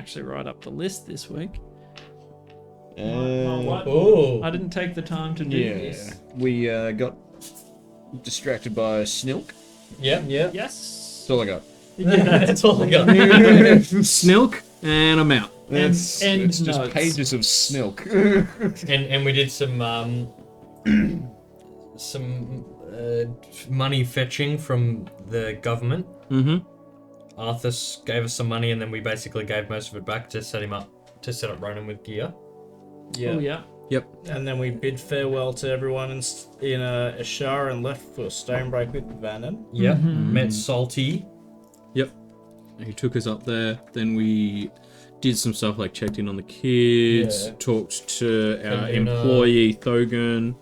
actually write up the list this week. My Oh. whiteboard. I didn't take the time to do this. We got distracted by snilk. Yeah. Yes. That's all I got. Yeah. That's all I got. Snilk, and I'm out. It's end just notes. pages of snilk. And we did some money fetching from the government. Mm-hmm. Arthur gave us some money, and then we basically gave most of it back to set up Ronan with gear. Yeah. Oh, yeah. Yep. And then we bid farewell to everyone in Ashara and left for Stonebreak with Vannon. Yep. Mm-hmm. Met Salty. Yep. He took us up there. Then we did some stuff like checked in on the kids, Yeah. talked to our And, employee Thogan.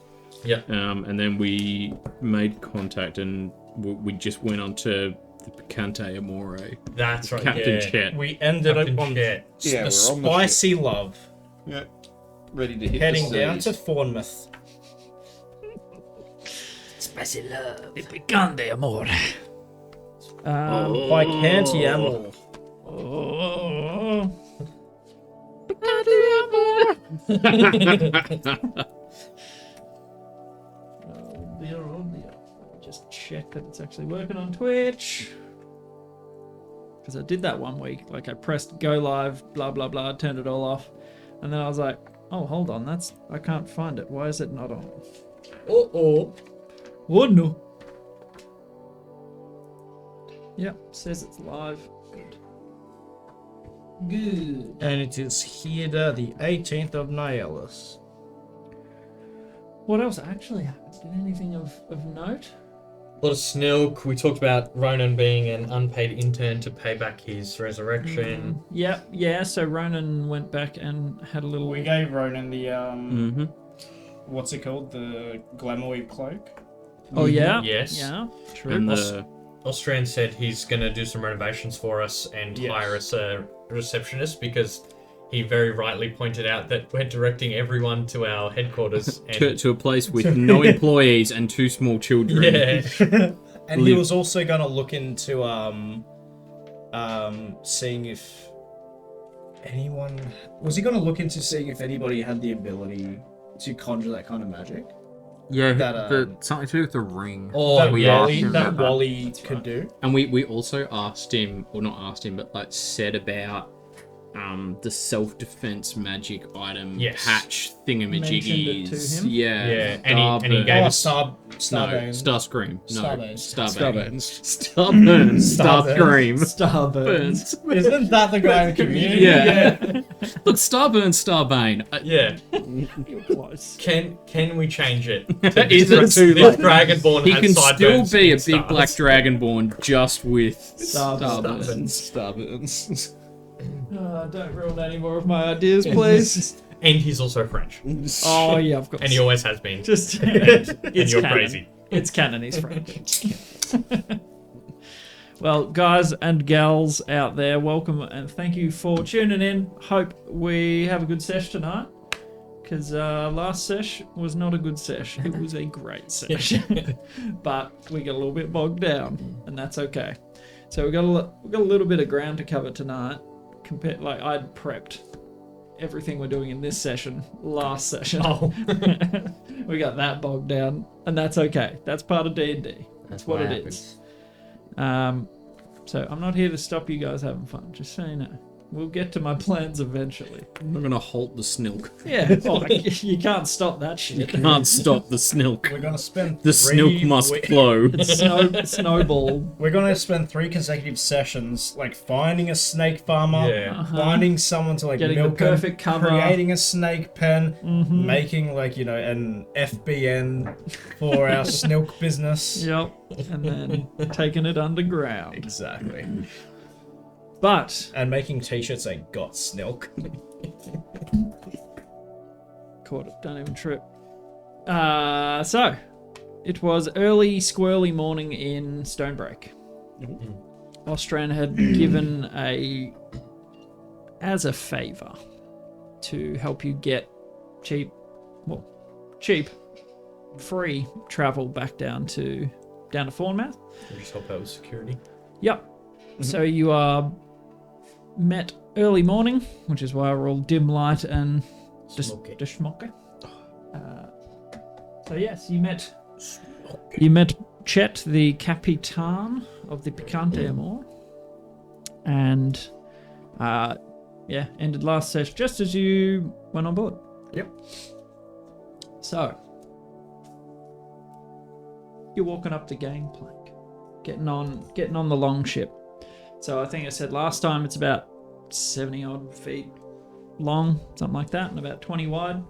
Yep. And then we made contact and we just went on to the Picante Amore. That's right. Captain yeah. Chet. We ended Captain up on Chet. Yeah, the we're on the Spicy Love, Yeah. Ready to hit heading the down to seas. Fournemouth. Spicy love. The picante amore. By Canty Amor. Oh. Just check that it's actually working on Twitch. Because I did that one week. Like I pressed go live, blah, blah, blah, turned it all off. And then I was like, oh, hold on. I can't find it. Why is it not on? Oh. Oh, no. Yep, says it's live. Good. Good. And it is here the 18th of Nihilus. What else actually happened? Did anything of note? A lot of snilk. We talked about Ronan being an unpaid intern to pay back his resurrection. Yep, yeah, so Ronan went back and had a little... We gave Ronan the, Mm-hmm. what's it called? The Glamour Cloak. Oh, yeah? Yes. Yeah, true. And the Austrian said he's going to do some renovations for us and Yes. hire us a receptionist because he very rightly pointed out that we're directing everyone to our headquarters. And to a place with no employees and 2 small children. yeah. And he was also going to look into seeing if anyone... Was he going to look into seeing if anybody had the ability to conjure that kind of magic? Yeah, That, something to do with the ring. Oh, that we yeah. asked Wally, him that about that. Wally could do. And we also asked him, or not asked him, but like said about the self-defense magic item Yes. patch Mentioned it thingamajiggies. to him? Yeah. Yeah, and he Starburn. gave Oh, us... Starbane. No, Starscream. No, Starbane. Starbane. Starburn. Starscream. Starburns. Isn't that the guy in Community? Yeah. Look, Starburn, Starbane. Yeah. You're close. Can we change it? Is it too This late? Dragonborn He has can still sideburns be a and big stars. black dragonborn just with Starburns. Starburns. Don't ruin any more of my ideas, please. And he's also French. Oh, yeah, of course. And he always has been. Just... And it's you're canon. crazy. It's canon, he's French. Well, guys and gals out there, welcome and thank you for tuning in. Hope we have a good sesh tonight. Because last sesh was not a good sesh. It was a great sesh. But we got a little bit bogged down, and that's okay. So we got a little bit of ground to cover tonight. Like I'd prepped everything we're doing in this session last session. Oh. We got that bogged down, and that's okay. That's part of D&D. That's what it is. So I'm not here to stop you guys having fun, just so you know. We'll get to my plans eventually. I'm not going to halt the snilk. Yeah, you can't stop that shit. Can't stop the snilk. We're going to spend The snilk must flow. It's snowball. We're going to spend 3 consecutive sessions, like finding a snake farmer, Yeah. finding someone to like Getting the milk perfect them, cover. creating a snake pen, Mm-hmm. making like an FBN for our snilk business. Yep. And then taking it underground. Exactly. But And making t-shirts saying "Got snilk." caught it, don't even trip. So it was early squirrely morning in Stonebreak. Ostran had given as a favour to help you get cheap, free travel back down to Fournemouth. Just help out with security. Yep. So you are met early morning, which is why we're all dim light and Smoky. schmocky. So yes, you met Chet, the Capitan of the Picante Amor, and ended last session just as you went on board. Yep. So you're walking up the gangplank, getting on the long ship. So I think I said last time it's about 70 odd feet long, something like that, and about 20 wide.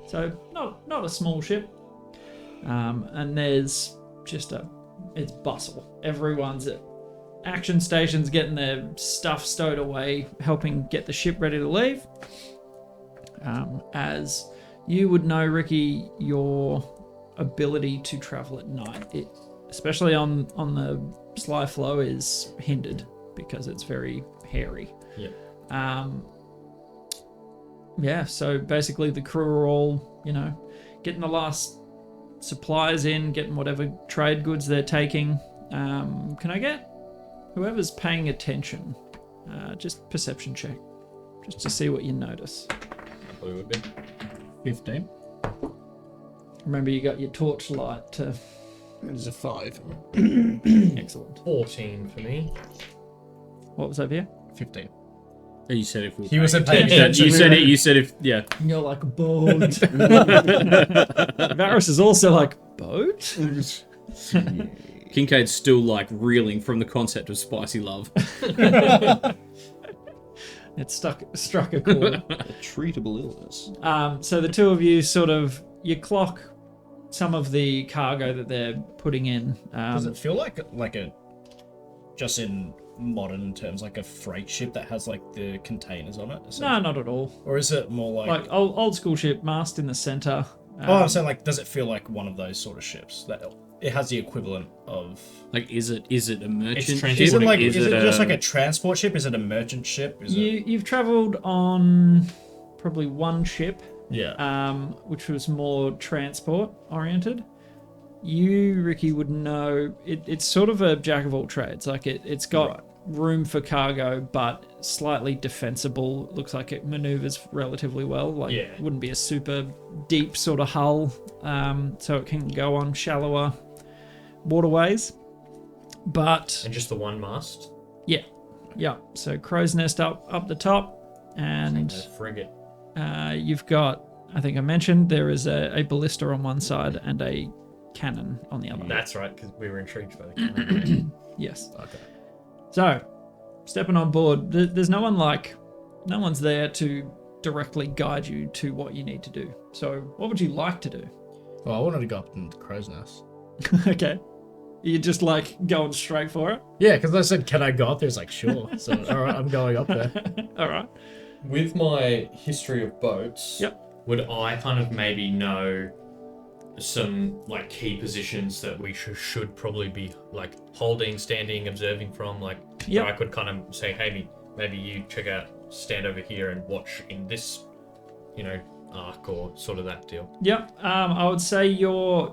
So not a small ship. And there's just it's bustle. Everyone's at action stations getting their stuff stowed away, helping get the ship ready to leave. As you would know, Ricky, your ability to travel at night, especially on the Sly Flow, is hindered because it's very hairy. Yeah. So basically the crew are all, getting the last supplies in, getting whatever trade goods they're taking. Can I get whoever's paying attention, just perception check, just to see what you notice. Probably would be. 15. Remember, you got your torchlight to... That is a 5. Excellent. 14 for me. What was over here? 15. You said if we. He wasn't paying attention. You said it. You said if. Yeah. You're like a boat. Varys is also like, boat? Kincaid's still like reeling from the concept of spicy love. It struck a chord. A treatable illness. So the two of you you clock some of the cargo that they're putting in. Does it feel like a, just in modern terms, like a freight ship that has like the containers on it? No, not at all. Or is it more like old school ship, mast in the center. I'm saying, like, does it feel like one of those sort of ships that it has the equivalent of? Like, is it a merchant transporting- ship? Is it just like a transport ship? Is it a merchant ship? You've travelled on probably one ship, which was more transport oriented. You, Ricky, would know it's sort of a jack of all trades. Like it's got room for cargo, but slightly defensible. Looks like it maneuvers relatively well. Wouldn't be a super deep sort of hull, so it can go on shallower waterways. But And just the one mast? yeah. So crow's nest up the top, and A frigate. you've got, I think I mentioned, there is a ballista on one side and a cannon on the other. That's right, because we were intrigued by the cannon. Yes. Okay. So, stepping on board, there's no one's there to directly guide you to what you need to do. So, what would you like to do? Well, I wanted to go up in the crow's nest. Okay. You're just like going straight for it? Yeah, because I said, can I go up there? It's like, sure. So, all right, I'm going up there. All right. With my history of boats, would I kind of maybe know some like key positions that we should probably be like holding, standing, observing from, like where I could kind of say, hey, maybe you stand over here and watch in this, arc or sort of that deal. I would say your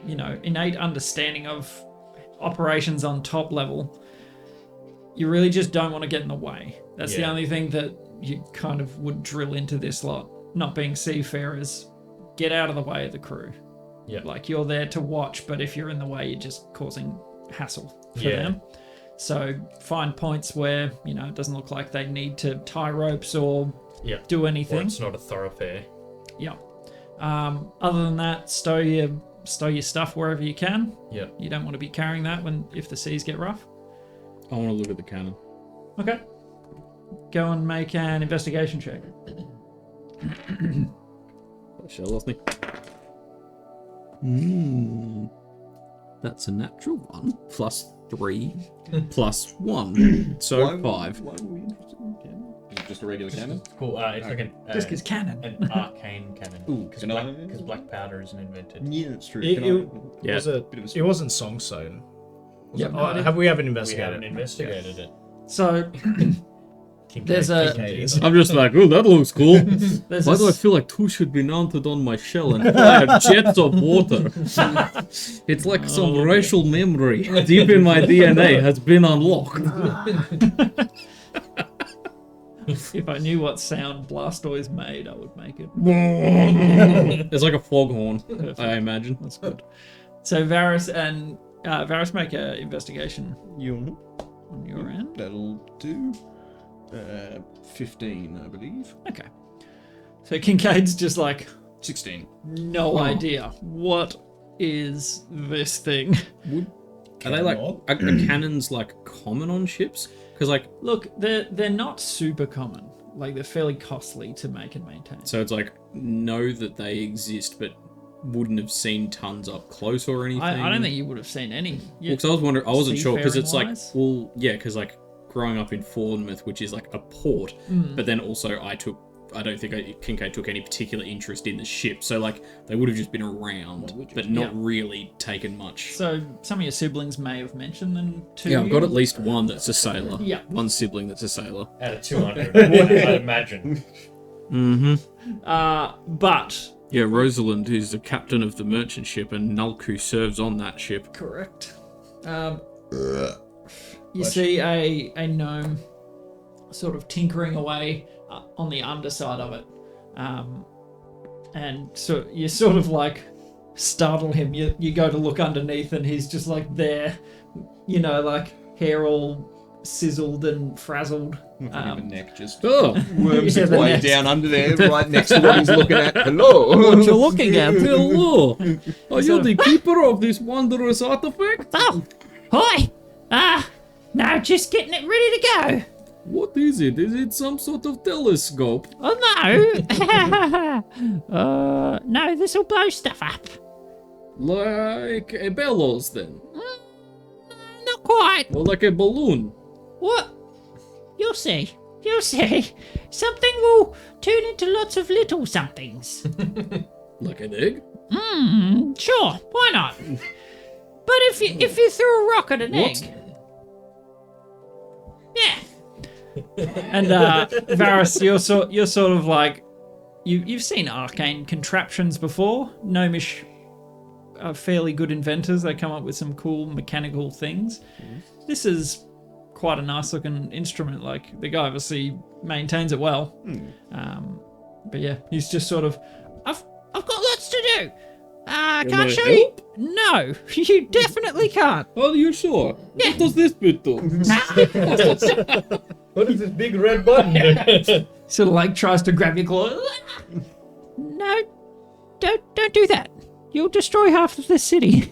innate understanding of operations on top level, you really just don't want to get in the way. That's the only thing that you kind of would drill into this lot. Not being seafarers, get out of the way of the crew. Yeah. Like, you're there to watch, but if you're in the way, you're just causing hassle for them. So find points where, it doesn't look like they need to tie ropes or do anything. Or it's not a thoroughfare. Yeah. Other than that, stow your stuff wherever you can. Yeah. You don't want to be carrying that if the seas get rough. I want to look at the cannon. Okay. Go and make an investigation check. Shall lost me. That's a natural 1 plus 3 plus 1, so 5. Why were we interested in cannon? Is it just a regular cannon? Cool. It's like Just because cannon. an arcane cannon. Ooh, Because black powder isn't invented. Yeah, that's true. It wasn't Songstone. Yep. We haven't We investigated. haven't investigated it. So there's I'm just like, oh, that looks cool. there's Why do I feel like 2 should be mounted on my shell and fire jets of water? It's like some racial memory deep in my DNA has been unlocked. If I knew what sound Blastoise made, I would make it. There's like a foghorn, I imagine. That's good. So Varus and Varus make an investigation You on your end. That'll do. 15, I believe. Okay. So Kincaid's just like, 16. no idea. What is this thing? Are they like are cannons like common on ships? Because like Look, they're not super common. Like, they're fairly costly to make and maintain. so it's like know that they exist, but wouldn't have seen tons up close or anything. I don't think you would have seen any. Because I was wondering, I wasn't sure because it's like seafaring-wise? well, yeah, because like growing up in Fournemouth, which is like a port, but then also I don't think Kincaid took any particular interest in the ship, so like they would have just been around, but not really taken much. So some of your siblings may have mentioned them to Yeah, I've you. got at least one that's a sailor. Yeah. One sibling that's a sailor. Out of 200, I'd imagine. But Yeah, Rosalind, who's the captain of the merchant ship, and Nulk, who serves on that ship. correct. You see a gnome sort of tinkering away on the underside of it, and so you sort of like startle him. You go to look underneath, and he's just like there, like hair all sizzled and frazzled. The neck just Oh, worms Yeah, its the way neck. down under there, right next to what he's looking at. Hello. What you're looking at? hello! Are you the keeper of this wondrous artifact? Oh, hi. No, just getting it ready to go. What is it? Is it some sort of telescope? Oh, no. No, this will blow stuff up. Like a bellows, then? Not quite. Or like a balloon? What? You'll see. You'll see. Something will turn into lots of little somethings. Like an egg? Sure, why not? But if you threw a rock at an egg, yeah. And Varus, you're sort of like you've seen arcane contraptions before. Gnomish are fairly good inventors. They come up with some cool mechanical things. This is quite a nice looking instrument. Like, the guy obviously maintains it well. But yeah, he's just sort of, I've got lots to do. I Can't show you. No, you definitely can't. Are you sure? Yeah. What does this bit do? What is this big red button? sort of like tries to grab your claw. No, don't do that. You'll destroy half of the city.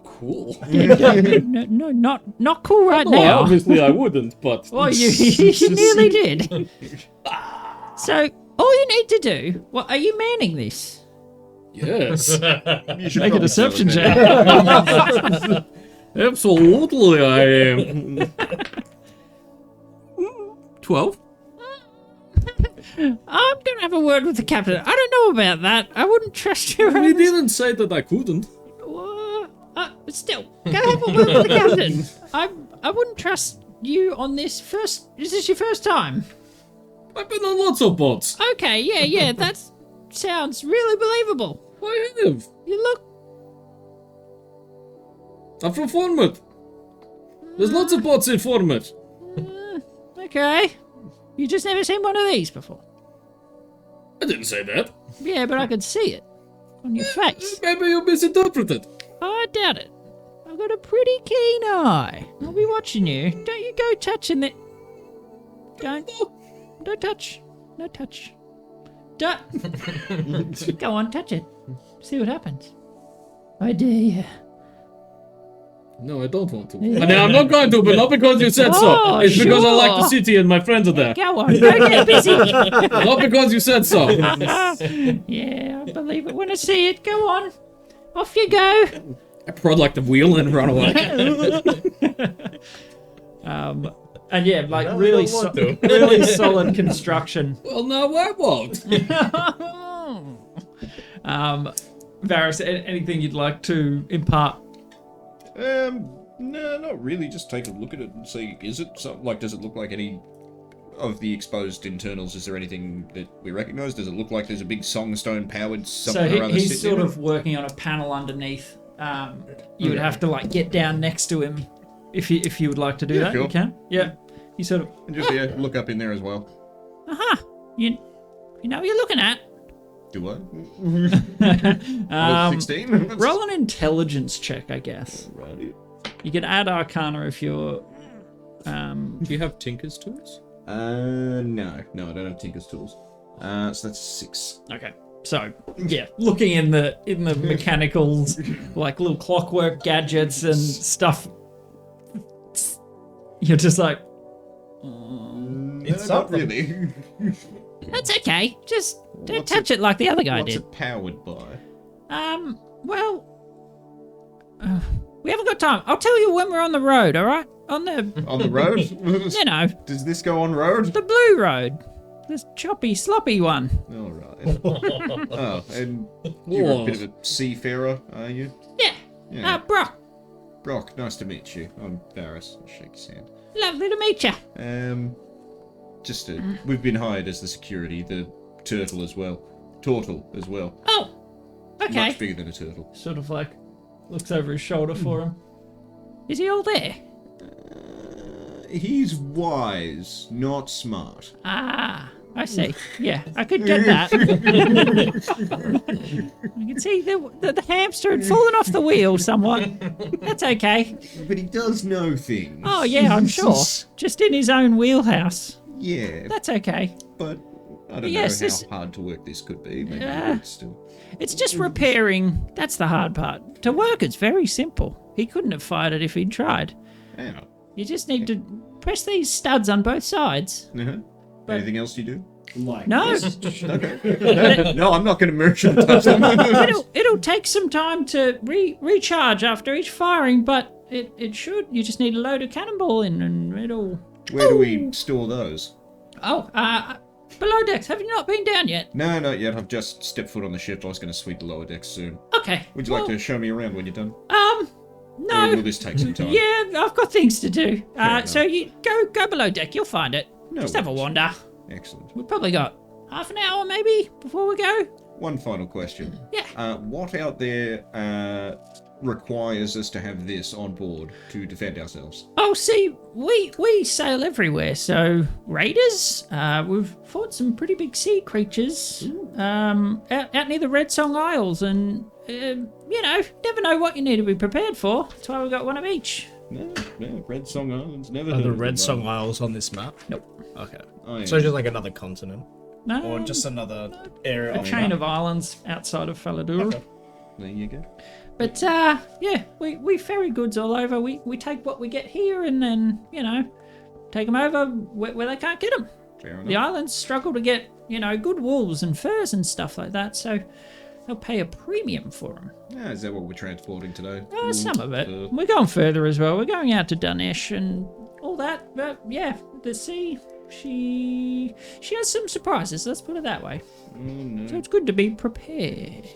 Cool. No, not cool right now. Obviously I wouldn't, but... Well, you nearly did. So, all you need to do... Well, are you manning this? Yes. Make a deception check. Absolutely I am. 12? I'm gonna have a word with the captain. I don't know about that. I wouldn't trust you. He didn't say that I couldn't. Still, go have a word with the captain. I wouldn't trust you on this first... Is this your first time? I've been on lots of boats. Okay, yeah, that sounds really believable. I have. You look... I'm from Fournemouth. There's lots of boats in Fournemouth. Okay. You just never seen one of these before. I didn't say that. Yeah, but I could see it on your face. Maybe you misinterpreted. I doubt it. I've got a pretty keen eye. I'll be watching you. Don't you go touching that. Don't touch. No touch. Don't. Go on, touch it. See what happens. I dare you. No, I don't want to. I mean, I'm not going to, but not because you said so. Oh, It's because I like the sure. city and my friends are there. Go on, go get busy. Not because you said so. Yeah, I believe it when I see it. Go on. Off you go. I prod like the wheel and run away. And yeah, like No, really, I don't want to. really solid construction. Well, no, I won't. Varus, anything you'd like to impart? No, not really. Just take a look at it and see, is it something, like, does it look like any of the exposed internals? Is there anything that we recognise? Does it look like there's a big songstone powered something So or other he's sitting sort in of working on a panel underneath. You would have to like get down next to him if you would like to do Yeah, that. sure. You can. Yeah. You sort of And just look up in there as well. You know what you're looking at. Do I? 16? roll an intelligence check, I guess. Alrighty. You can add Arcana if you're. Do you have Tinker's tools? No, I don't have Tinker's tools. So that's 6. Okay. So yeah, looking in the mechanicals, like little clockwork gadgets and stuff, you're just like, It's not something. really. That's okay. Just don't What's touch it like the other guy What's did. it powered by? Well, we haven't got time. I'll tell you when we're on the road, all right? On the, On the road? you know, Does this go on road? the blue road. This choppy, sloppy one. All right. Oh, and you're a bit of a seafarer, are you? Yeah. Yeah. Brock, Brock, nice to meet you. I'm Varys. I'll shake his hand. lovely to meet you. We've been hired as the security, the turtle as well. Turtle as well. Oh, okay. Much bigger than a turtle. sort of like, looks over his shoulder for him. Is he all there? He's wise, not smart. Ah, I see. Yeah, I could get that. I can see the hamster had fallen off the wheel somewhat. That's okay. But he does know things. Oh, yeah, I'm sure. Just in his own wheelhouse. Yeah, That's okay. but I don't Yes, know this- how hard to work this could be. Maybe it's still. It's just repairing. That's the hard part. To work, it's very simple. He couldn't have fired it if he'd tried. Yeah. You just need to press these studs on both sides. Uh-huh. Anything else you do? Like No, Okay. No, I'm not going to merchant touch them. it'll take some time to recharge after each firing, but it should. You just need to load a cannonball in, and it'll. Where do we store those? Oh, below decks. Have you not been down yet? No, not yet. I've just stepped foot on the ship. I was going to sweep the lower decks soon. Okay. Would you like to show me around when you're done? No. Or will this take some time? Yeah, I've got things to do. enough. So you go below deck. You'll find it. No Just have a worries. wander. Excellent. We've probably got half an hour maybe before we go. One final question. Yeah. What out there requires us to have this on board to defend ourselves? Oh, see, we sail everywhere. So raiders, we've fought some pretty big sea creatures out near the Red Song Isles, and never know what you need to be prepared for. That's why we got one of each. No, Red Song Islands. Never Are heard the of Red them, Song though. Isles on this map? Nope. Okay. Oh, yeah. So just like another continent, No, or just another area. A on the chain map? of islands outside of Faladura. Okay. There you go. But we ferry goods all over. We take what we get here, and then take them over where they can't get them. Fair enough. The islands struggle to get good wools and furs and stuff like that, so they'll pay a premium for them. Yeah, is that what we're transporting today? Some of it. Fur. We're going further as well. We're going out to Dunesh and all that. But yeah, the sea, she has some surprises. Let's put it that way. Oh, no. So it's good to be prepared.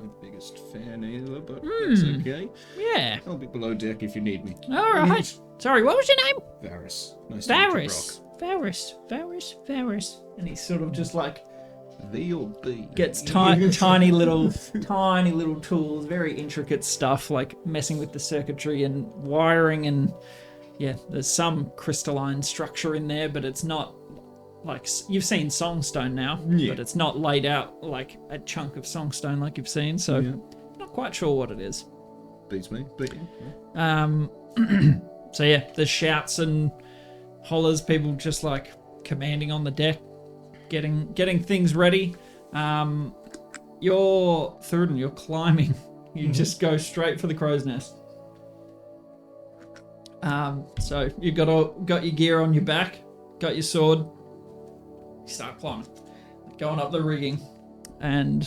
My biggest fan either, but it's okay. Yeah. I'll be below deck if you need me. All right. Sorry, what was your name? Varys. Nice to meet you, Varys. Varys. And he's sort of just like Brock. V or B? gets tiny little tools, very intricate stuff like messing with the circuitry and wiring, and there's some crystalline structure in there, but it's not like you've seen songstone now, but it's not laid out like a chunk of songstone like you've seen, so not quite sure what it is. Beats me. But yeah. So yeah, there's shouts and hollers, people just like commanding on the deck, getting things ready. You're Thurden, you're climbing. You just go straight for the crow's nest. So you got your gear on your back, got your sword. You start climbing, going up the rigging, and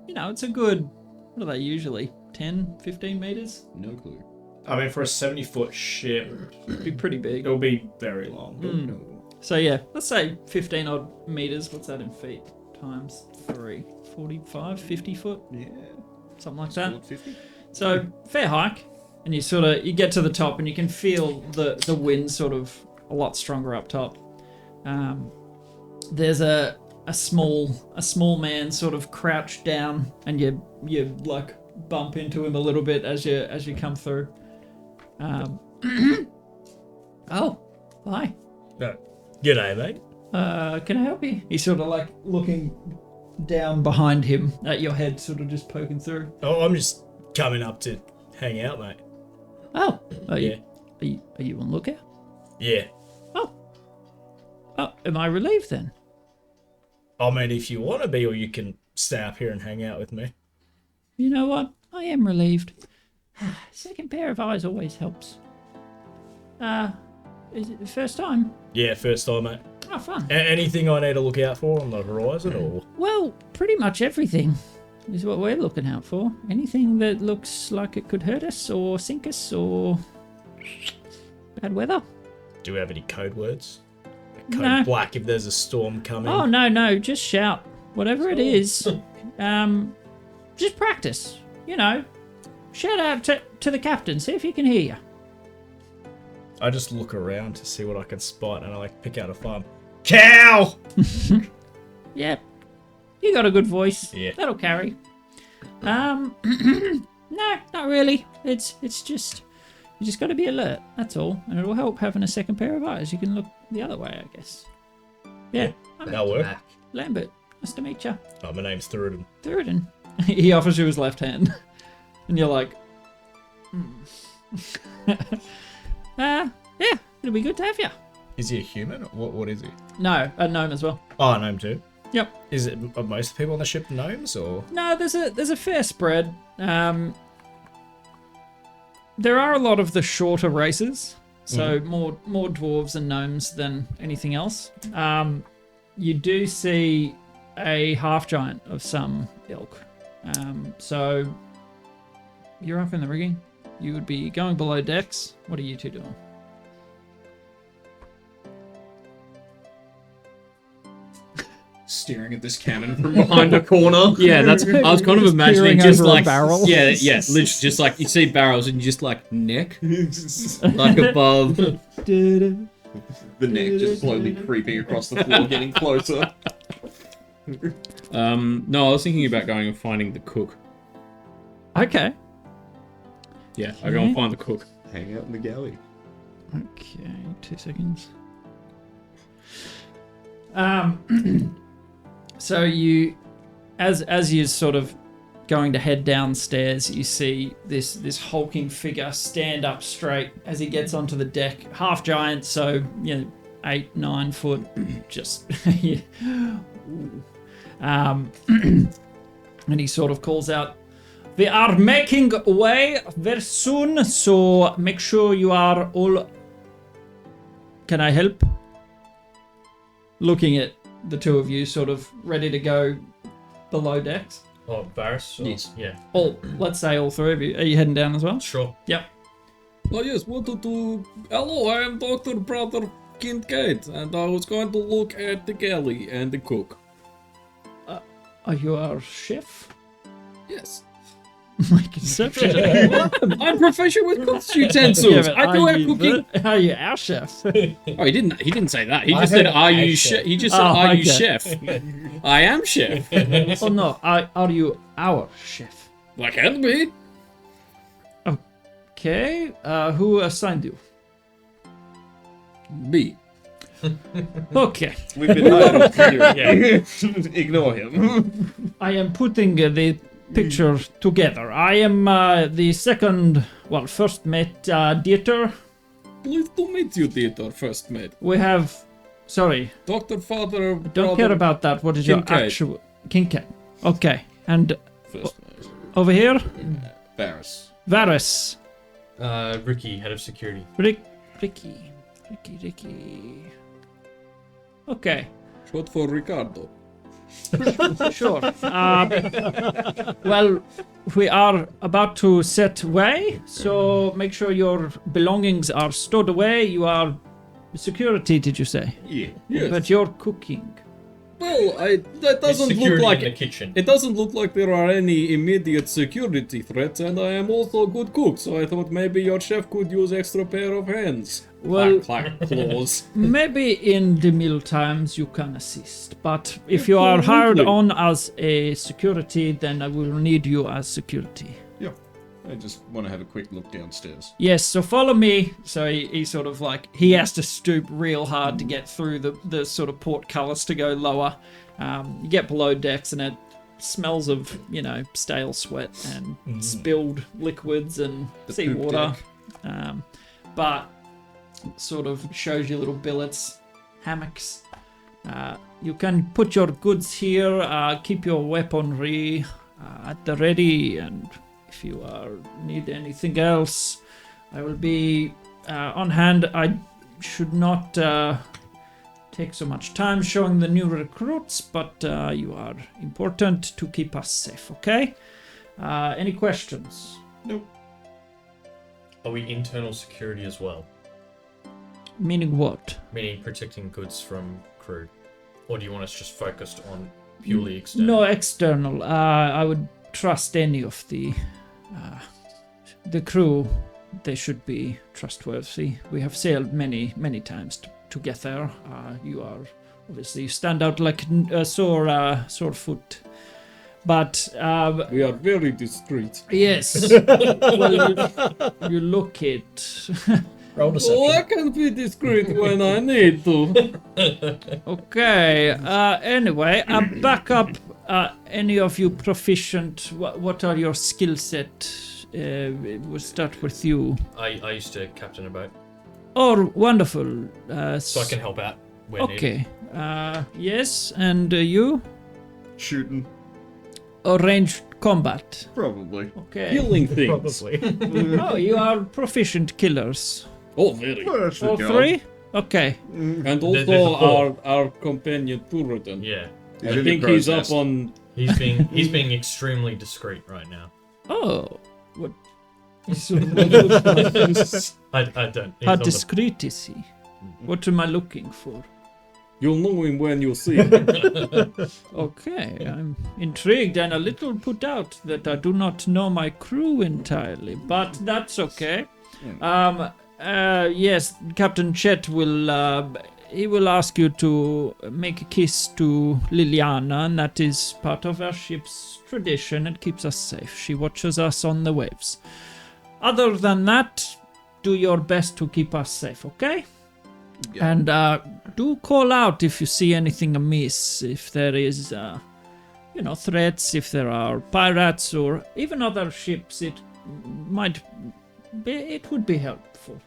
it's a good. What are they usually? 10, 15 meters? No clue. I mean, for a 70-foot ship, It'd be pretty big. it'll be very long. No. So yeah, let's say 15 odd meters. What's that in feet? Times 3. 45, 50 foot? Yeah. Something like that. 50? So fair hike. And you get to the top and you can feel the wind sort of a lot stronger up top. There's a small man sort of crouched down, and you like bump into him a little bit as you come through. Oh, Hi. No. G'day, mate. Can I help you? He's sort of like looking down behind him at your head, sort of just poking through. Oh, I'm just coming up to hang out, mate. Oh, are Yeah. you on lookout? Yeah. Oh, am I relieved then? I mean, if you want to be, or you can stay up here and hang out with me. You know what? I am relieved. Second pair of eyes always helps. Is it the first time? Yeah, first time, mate. Oh, fun. Anything I need to look out for on the horizon, or? Well, pretty much everything is what we're looking out for. Anything that looks like it could hurt us or sink us or bad weather. Do we have any code words? Code No. black if there's a storm coming. Oh, no, just shout. Whatever it is. Just practice. You know, shout out to the captain. See if he can hear you. I just look around to see what I can spot, and I like pick out a farm. Cow! Yeah, you got a good voice. Yeah. That'll carry. No, not really. It's just you just got to be alert. That's all, and it'll help having a second pair of eyes. You can look the other way, I guess. Yeah, I'm That'll work. Lambert. Nice to meet you. Oh, my name's Thuridin. Thuridin. He offers you his left hand, and you're like, yeah, it'll be good to have you. Is he a human? What is he? No, a gnome as well. Oh, a gnome too. Yep. Is it are most people on the ship gnomes, or? No, there's a fair spread. There are a lot of the shorter races, so more dwarves and gnomes than anything else. You do see a half giant of some ilk. So you're up in the rigging. You would be going below decks. What are you two doing? Staring at this cannon from behind a corner. Yeah, that's. I was kind of Just imagining peering just over a like barrel. Yeah, literally just like you see barrels and you just like neck, like above. The neck just slowly creeping across the floor, getting closer. No, I was thinking about going and finding the cook. Okay. Yeah, I go and find the cook. Hang out in the galley. Okay, 2 seconds. So you, as you're sort of going to head downstairs, you see this hulking figure stand up straight as he gets onto the deck. Half giant, so 8-9 foot, just yeah. And he sort of calls out, "We are making way very soon, so make sure you are all. Can I help?" Looking at the two of you, sort of ready to go below decks. Oh, Varys? Yes. Yeah. Let's say all three of you. Are you heading down as well? Sure. Yep. Oh yes, wanted to. Hello, I am Dr. Brother Kincaid, and I was going to look at the galley and the cook. Are you our chef? Yes. My conception. I'm proficient with cook's utensils. Yeah, but I do are have you cooking. Are you our chef? Oh, he didn't say that. He I just said, heard "Are I you chef. chef?" He just said, Oh, "Are you okay. chef?" I am chef. Oh no, are you our chef? I can be. Okay. Who assigned you? Me. Okay. We've been hired to do it. Ignore him. I am putting the picture together. I am the first mate, Dieter. Pleased to meet you, Dieter, first mate. We have, sorry, Dr. Father. don't care about that. What is your Kincaid. actual Kincaid? Okay, and First over here, Varys. Varys, Ricky, head of security. Ricky. Okay, Short for Ricardo. sure. Well, we are about to set way, so make sure your belongings are stored away. You are security, did you say? Yeah. Yes. But you're cooking. Well, that doesn't Security look like in the kitchen. it doesn't look like there are any immediate security threats, and I am also a good cook, so I thought maybe your chef could use extra pair of hands. Well, clack, claws. maybe in the meal times you can assist, but if you are hired on as a security, then I will need you as security. I just want to have a quick look downstairs. Yes, so follow me. So he sort of like, he has to stoop real hard to get through the sort of portcullis to go lower. You get below decks and it smells of, stale sweat and spilled liquids and seawater. But sort of shows you little billets, hammocks. You can put your goods here, keep your weaponry at the ready, and if you need anything else, I will be on hand. I should not take so much time showing the new recruits, but you are important to keep us safe, okay? Any questions? Nope. Are we internal security as well? Meaning what? Meaning protecting goods from crew? Or do you want us just focused on purely external? No, external. I would trust any of the crew. They should be trustworthy. We have sailed many, many times together. You obviously stand out like a sore foot. But We are very discreet. yes, well, you look it. Roll deception. Oh, I can be discreet when I need to. Okay. Anyway, back up. Any of you proficient? What are your skill set? We'll start with you. I used to captain a boat, Oh, wonderful. so I can help out where needed. Okay. Yes, and you? Shooting. Ranged combat. Probably. Okay. Killing things. Probably. Oh, you are proficient killers. Oh, very. Well, that's the All job. three? Okay. And There's also a four. our companion Turretin. Yeah. He's I in think the he's crow's up nest. on. He's being extremely discreet right now. Oh, what? He's sort of like, I don't. He's how on the- discreet is he? What am I looking for? You'll know him when you see him. Okay, I'm intrigued and a little put out that I do not know my crew entirely, but that's okay. Yes, Captain Chet will. He will ask you to make a kiss to Liliana, and that is part of our ship's tradition. It keeps us safe. She watches us on the waves. Other than that, do your best to keep us safe, okay? Yeah. And do call out if you see anything amiss, if there is, threats, if there are pirates or even other ships. It would be helpful.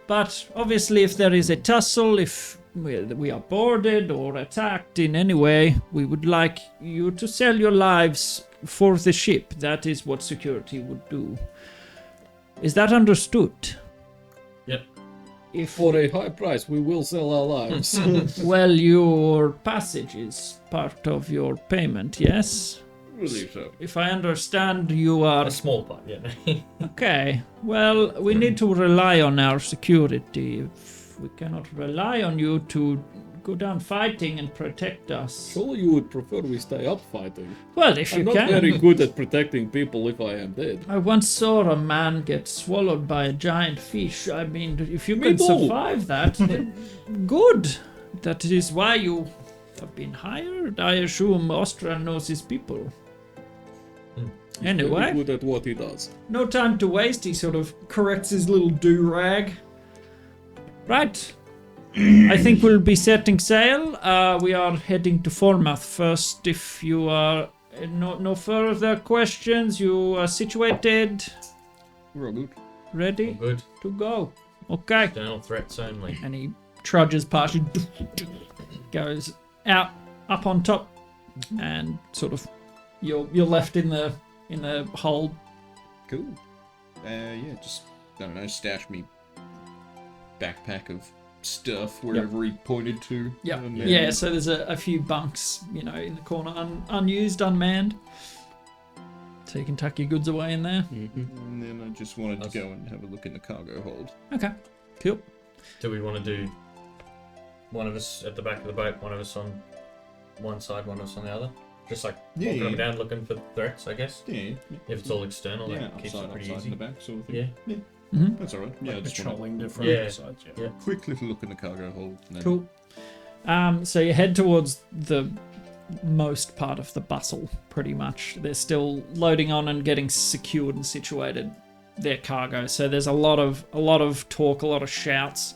But obviously, if there is a tussle, if we are boarded or attacked in any way, we would like you to sell your lives for the ship. That is what security would do. Is that understood? Yep. If For a high price, we will sell our lives. well, your passage is part of your payment, yes? Believe so. If I understand, you are... A small part, yeah. Okay, well, we need to rely on our security. If we cannot rely on you to go down fighting and protect us. Surely you would prefer we stay up fighting. Well, if I'm you not can. very good at protecting people if I am dead. I once saw a man get swallowed by a giant fish. I mean, if you Me can too. survive that, then good. That is why you have been hired. I assume Austria knows his people. Very Anyway, good at what he does. no time to waste. He sort of corrects his little do-rag. Right. I think we'll be setting sail. We are heading to Fournemouth first. If you are no further questions, you are situated, We're all good. ready Good. to go. Okay. External threats only. And he trudges past you, goes out, up on top, and sort of you're left in the hold. Cool. Yeah, just, I don't know, stash me backpack of stuff wherever he pointed to. Yeah, And then- yeah. So there's a few bunks, in the corner, unused, unmanned. So you can tuck your goods away in there. And then I just wanted to go and have a look in the cargo hold. Okay, cool. Do we want to do one of us at the back of the boat, one of us on one side, one of us on the other? Just like Yeah, walking up yeah. and down looking for threats, I guess. Yeah, If it's all external, yeah, that keeps upside, it pretty upside easy. in the back sort of thing. Yeah. Mm-hmm. That's alright. Yeah, I just want Patrolling different Yeah. sides. Yeah. a quick little look in the cargo hold. And then Cool. So you head towards the most part of the bustle, pretty much. They're still loading on and getting secured and situated their cargo. So there's a lot of talk, a lot of shouts.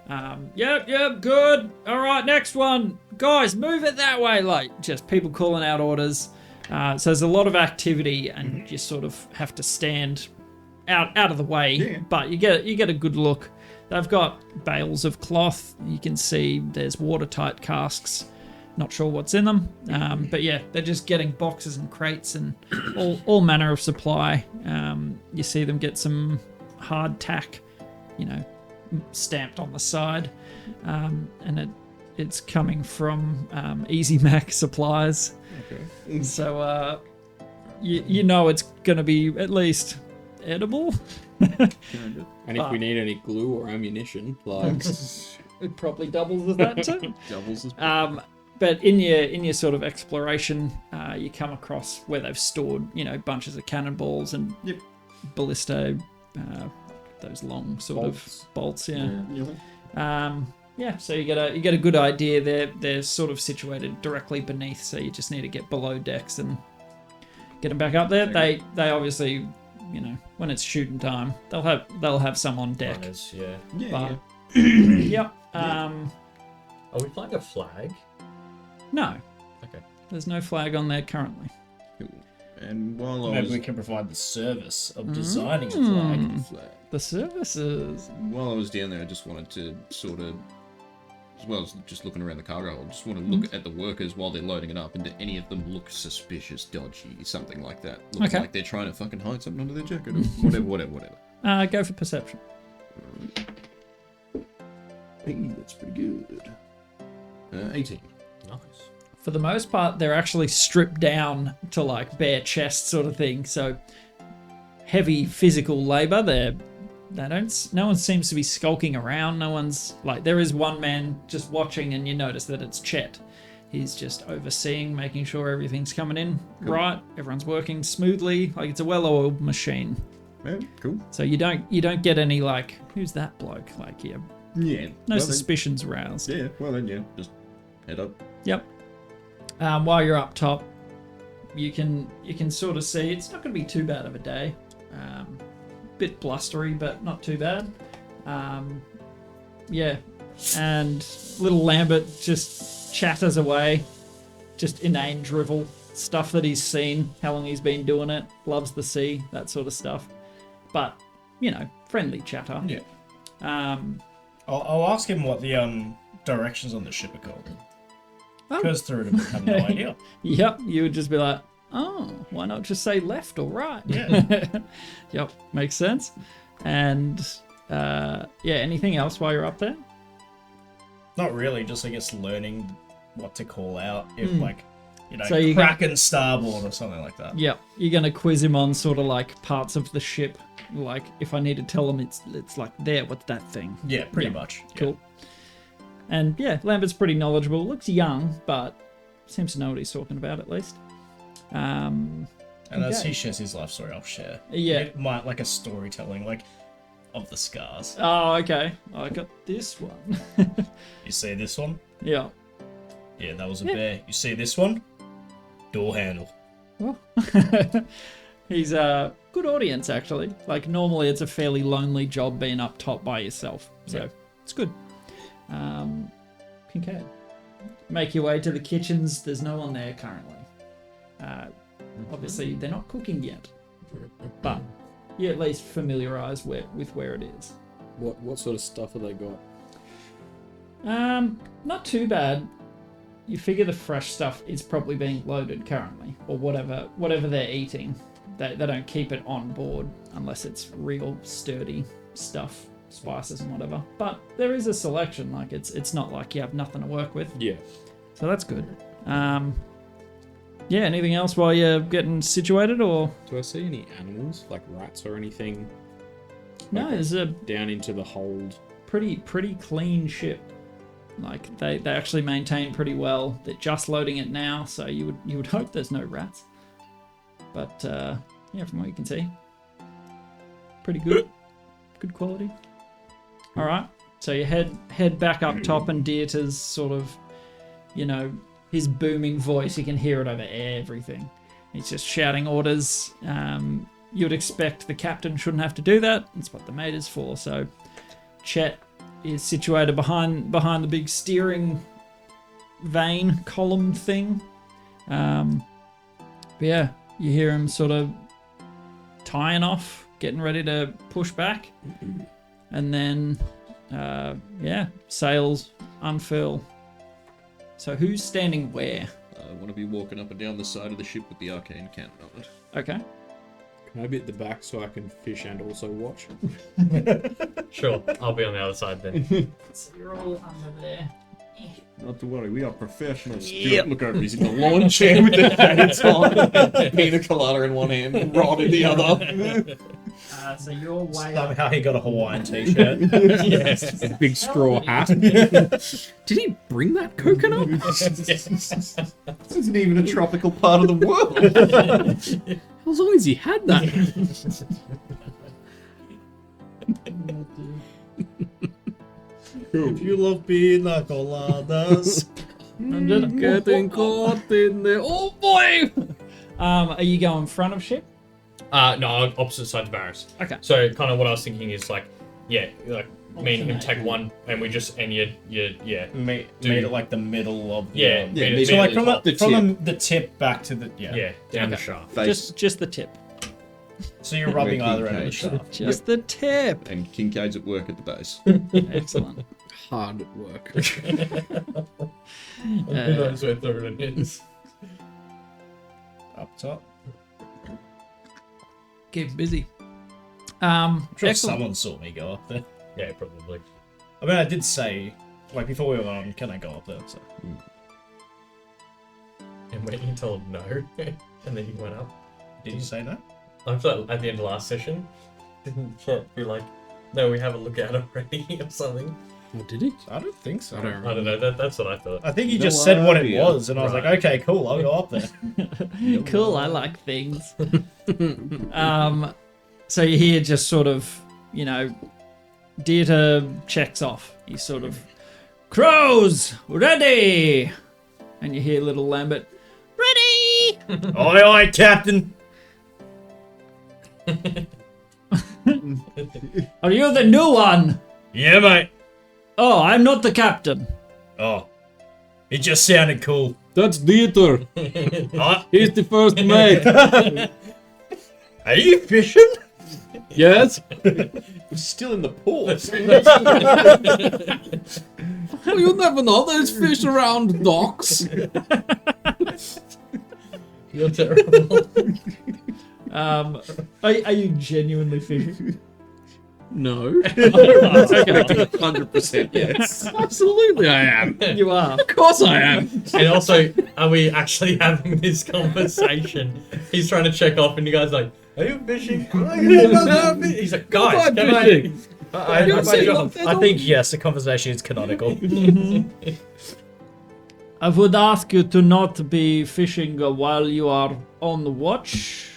Yep, good. All right, next one, guys, move it that way. Like just people calling out orders. So there's a lot of activity, and you sort of have to stand out of the way, but you get a good look. They've got bales of cloth. You can see there's watertight casks. Not sure what's in them, but yeah, they're just getting boxes and crates and all manner of supply. You see them get some hard tack, stamped on the side, and it's coming from Easy Mac Supplies. Okay. So you know it's going to be at least edible. And if we need any glue or ammunition, like it probably doubles as that too. Doubles as but in your sort of exploration, you come across where they've stored, bunches of cannonballs and ballista, those long sort of bolts. Yeah. So you get a good idea. They're sort of situated directly beneath, so you just need to get below decks and get them back up there. They obviously, when it's shooting time, they'll have some on deck. Runners, yeah. But, yep. Are we flying a flag? No. Okay. There's no flag on there currently. And while I Maybe was we can provide the service of designing a flag. The services. while I was down there, I just wanted to sort of, as well as just looking around the cargo hold, just want to look at the workers while they're loading it up, and do any of them look suspicious, dodgy, something like that? Look like they're trying to fucking hide something under their jacket, or whatever. Go for perception. Hey, that's pretty good. 18. Nice. For the most part, they're actually stripped down to like bare chest sort of thing. So heavy physical labor. No one seems to be skulking around. No one's like, there is one man just watching, and you notice that it's Chet. He's just overseeing, making sure everything's coming in right. Everyone's working smoothly. Like it's a well-oiled machine. Yeah, cool. So you don't get any like, who's that bloke? Like no suspicions aroused. Yeah, well then, just head up. Yep. While you're up top, you can sort of see it's not going to be too bad of a day. Bit blustery, but not too bad. Yeah. And little Lambert just chatters away, just inane drivel stuff that he's seen, how long he's been doing it, loves the sea, that sort of stuff. But friendly chatter. Yeah. I'll ask him what the directions on the ship are called. Because through to have no idea. Yep, you would just be like, oh, why not just say left or right? Yeah. Yep, makes sense. And anything else while you're up there? Not really, just I guess learning what to call out if So you Kraken starboard or something like that. Yep, you're gonna quiz him on sort of like parts of the ship. Like if I need to tell him it's like there, what's that thing? Yeah, pretty much. Cool. And Lambert's pretty knowledgeable. Looks young, but seems to know what he's talking about at least. And as he shares his life story, I'll share. Yeah. It might like a storytelling, of the scars. Oh, okay. I got this one. You see this one? Yeah. Yeah, that was a bear. You see this one? Door handle. Oh. He's a good audience, actually. Like, normally it's a fairly lonely job being up top by yourself. So, it's good. Kincaid. Make your way to the kitchens. There's no one there currently. Obviously, they're not cooking yet. But you at least familiarise with where it is. what sort of stuff have they got? Not too bad. You figure the fresh stuff is probably being loaded currently, or whatever they're eating. They don't keep it on board unless it's real sturdy stuff, spices and whatever. But there is a selection. Like it's not like you have nothing to work with. Yeah. So that's good. Anything else while you're getting situated, or? Do I see any animals, like rats or anything? No, there's a down into the hold. pretty clean ship. Like they actually maintain pretty well. They're just loading it now, so you would hope there's no rats. But from what you can see, pretty good. Good quality. All right, so you head back up top, and Dieter's sort of, his booming voice. You can hear it over everything. He's just shouting orders. You'd expect the captain shouldn't have to do that. That's what the mate is for. So Chet is situated behind the big steering vane column thing. But yeah, you hear him sort of tying off, getting ready to push back. And then, sails unfurl. So who's standing where? I want to be walking up and down the side of the ship with the arcane cannon on it. Okay. Can I be at the back so I can fish and also watch? Sure, I'll be on the other side then. So you're all under there. Not to worry, we are professionals. Yep. Look over, he's in the lawn chair with the pants on. Pina colada in one hand, rod in the other. So you're way up. Somehow he got a Hawaiian t-shirt. Yes. A big straw hat. Did he bring that coconut? This isn't even a tropical part of the world. How long has he had that? If you love pina coladas. I'm just Getting caught in the... Oh boy! Are you going front of ship? No, opposite side to Barris. Okay. So kind of what I was thinking is like, me and him take one, and we just Meet at like the middle of the Yeah, arm. yeah, meet So at like the from top. the tip back to the down the shaft. Face Just the tip. So you're rubbing Where either end of the Kincaid. shaft. Just the tip. and Kincaid's at work at the base. Excellent. Hard at work. Who knows where Thurin is? Up top. Keep busy. I'm sure Excellent. someone saw me go up there. Yeah, probably. I mean, I did say, like before we were on, can I go up there? So And when you told no, and then you went up. did you say no? I thought at the end of last session, didn't Chet be like, no, we have a lookout already or something? What did he? I don't think so. I don't I don't know, that's what I thought. I think he No just said what it idea. was, and I was Right. like, okay, cool, I'll go up there. Cool, I like things. So you hear just sort of, Dieter checks off. He's sort of, crows, ready! And you hear little Lambert, ready! Aye, aye, Captain. Are you the new one? Yeah, mate. Oh, I'm not the captain. Oh, it just sounded cool. That's Dieter. Ah, He's the first mate. are you fishing? Yes? We're still in the port. Well, you never know. There's fish around docks. You're terrible. Are you genuinely fishing? No. 100% yes. Absolutely I am. You are. Of course I am. And also, are we actually having this conversation? He's trying to check off, and you guys are like, are you fishing? He's like, guys, I'm can fishing. I You're saying that I think yes, the conversation is canonical. I would ask you to not be fishing while you are on the watch.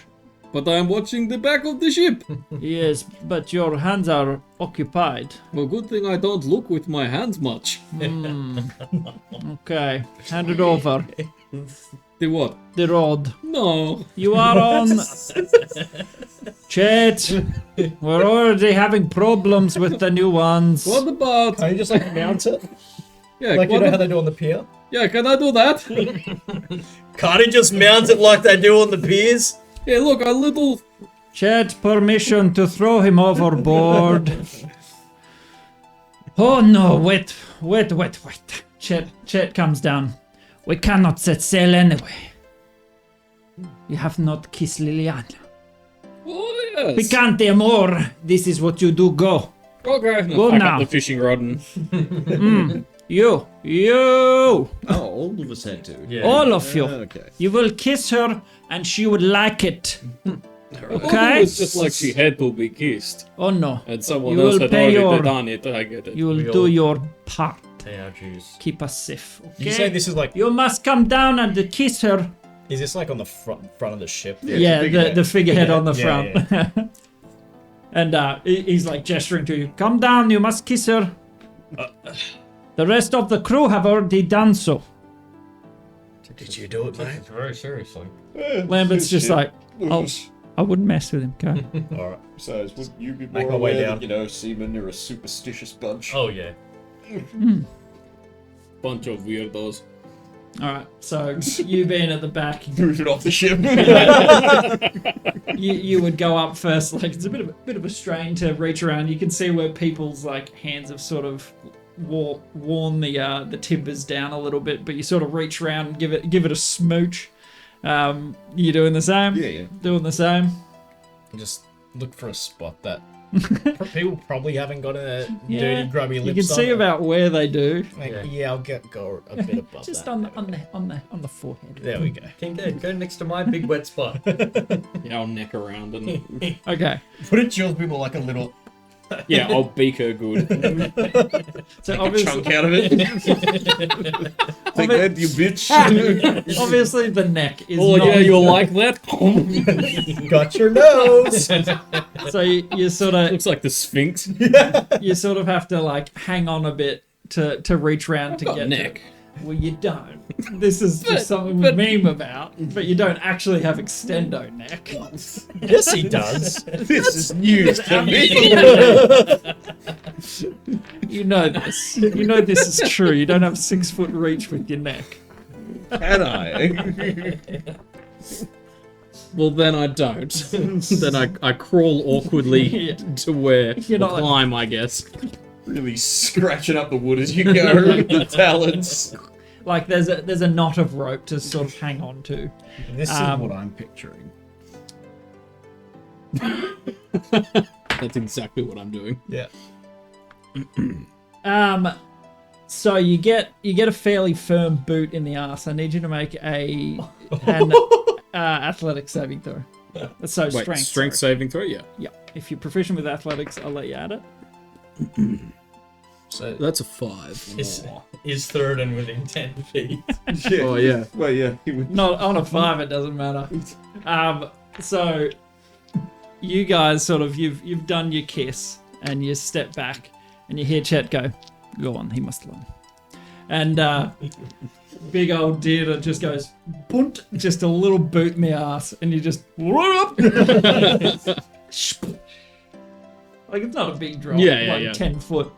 But I am watching the back of the ship. Yes, but your hands are occupied. Well, good thing I don't look with my hands much. Okay, hand it over. The what? The rod. No. You are on. Chet, we're already having problems with the new ones. What about? Can you just like mount it? Yeah, Like you what know how ab- they do on the pier? yeah, can I do that? Can't he just mount it like they do on the piers? Hey, look, a little. Chet, permission to throw him overboard. Oh no, wait. Chet comes down. We cannot set sail anyway. You have not kissed Liliana. Oh yes. Picante amor. This is what you do. Go. Okay. Go Pack now. up the fishing rod and. You. Oh, all of us had to. Yeah. All of you. Okay. You will kiss her and she would like it. Okay. It's just like she had to be kissed, Oh no. and someone You else will had pay already your- done it. I get it. You will We do all- your part. Pay our dues. Keep us safe. Okay? You say this is like, You must come down and kiss her. is this like on the front of the ship? Yeah, the figurehead on the front. Yeah, And he's like gesturing to you. Come down, you must kiss her. The rest of the crew have already done so. Did you do it, Takes mate? it very seriously. Lambert's just like, oh, I wouldn't mess with him. Go. All right. So, would you be Make more my way aware down. that, you know, seamen are a superstitious bunch? Oh yeah. Bunch of weirdos. All right. So you being at the back, Move it off the ship. you would go up first. Like it's a bit of a strain to reach around. You can see where people's like hands have sort of worn the timbers down a little bit, but you sort of reach around and give it a smooch. You doing the same? Yeah. Doing the same. Just look for a spot that people probably haven't got a Yeah, dirty, grubby lips. You can see about where they do. Like, Yeah. yeah, I'll go a bit above Just that. on the forehead. There we go. Kincaid, go next to my big wet spot. Yeah, I'll neck around and Okay. Put it chills people like a little. yeah, I'll beak her good. So obviously, Chunk out of it. Take that, you bitch. obviously the neck is Oh not. yeah, you'll like that. Got your nose. So you sort of Looks like the Sphinx. you sort of have to like hang on a bit to reach round to Got get neck. to. Well, you don't. This is just something we meme about, but you don't actually have extendo neck. Yes, he does. This is news to me. You know this. You know this is true. You don't have 6 foot reach with your neck. Can I? Well, then I don't. Then I crawl awkwardly Yeah. to where You're or not like- climb, I guess. Really scratching up the wood as you go with the talons. Like there's a knot of rope to sort of hang on to. This is what I'm picturing. That's exactly what I'm doing. Yeah. So you get a fairly firm boot in the ass. I need you to make an athletic saving throw. So Wait, strength. strength sorry. saving throw? Yeah. Yeah. If you're proficient with athletics, I'll let you add it. So That's a 5. Is third and within 10 feet. Yeah. Oh, yeah. Well, yeah. He would. Not on a 5, it doesn't matter. So you guys sort of you've done your kiss and you step back and you hear Chet go on, he must learn. And big old Deirdre just goes, bunt, just a little boot in the ass, and you just like it's not a big drop, Yeah. 10 foot.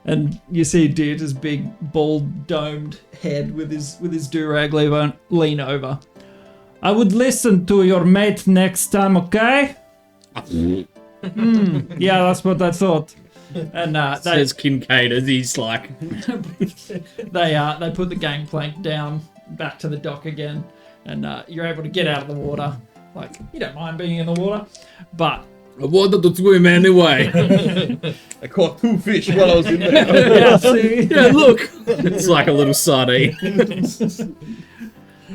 And you see Deirdre's big, bald, domed head with his do-rag lean over. I would listen to your mate next time, okay? Yeah, that's what I thought. And Says Kincaid as he's like, they put the gangplank down back to the dock again, and you're able to get out of the water. Like, you don't mind being in the water, but I wanted to swim anyway. I caught 2 fish while I was in there. yeah, see? Yeah, look. It's like a little sardine.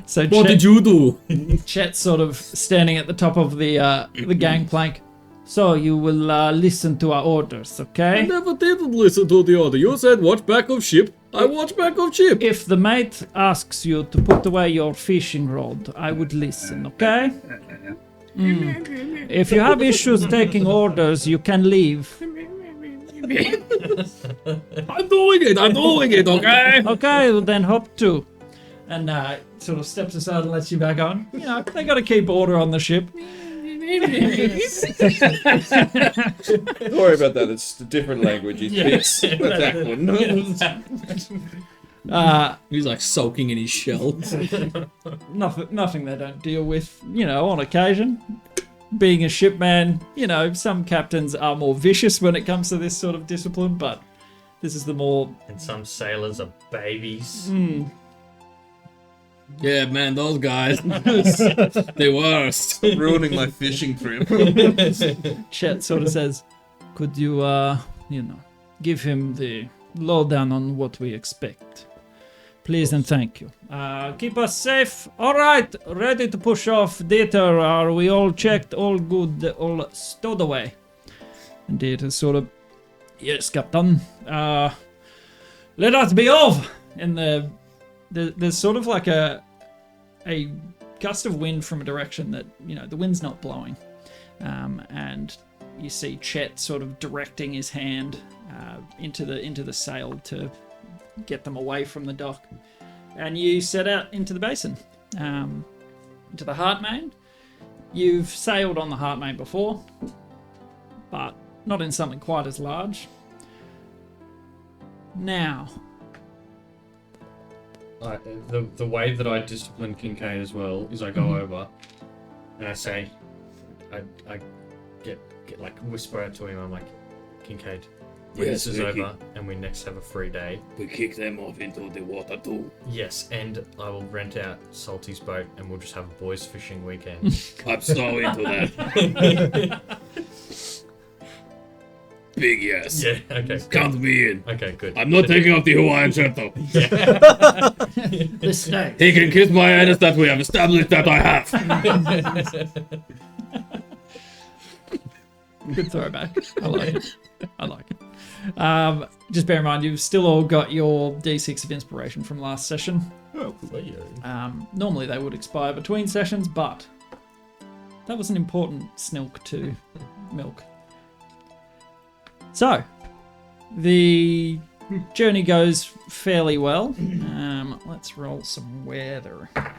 So What did you do? Chet's sort of standing at the top of the gangplank. So you will listen to our orders, I okay? never did listen to the order. You said watch back of ship. I watch back of ship. If the mate asks you to put away your fishing rod, I would listen, okay? If you have issues taking orders, you can leave. I'm doing it, okay? Okay, well then hop to. And sort of steps aside and lets you back on. You know, they got to keep order on the ship. Don't worry about that. It's a different language. He speaks with that one. He's like sulking in his shell. Nothing they don't deal with, you know, on occasion. Being a shipman, you know, some captains are more vicious when it comes to this sort of discipline, but this is the more... And some sailors are babies. Yeah, man, those guys. The worst. Ruining my fishing trip. Chet sort of says, could you, you know, give him the lowdown on what we expect? Please and thank you. Keep us safe. All right, ready to push off. Dieter, are we all checked? All good, all stowed away? And Dieter sort of, yes, Captain. Let us be off. And there's sort of like a gust of wind from a direction that, you know, the wind's not blowing. And you see Chet sort of directing his hand into the sail to get them away from the dock. and you set out into the basin, into the Hartmayne. You've sailed on the Hartmayne before, but not in something quite as large. Now, The way that I discipline Kincaid as well is I go over and I say, I get like whisper out to him. I'm like, Kincaid, when Yes, this is Ricky. over and we next have a free day. We kick them off into the water too. Yes, and I will rent out Salty's boat and we'll just have a boys fishing weekend. I'm so into that. Big yes. Yeah. Okay. Good. Count me in. Okay. Good. I'm not taking off the Hawaiian shirt though. The snake. He can kiss my ass that we have established that I have. good throwback. I like it. I like it. Just bear in mind, you've still all got your D6 of inspiration from last session. Normally they would expire between sessions, but that was an important snilk to milk. So, the journey goes fairly well. Let's roll some weather. Are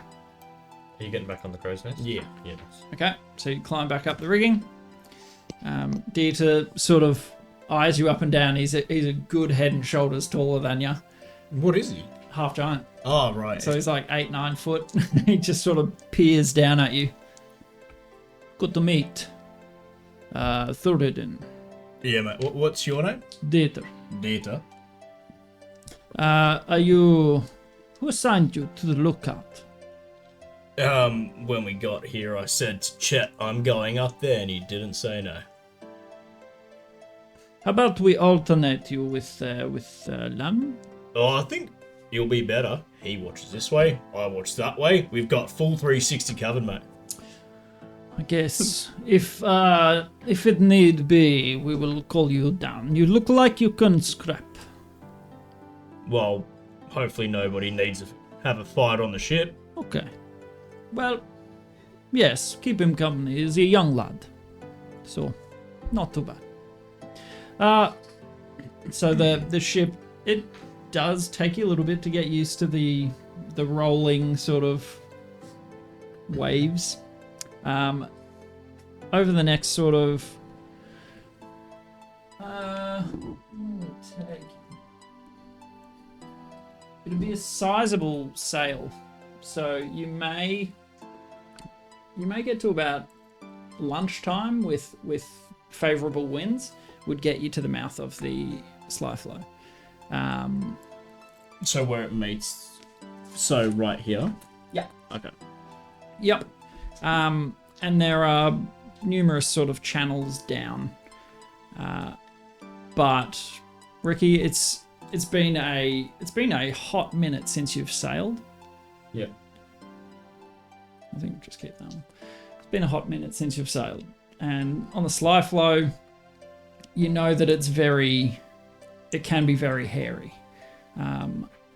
you getting back on the crow's nest? Yeah. Yes. Okay, so you climb back up the rigging. Dieter sort of eyes you up and down. He's a good head and shoulders taller than you. What is he? Half giant. Oh, right. So he's like 8-9 foot. He just sort of peers down at you. Good to meet. Thuridin. Yeah, mate. What's your name? Dieter. Data. Are you... Who assigned you to the lookout? When we got here, I said to Chet, I'm going up there, and he didn't say no. How about we alternate you with Lam? Oh, I think you'll be better. He watches this way, I watch that way. We've got full 360 covered, mate. I guess if it need be, we will call you down. You look like you can scrap. Well, hopefully nobody needs to have a fight on the ship. Okay. Well, yes, keep him company. He's a young lad, so not too bad. So the ship, it does take you a little bit to get used to the rolling sort of waves. Over the next sort of it'll be a sizable sail, so you may get to about lunchtime with favorable winds would get you to the mouth of the Sly Flow. So where it meets... So right here? Yeah. Okay. Yep. And there are numerous sort of channels down. But Ricky, it's been a hot minute since you've sailed. Yep. I think we'll just keep that one. It's been a hot minute since you've sailed. And on the Sly Flow, you know that it can be very hairy.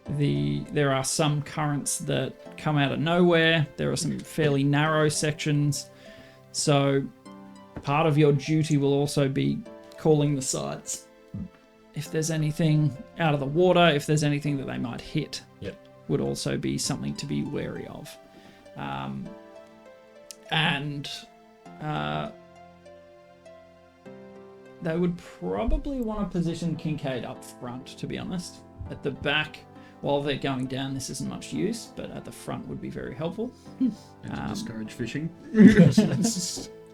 There are some currents that come out of nowhere. There are some fairly narrow sections. So part of your duty will also be calling the sides. If there's anything out of the water, if there's anything that they might hit, would also be something to be wary of. They would probably want to position Kincaid up front, to be honest. At the back, while they're going down, this isn't much use, but at the front would be very helpful. And to discourage fishing.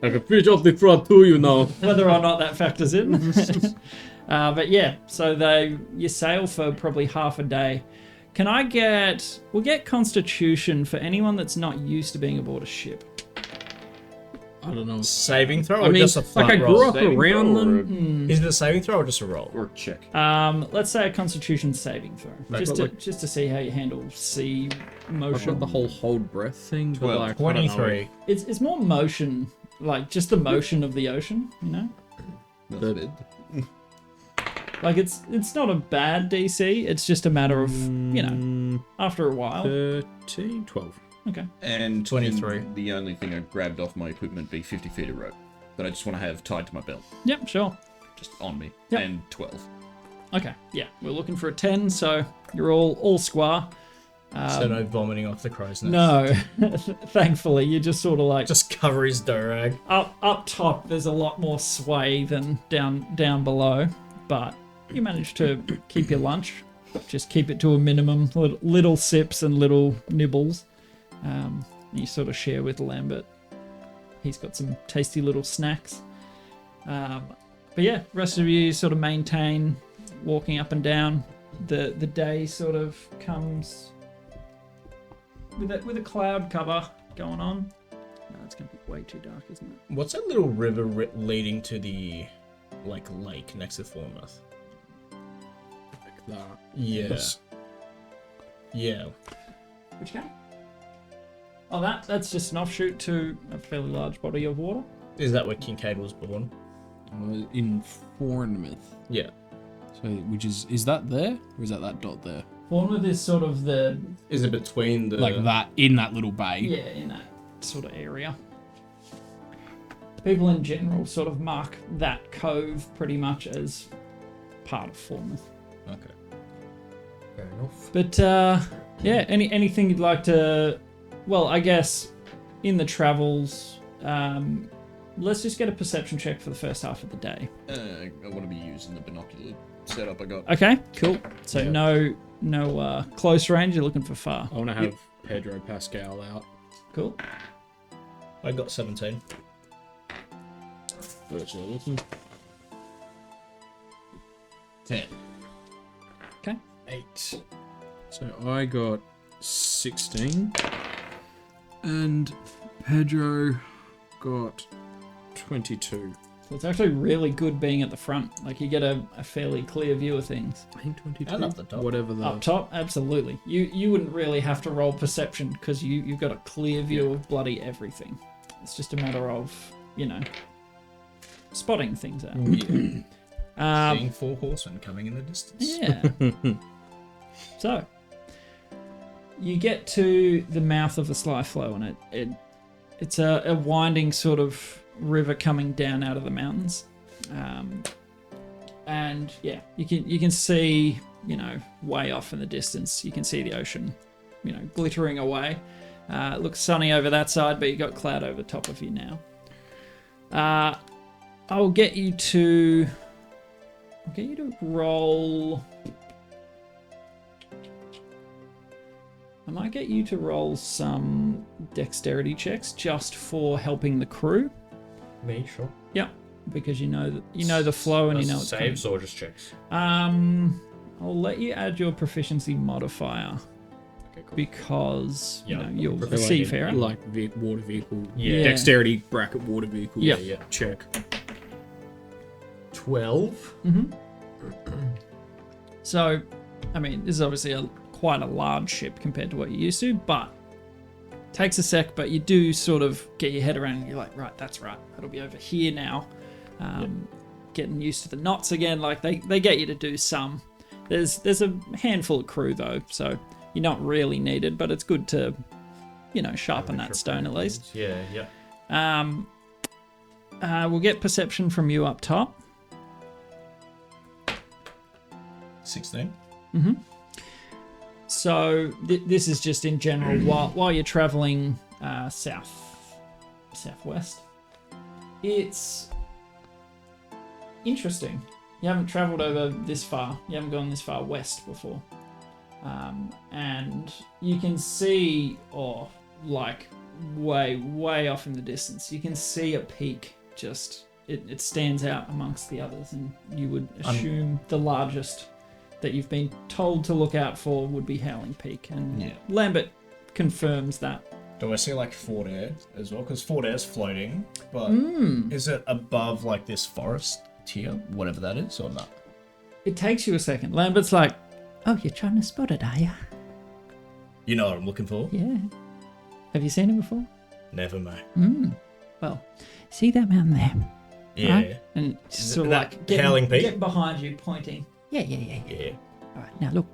I can fish off the front too, you know. Whether or not that factors in. But yeah, so you sail for probably half a day. We'll get Constitution for anyone that's not used to being aboard a ship. I don't know. Saving throw I or mean, just a flat like I roll? grew up around them. Is it a saving throw or just a roll? Or check. Let's say a Constitution saving throw, just to see how you handle sea I've motion. got the whole hold breath thing. But 12, like, I don't know. 23. It's more motion, like just the motion of the ocean, you know. That's bad. Like it's not a bad DC. It's just a matter of after a while. 13, 12. Okay. And 23. The only thing I grabbed off my equipment be 50 feet of rope that I just want to have tied to my belt, Yep. Sure. just on me. Yep. And 12. Okay. Yeah, we're looking for a 10, so you're all square. So no vomiting off the crow's nest. No, thankfully, you just sort of like Just cover his durag. up top. There's a lot more sway than down below, but you manage to keep your lunch. Just keep it to a minimum. Little sips and little nibbles. You sort of share with Lambert. He's got some tasty little snacks. But yeah, rest of you sort of maintain walking up and down. The day sort of comes with a cloud cover going on. No, it's going to be way too dark, isn't it? What's that little river leading to the lake next to Fournemouth? Like that. Yeah. Yeah. Which game? Oh, that's just an offshoot to a fairly large body of water. Is that where Kincaid was born? In Fournemouth. Yeah. So, which is that there? Or is that dot there? Fournemouth is sort of the... Is it between the... Like that, in that little bay? Yeah, in that sort of area. People in general sort of mark that cove pretty much as part of Fournemouth. Okay. Fair enough. But, yeah, anything you'd like to... Well, I guess in the travels, let's just get a perception check for the first half of the day. I want to be using the binocular setup I got. Okay, cool. So Yeah. no close range, you're looking for far. I want to have Pedro Pascal out. Cool. I got 17. Virtually looking. 10. Okay. 8. So I got 16. And Pedro got 22. So it's actually really good being at the front. Like, you get a fairly clear view of things. I think 22. And up the top. Whatever the... Up top, absolutely. You wouldn't really have to roll perception because you've got a clear view of bloody everything. It's just a matter of, spotting things out. Seeing 4 horsemen coming in the distance. Yeah. So, you get to the mouth of the Sly Flow, and it's a winding sort of river coming down out of the mountains. And yeah, you can see, way off in the distance, you can see the ocean, glittering away. It looks sunny over that side, but you got cloud over the top of you now. I'll get you to roll. I might get you to roll some dexterity checks just for helping the crew. Me, sure. Yeah, because you know the flow and you know it's saves or just checks. I'll let you add your proficiency modifier Okay, cool. because you're a Proficiency. seafarer. Like water vehicle. Yeah. Dexterity bracket water vehicle. Yeah. Check. 12. Mm-hmm. So, I mean, this is obviously quite a large ship compared to what you're used to, but takes a sec, but you do sort of get your head around and you're like, right, that's right. It'll be over here now. Getting used to the knots again. Like they get you to do some. There's a handful of crew though, so you're not really needed, but it's good to, sharpen that stone at least. Yeah. We'll get perception from you up top. 16. Mm-hmm. So this is just in general while you're traveling southwest. It's interesting. You haven't traveled over this far. You haven't gone this far west before, and you can see, way off in the distance, you can see a peak. Just it stands out amongst the others, and you would assume the largest that you've been told to look out for would be Howling Peak, and Lambert confirms that. Do I see Fort Air as well? Because Fort Air's floating, but is it above this forest tier, whatever that is, or not? It takes you a second. Lambert's like, "Oh, you're trying to spot it, are you?" You know what I'm looking for? Yeah. Have you seen it before? Never, mate. Well, see that mountain there? Yeah. Right? And sort of that Howling Peak? get behind you, pointing. Yeah. Yeah. All right, now look,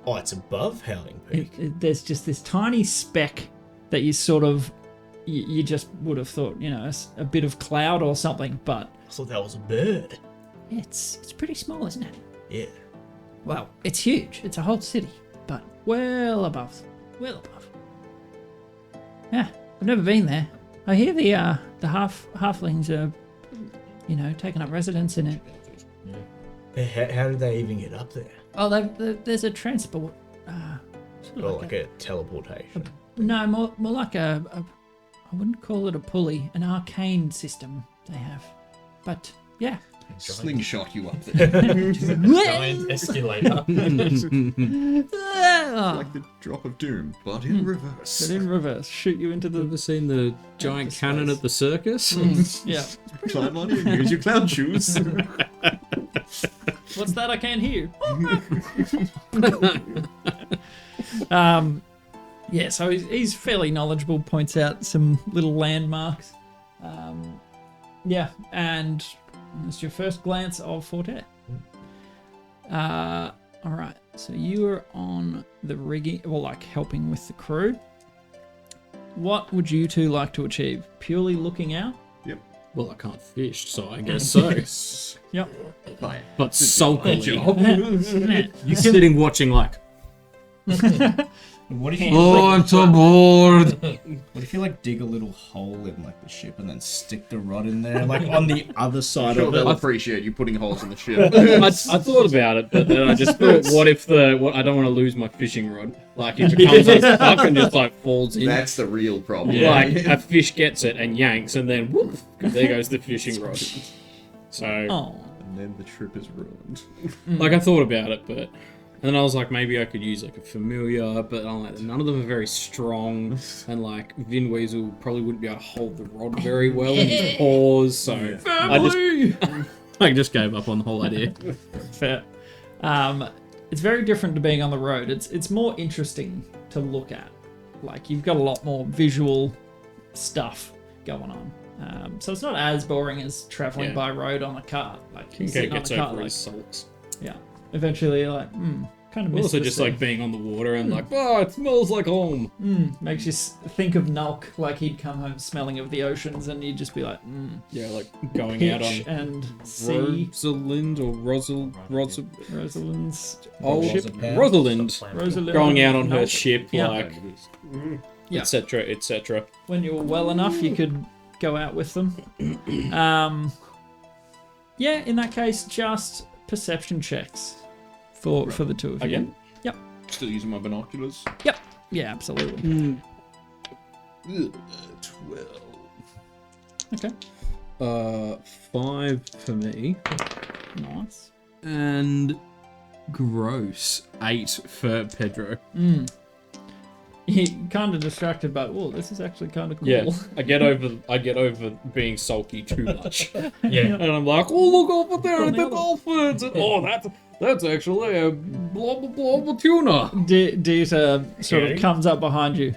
Oh, it's above Howling Peak. there's just this tiny speck that you sort of, you just would have thought, a bit of cloud or something, but I thought that was a bird. It's pretty small, isn't it? Yeah. Well, it's huge. It's a whole city, but well above. Well above. Yeah, I've never been there. I hear the halflings are, taking up residence in it. How did they even get up there? Oh, there's a transport. Sort of Like a teleportation. No, more like I wouldn't call it a pulley, an arcane system they have. But yeah. Slingshot you up there. Giant escalator. Like the drop of doom, but in reverse. But in reverse, shoot you into the. Ever seen the giant cannon at the circus? Yeah. Climb on in, use your clown shoes. What's that I can't hear? Yeah, so he's fairly knowledgeable, points out some little landmarks. Yeah, and it's your first glance of Fort Air. Alright, so you are on the rigging, well, like helping with the crew. What would you two like to achieve? Purely looking out? Yep. Well, I can't fish, so I guess so. Yep. But sulkily. Yeah. You're sitting watching like, What if you oh, I'm so bored. what if you like dig a little hole in like the ship and then stick the rod in there, like on the other side Sure, of they'll it? appreciate you putting holes in the ship. I thought about it, but then I just thought, what if I don't want to lose my fishing rod? Like if it comes unstuck and just like falls in. That's the real problem. Like a fish gets it and yanks, and then whoop, there goes the fishing rod. So, Oh. And then the trip is ruined. like I thought about it, but and then I was like, maybe I could use like a familiar, but I'm like, none of them are very strong, and like Vin Weasel probably wouldn't be able to hold the rod very well in his paws, so I just gave up on the whole idea. Fair. It's very different to being on the road. It's more interesting to look at. Like you've got a lot more visual stuff going on. So it's not as boring as traveling by road on a cart. Like you Okay, sitting on gets a cart, over like, his salts. yeah. Eventually, you're like, kind of. Miss Also, this just thing. like being on the water and like, oh, it smells like home. Makes you think of Nulk, like he'd come home smelling of the oceans, and you'd just be like, Yeah, like going out pitch on and sea. Rosalind or Rosalind's Oh, ship. Rosalind. Rosalind Going out on her Nulk. ship, Yeah. like, Yeah. etc., etc. When you were well enough, you could go out with them. Yeah, in that case, just perception checks for the two of you. Again? Yep. Still using my binoculars. Yep. Yeah, absolutely. 12. Okay. 5 for me. Nice. And gross. 8 for Pedro. He kind of distracted by, oh, this is actually kind of cool. Yeah, I get over being sulky too much. Yeah. And I'm like, oh, look over there at the dolphins. And, oh, that's actually a blah, blah, blah, blah tuna. Dieter sort of comes up behind you.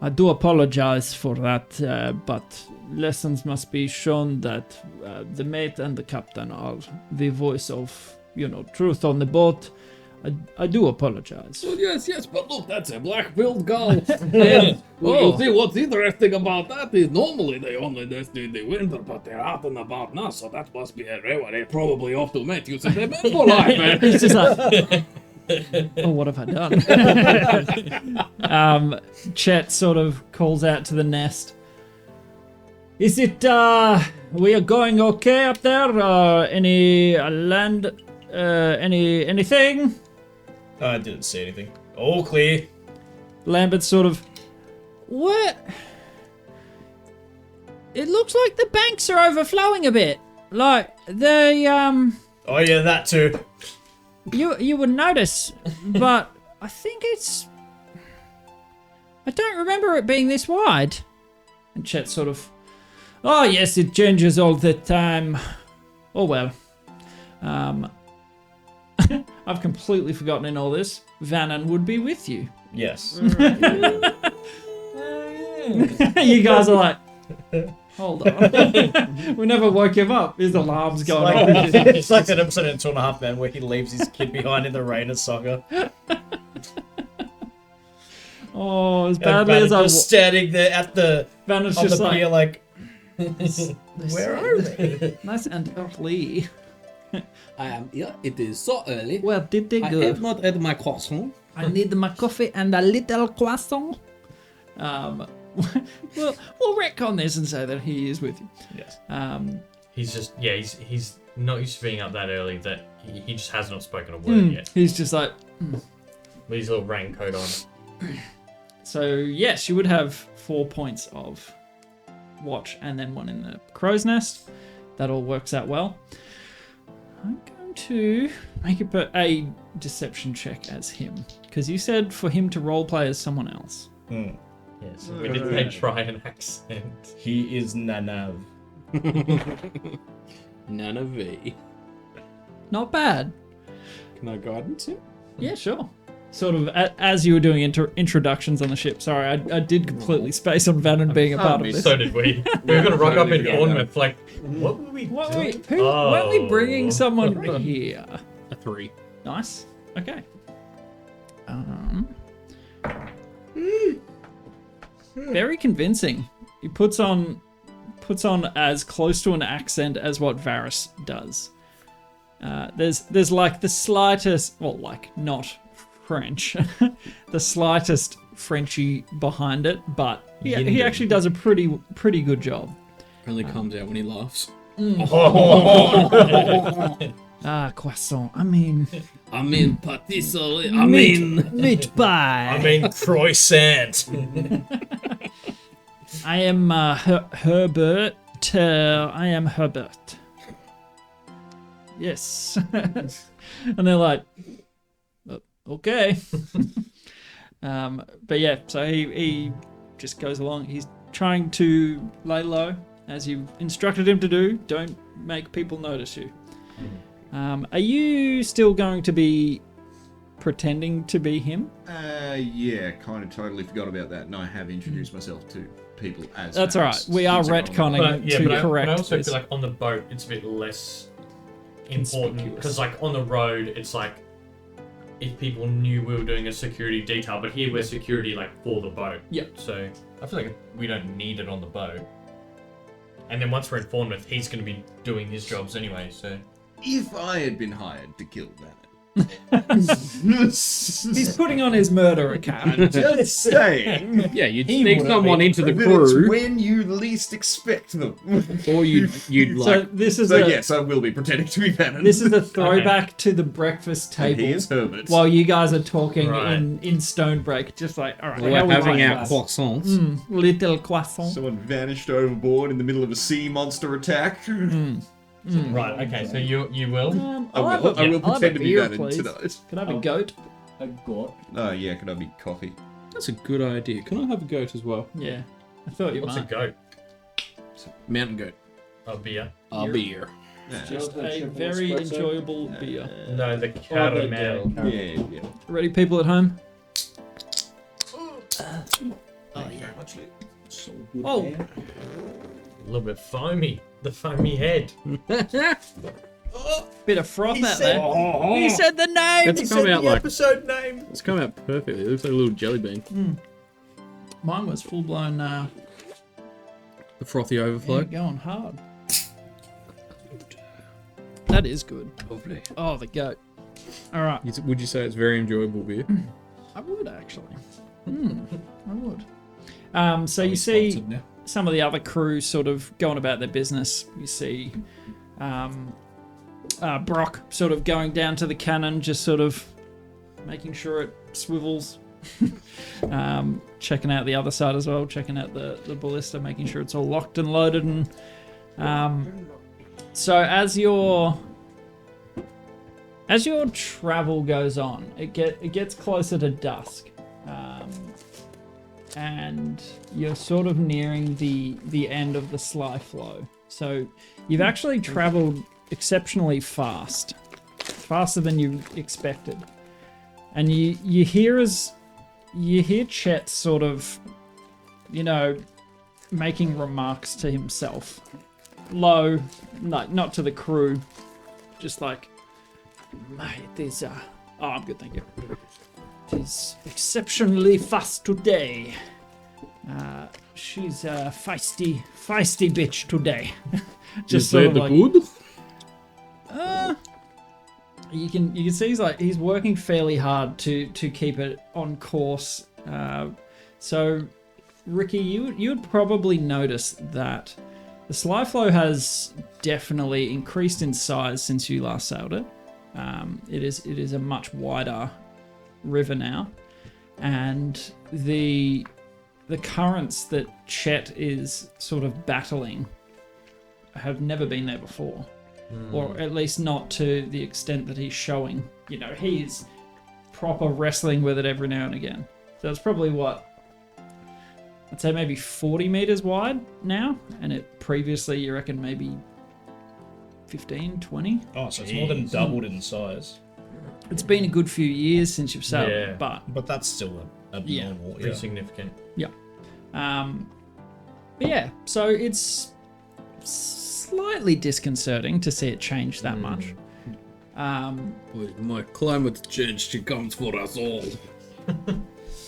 I do apologize for that, but lessons must be shown that the mate and the captain are the voice of, truth on the boat. I do apologize. Oh, yes, but look, that's a black-billed gull. And you see, what's interesting about that is normally they only nest in the winter, but they're out and about now, so that must be a rare one. They're probably off to mate you, so they're meant for life, man. He's just like, oh, what have I done? Chet sort of calls out to the nest. Is it, we are going okay up there? Any land, anything? I didn't see anything. All clear. Lambert sort of, what? It looks like the banks are overflowing a bit. Like, they, Oh yeah, that too. You would notice, but I think I don't remember it being this wide. And Chet sort of, oh yes, it changes all the time. Oh well. I've completely forgotten in all this. Vannon would be with you. Yes. You guys are like, hold on. We never woke him up. His alarm's going off. It's like that episode in 2.5 Men where he leaves his kid behind in the rain of soccer. Oh, as And badly as I just standing there at the Vannon's on the just pier like, like, where are they? nice and earthly. Yeah, it is so early. Well, did they I go? have not had my croissant. I need my coffee and a little croissant. We'll retcon this and say that he is with you. Yes. He's just he's not used to being up that early. That he just has not spoken a word yet. He's just like. With his little raincoat on. So yes, you would have 4 points of watch and then 1 in the crow's nest. That all works out well. I'm going to make a deception check as him because you said for him to roleplay as someone else. Yes, we did say try an accent. He is Nanav. Nana V. Not bad. Can I guidance him? Yeah, sure. Sort of as you were doing introductions on the ship. Sorry, I did completely space on Vannon being a part of this. So did we. We were going to rock up in Fournemouth. Like, what were we doing? Weren't we bringing someone here? A 3. Nice. Okay. Very convincing. He puts on as close to an accent as what Varys does. There's like the slightest, well, like not French, the slightest Frenchy behind it, but he actually does a pretty good job. Only comes out when he laughs. Croissant. I mean patisserie. meat pie. I mean croissant. I am Herbert. I am Herbert. Yes. And they're like, okay. But yeah, so he just goes along. He's trying to lay low, as you instructed him to do. Don't make people notice you. Are you still going to be pretending to be him? Yeah, kind of totally forgot about that, and I have introduced myself to people as. That's all right. We are retconning to correct I also this. feel like on the boat it's a bit less important because like on the road it's like if people knew we were doing a security detail, but here we're security like for the boat. Yeah. So I feel like we don't need it on the boat. And then once we're in Fournemouth, he's going to be doing his jobs anyway. So If I had been hired to kill that. He's putting on his murderer cap. Just saying. Yeah, you'd sneak someone into the But it's crew, when you least expect them. or you'd So like. this is So a yes, I will be pretending to be Bannon. this is a throwback to the breakfast And table. he is Herbert. While you guys are talking Right. in Stonebreak, just like, all right, We're how we having like our that? croissants. Little croissant. Someone vanished overboard in the middle of a sea monster attack. right, okay, so you will. I will I'll have pretend a to be beer, Bannon please. tonight. Can I have a goat? A goat. Oh yeah, could I be coffee? That's a good idea. Can I have a goat as well? Yeah, I thought you What's a might. goat? Mountain goat. A beer? A beer. Just a very enjoyable beer. No, the caramel. Yeah. Ready, people at home? Oh, A little bit foamy. The foamy head. bit of froth out there. He said the name. It's come out like Episode name. it's come out perfectly. It looks like a little jelly bean. Mine was full blown. The frothy overflow. Going hard. That is good. Lovely. Oh, the goat. All right. Would you say it's very enjoyable beer? I would actually. I would. So you see some of the other crew sort of going about their business. You see Brock sort of going down to the cannon, just sort of making sure it swivels. Checking out the other side as well, checking out the ballista, making sure it's all locked and loaded. And so as your travel goes on, it gets closer to dusk. And you're sort of nearing the end of the sly flow. So you've actually traveled exceptionally fast, faster than you expected. And you hear Chet sort of, making remarks to himself, low, not to the crew, just like, mate, there's oh, I'm good, thank you. It is exceptionally fast today. She's a feisty bitch today. Just Is sort that of the like, good? You can see he's working fairly hard to keep it on course. So, Ricky, you would probably notice that the Sly Flow has definitely increased in size since you last sailed it. It is a much wider river now, and the currents that Chet is sort of battling have never been there before. Or at least not to the extent that he's showing. You know, he's proper wrestling with it every now and again. So it's probably what, I'd say maybe 40 meters wide now, and it previously, you reckon, maybe 15, 20? Oh, so it's more than doubled in size. It's been a good few years since you've sailed it, but that's still abnormal. Pretty significant. yeah. But yeah, so it's slightly disconcerting to see it change that much. My climate change, she comes for us all.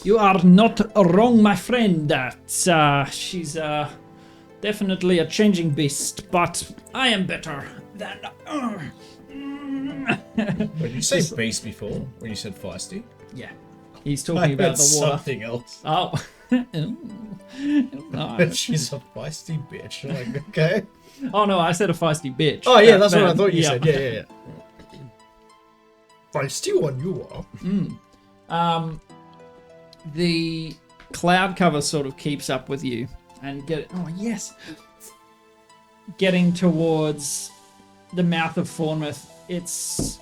You are not wrong, my friend. She's definitely a changing beast, but I am better than. When you say beast before, when you said feisty, Yeah, he's talking about the water. something else. Oh, no. She's a feisty bitch. Like, okay. Oh no, I said a feisty bitch. Oh yeah, that's what I Man, thought you yeah. said. Yeah. Feisty one you are. The cloud cover sort of keeps up with you and getting towards the mouth of Fournemouth. It's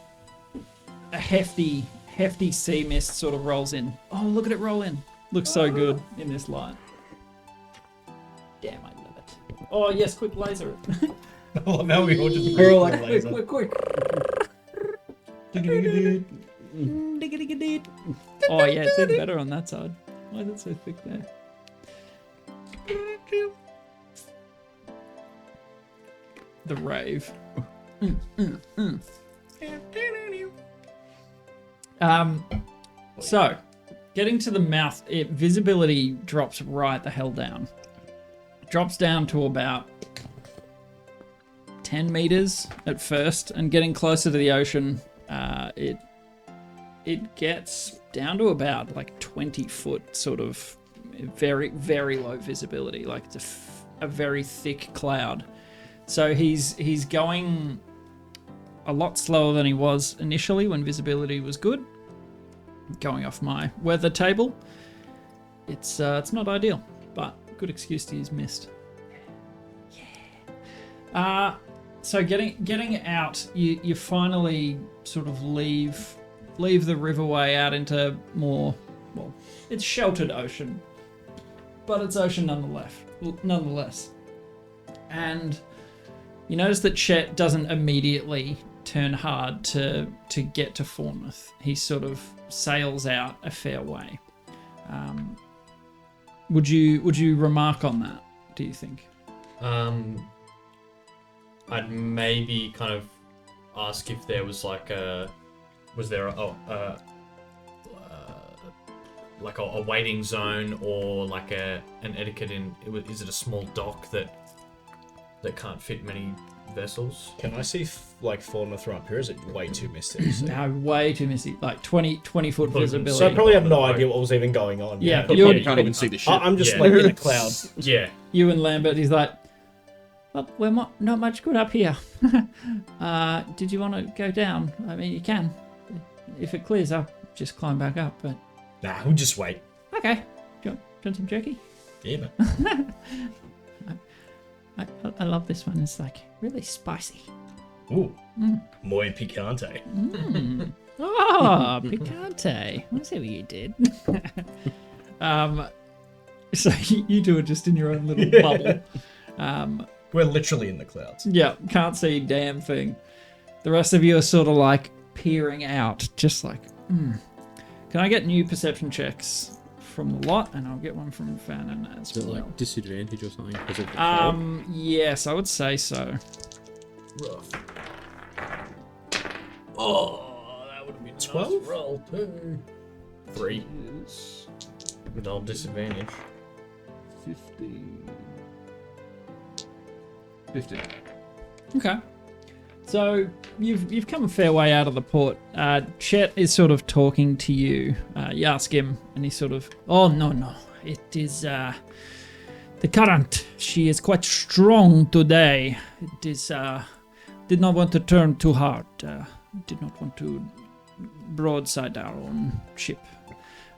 a hefty sea mist sort of rolls in. Oh, look at it roll in. Looks so good in this light. Damn, I love it. Oh yes, quick laser. Oh, now we all just We're all like, laser. quick. Oh yeah, it's even better on that side. Why is it so thick there? The rave. So, getting to the mouth, visibility drops right the hell down. Drops down to about 10 meters at first, and getting closer to the ocean, it gets down to about like 20 foot, sort of very, very low visibility. Like it's a very thick cloud. So he's going a lot slower than he was initially when visibility was good. Going off my weather table, it's not ideal, but good excuse to use mist. Yeah. So getting out, you finally sort of leave the riverway out into more, well, it's sheltered ocean, but it's ocean nonetheless. And you notice that Chet doesn't immediately turn hard to get to Fournemouth. He sort of sails out a fair way. Would you remark on that, do you think? I'd maybe kind of ask if there was like a waiting zone, or like an etiquette in. Is it a small dock that can't fit many vessels? Can I see like Fournemouth from up here? Is it way too misty? No, way too misty. Like 20 foot visibility. So I probably have no idea what was even going on. Yeah, You can't even see the ship. I'm just like in a cloud. Yeah. You and Lambert, he's like, well, we're not much good up here. Did you want to go down? I mean, you can. If it clears up, just climb back up. But Nah, we'll just wait. okay. Do you want some jerky? Yeah, man. I love this one. It's like really spicy. Ooh. Muy picante. Oh, picante. I see what you did. So you do it just in your own little bubble. We're literally in the clouds. Yeah, can't see a damn thing. The rest of you are sort of like peering out, just like, Can I get new perception checks from the lot? And I'll get one from Fannin as Is it well. like disadvantage or something? Because of the fog? Yes, I would say so. Rough. Oh, that would have been 12? Nice roll too. 3 with old disadvantage. 15. 15. Okay. So you've come a fair way out of the port. Chet is sort of talking to you. You ask him, and he's sort of, oh no, it is the current. She is quite strong today. It is did not want to turn too hard. Did not want to broadside our own ship,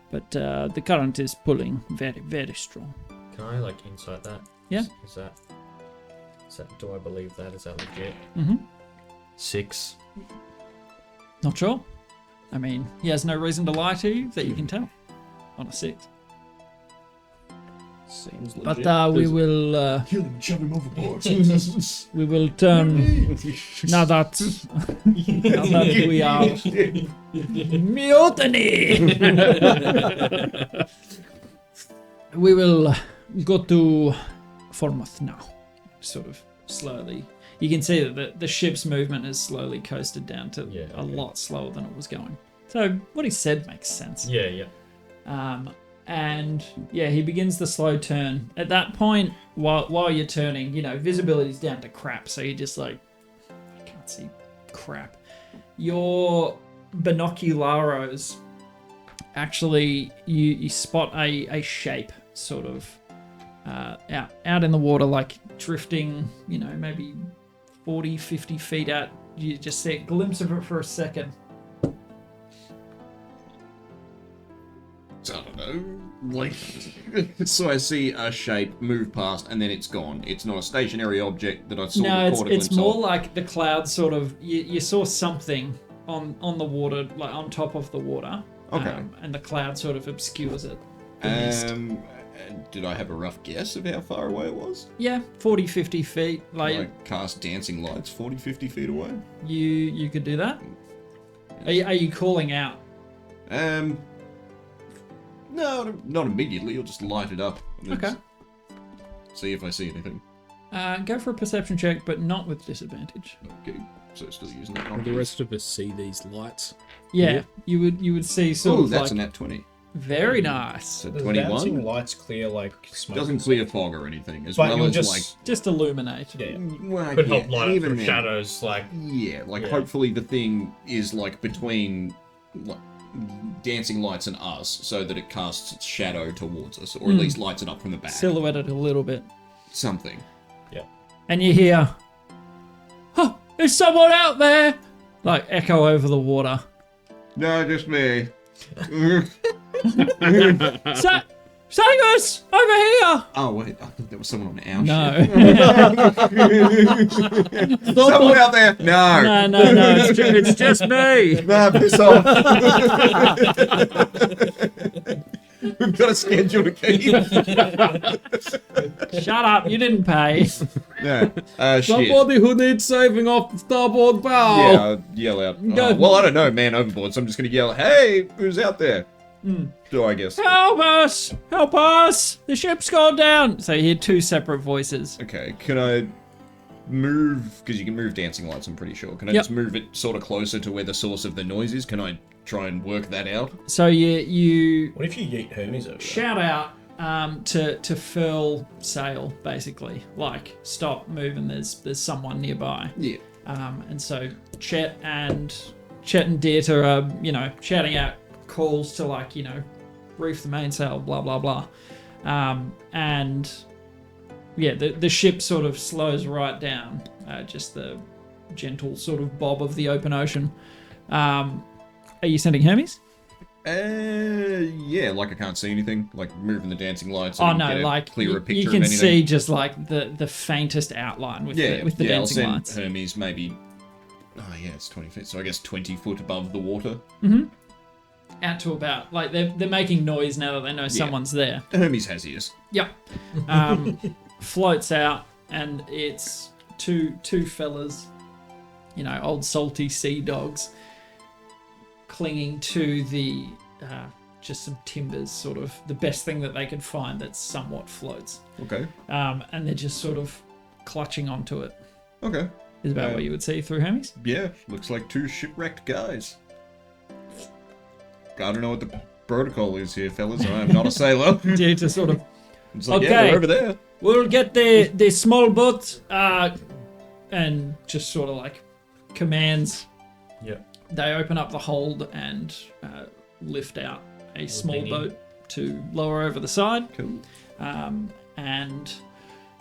but the current is pulling very, very strong. Can I like insight that? Yeah. Is that? Do I believe that? Is that legit? Mm-hmm. 6. Not sure. I mean, he has no reason to lie to you that you can tell on a 6. Seems legit. But we will Kill him, shove him overboard. we will turn now that we are mutiny. We will go to Fournemouth now. Sort of slowly. You can see that the ship's movement has slowly coasted down to a lot slower than it was going. So what he said makes sense. Yeah. And yeah, he begins the slow turn. At that point, while you're turning, visibility's down to crap. So you're just like, I can't see crap. Your binocularos, actually, you spot a shape sort of out in the water, like drifting, maybe 40, 50 feet out. You just see a glimpse of it for a second. So I don't know, like, so I see a shape move past and then it's gone. It's not a stationary object that I saw. No, caught a it's glimpse more of. like the cloud sort of. You saw something on the water, like on top of the water. Okay. And the cloud sort of obscures it. The mist. Did I have a rough guess of how far away it was? Yeah, 40, 50 feet. Like cast dancing lights 40, 50 feet away? You could do that. Are you calling out? No, not immediately. I'll just light it up. And Okay. See if I see anything. Go for a perception check, but not with disadvantage. Okay, so still using that. Will the rest of us see these lights? Yeah, you would see sort Oh, of that's like a nat 20. very nice. So Does 21. dancing lights clear like smoke? Doesn't clear fog or anything, as But well you'll as just Just illuminate. yeah. well, Could yeah, help light up even through then. shadows, like. Yeah, Yeah. hopefully the thing is like between like, dancing lights and us, so that it casts its shadow towards us, or at least lights it up from the back. Silhouetted a little bit. Something. And you hear, oh, there's someone out there! Like echo over the water. No, just me. Sagus! Over here! Oh wait, I thought there was someone on our ship. No. Someone out there. No. No, it's just me. Nah, piss off. We've got a schedule to keep. Shut up, you didn't pay. No. Shit. Somebody who needs saving off the starboard bow. Yeah, I'll yell out. Well, I don't know, man overboard, so I'm just going to yell, hey, who's out there? Do I guess. Help us! Help us! The ship's gone down! So you hear two separate voices. Okay, can I move, because you can move dancing lights, I'm pretty sure. Can I just move it sort of closer to where the source of the noise is? Can I try and work that out? So you What if you yeet Hermes over there? shout out to furl sail, basically. Like, stop moving, there's someone nearby. Yeah. And so Chet and Dieter are, shouting out calls to, like, reef the mainsail, blah, blah, blah. And yeah, the ship sort of slows right down, just the gentle sort of bob of the open ocean. Are you sending Hermes? Yeah, like I can't see anything, like moving the dancing lights. Oh and no, get a like clearer you picture can of anything. see just like the faintest outline with the I'll dancing send lights. Hermes maybe. Oh yeah, it's 20 feet, so I guess 20 foot above the water. Out to about, like, they're making noise now that they know someone's there. Hermes has ears. Yep. Floats out, and it's two fellas, old salty sea dogs, clinging to the just some timbers, sort of the best thing that they could find that somewhat floats. Okay. And they're just sort of clutching onto it. Okay. Is about what you would see through Hermes. Yeah, looks like two shipwrecked guys. I don't know what the protocol is here, fellas. I am not a sailor. Due to sort of, It's like, yeah, Okay. they're over there. we'll get the small boat, and just sort of like commands. Yeah. They open up the hold and lift out a small dinghy. boat to lower over the side. Cool. And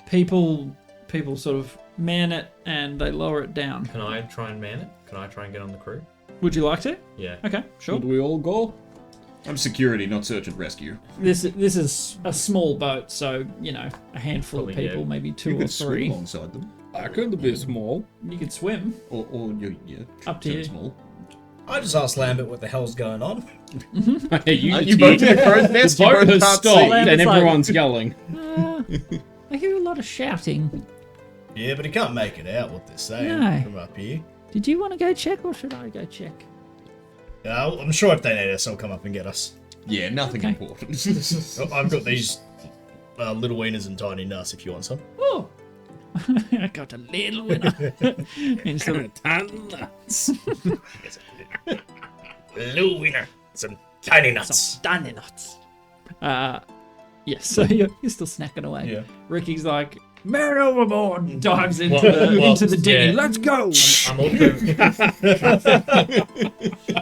people sort of man it and they lower it down. Can I try and man it? Can I try and get on the crew? Would you like to? Yeah. Okay, sure. Should we all go? I'm security, not search and rescue. This is a small boat, so a handful Probably, of people, yeah. maybe two You or could swim three. alongside them. I could be small. You could swim. Or you, Up to you. Small. I just asked Lambert what the hell's going on. Hey, You both in a crow's nest, The you boat both has can't stopped see. Lambert's and like- everyone's yelling. I hear a lot of shouting. Yeah, but he can't make it out what they're saying No. from up here. Did you want to go check or should I go check? Yeah, I'm sure if they need us, they'll come up and get us. Yeah, nothing Okay. important. I've got these little wieners and tiny nuts if you want some. Oh, I got a little winner. Instead of Nuts. Little wiener, some tiny nuts. some tiny nuts. Yes, so you're still snacking away. Yeah. Ricky's like, man overboard! Dives into Well, into the dinghy. yeah. Let's go!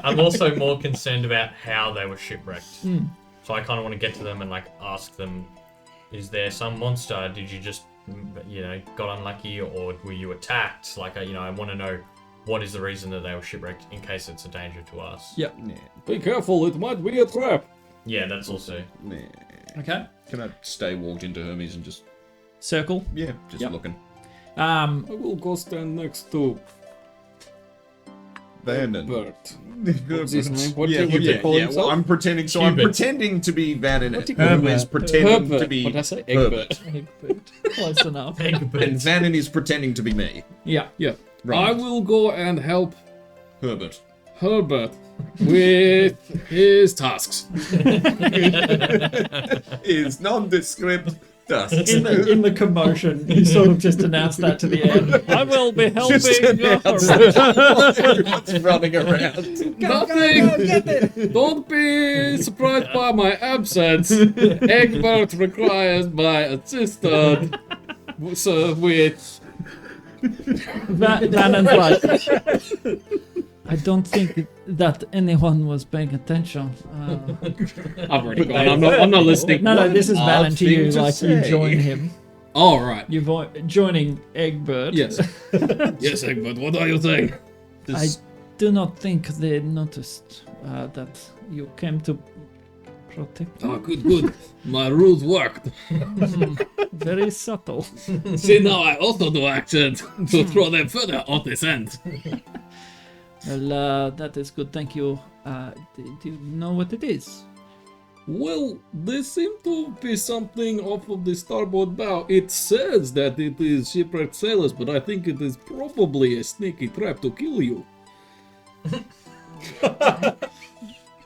I'm also more concerned about how they were shipwrecked. So I kind of want to get to them and ask them, is there some monster? Did you just got unlucky, or were you attacked? I want to know what is the reason that they were shipwrecked in case it's a danger to us. Yep. Be careful, it might be a trap. Yeah, that's also. Nah. Okay. Can I stay walked into Hermes and just Circle. just Yep. looking? I will go stand next to Vannon. Bert. What's his name? What do you call Well, himself? I'm pretending. So Hubert. I'm pretending to be Vannon. What do you Who call is him? pretending to Herbert. be What did I say? Herbert. Egbert. Close enough. And Vannon is pretending to be me. Yeah. Yeah. Right. I will go and help Herbert. Herbert with his tasks. Is nondescript dust. In the commotion, you sort of just announced that to the end. I will be helping. Everyone's running around. Nothing. Don't be surprised by my absence. Egbert requires my assistant. So with Vannon's like, I don't think that anyone was paying attention. I've already gone. I'm not listening. No, this is Odd Vannon to you. thing to You say. join him. All right. You're joining Egbert. Yes. Yes, Egbert. What are you saying? I do not think they noticed that you came to protect Oh, them. good. My rules worked. Very subtle. See, now I also do accent to throw them further off this end. Well, that is good. Thank you. Do you know what it is? Well, there seem to be something off of the starboard bow. It says that it is shipwrecked sailors, but I think it is probably a sneaky trap to kill you.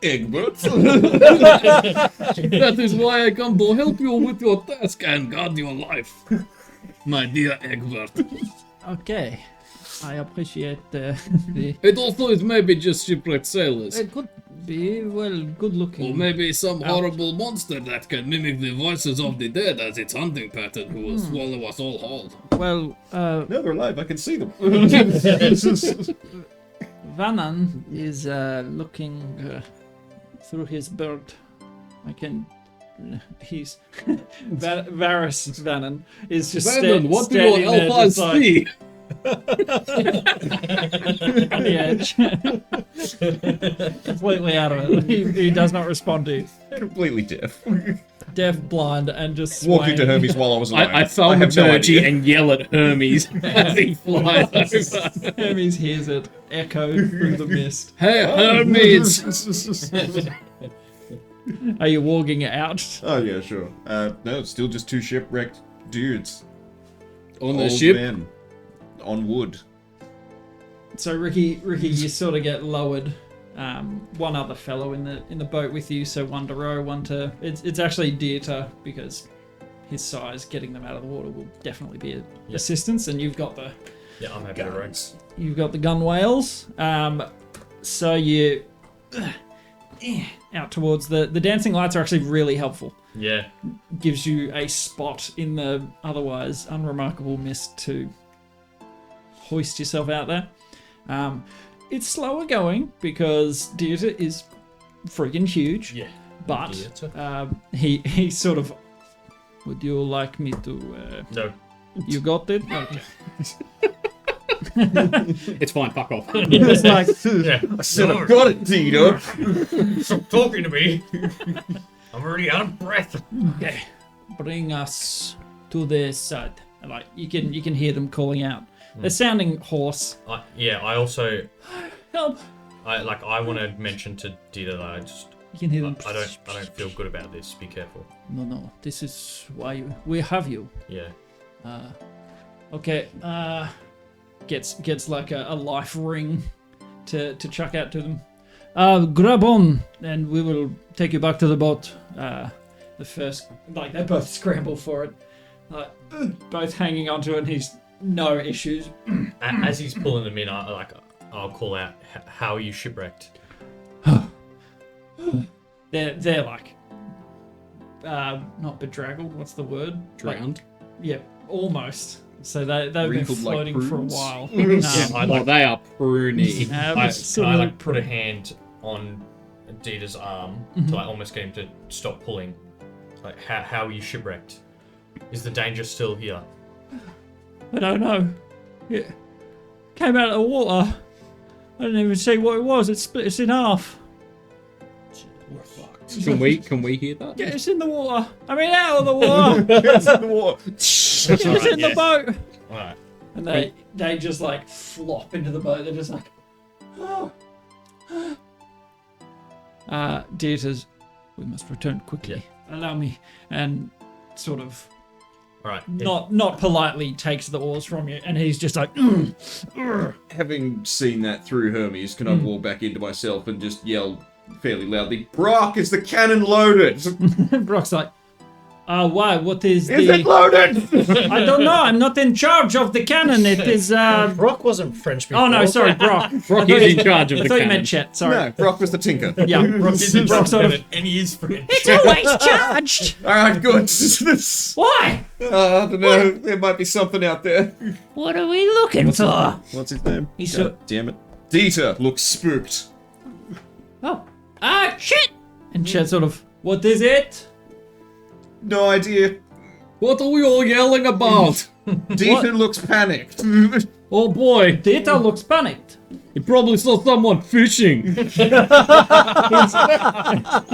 Egbert. That is why I come to help you with your task and guard your life, my dear Egbert. Okay. I appreciate the. It also is maybe just shipwrecked sailors. It could be, well, good looking. Or maybe some horrible monster that can mimic the voices of the dead as its hunting pattern who will swallow us all whole. Well, No, they're alive. I can see them. Vannon is looking through his bird. I can. He's Varys Vannon is just Vannon, what do your standing there alphas just like see? on the edge, completely out of it. He does not respond to you. Completely deaf. Deaf, blind, and just Walk into swaying. Hermes while I was alone. I found have no Nergy idea. and yell at Hermes as he flies over. Hermes hears it echoed through the mist. Hey, Hermes! Are you walking out? Oh yeah, sure. No, it's still just two shipwrecked dudes. On the Old ship? men. On wood. So Ricky, you sort of get lowered. One other fellow in the boat with you, so one to row, one to. It's actually Dieter because his size, getting them out of the water will definitely be a assistance, and you've got the Yeah, I'm happy to row. gun whales. So you out towards the dancing lights are actually really helpful. Yeah. Gives you a spot in the otherwise unremarkable mist to hoist yourself out there. It's slower going because Dieter is freaking huge. Yeah. But Dieter. he sort of. Would you like me to? No. You got it. Okay. It's fine. Fuck off. It's like Yeah. I said I've got it, Dieter. Stop talking to me. I'm already out of breath. okay, bring us to the side. And like you can hear them calling out. They're sounding hoarse. I also Help! I want to mention to Dita that You can hear them. I don't feel good about this. Be careful. No. This is why we have you. Yeah. Okay. Gets like a life ring to chuck out to them. Grab on, and we will take you back to the boat. The first, like they both scramble for it, both hanging onto it. And he's no issues. As he's pulling them in, I'll call out, "How are you shipwrecked?" They're like not bedraggled. What's the word? Drowned. Yeah, almost. So they've been Wrinkled like floating for a prunes? while. They are pruny. Can I absolutely put a hand on Dita's arm to almost get him to stop pulling? Like, how are you shipwrecked? Is the danger still here? I don't know. It came out of the water. I didn't even see what it was. It split us in half. Can we hear that? Get us in the water. I mean, out of the water. Get us in the boat. Alright. And they just like flop into the boat. They're just like, oh. Dieter's, we must return quickly. Allow me. And sort of Alright. not politely takes the oars from you. And he's just like, Having seen that through Hermes, can I walk back into myself and just yell fairly loudly, "Brock, is the cannon loaded? Brock's like, why? What is Is it loaded?" I don't know. I'm not in charge of the cannon. It is. Brock wasn't French before. Oh no, sorry, Brock. Brock is in charge of I the thought you cannon. meant Chet. Sorry. No, Brock was the tinker. Yeah, Brock is in Brock sort of. and he is French. It's always charged. Alright, good. Why? I don't know. There might be something out there. What are we looking for? What's his name? He's God damn it. Dieter looks spooked. Oh, Shit! and Chet sort of. What is it? No idea. What are we all yelling about? Dieter looks panicked. Oh boy, Dieter looks panicked. he probably saw someone fishing. He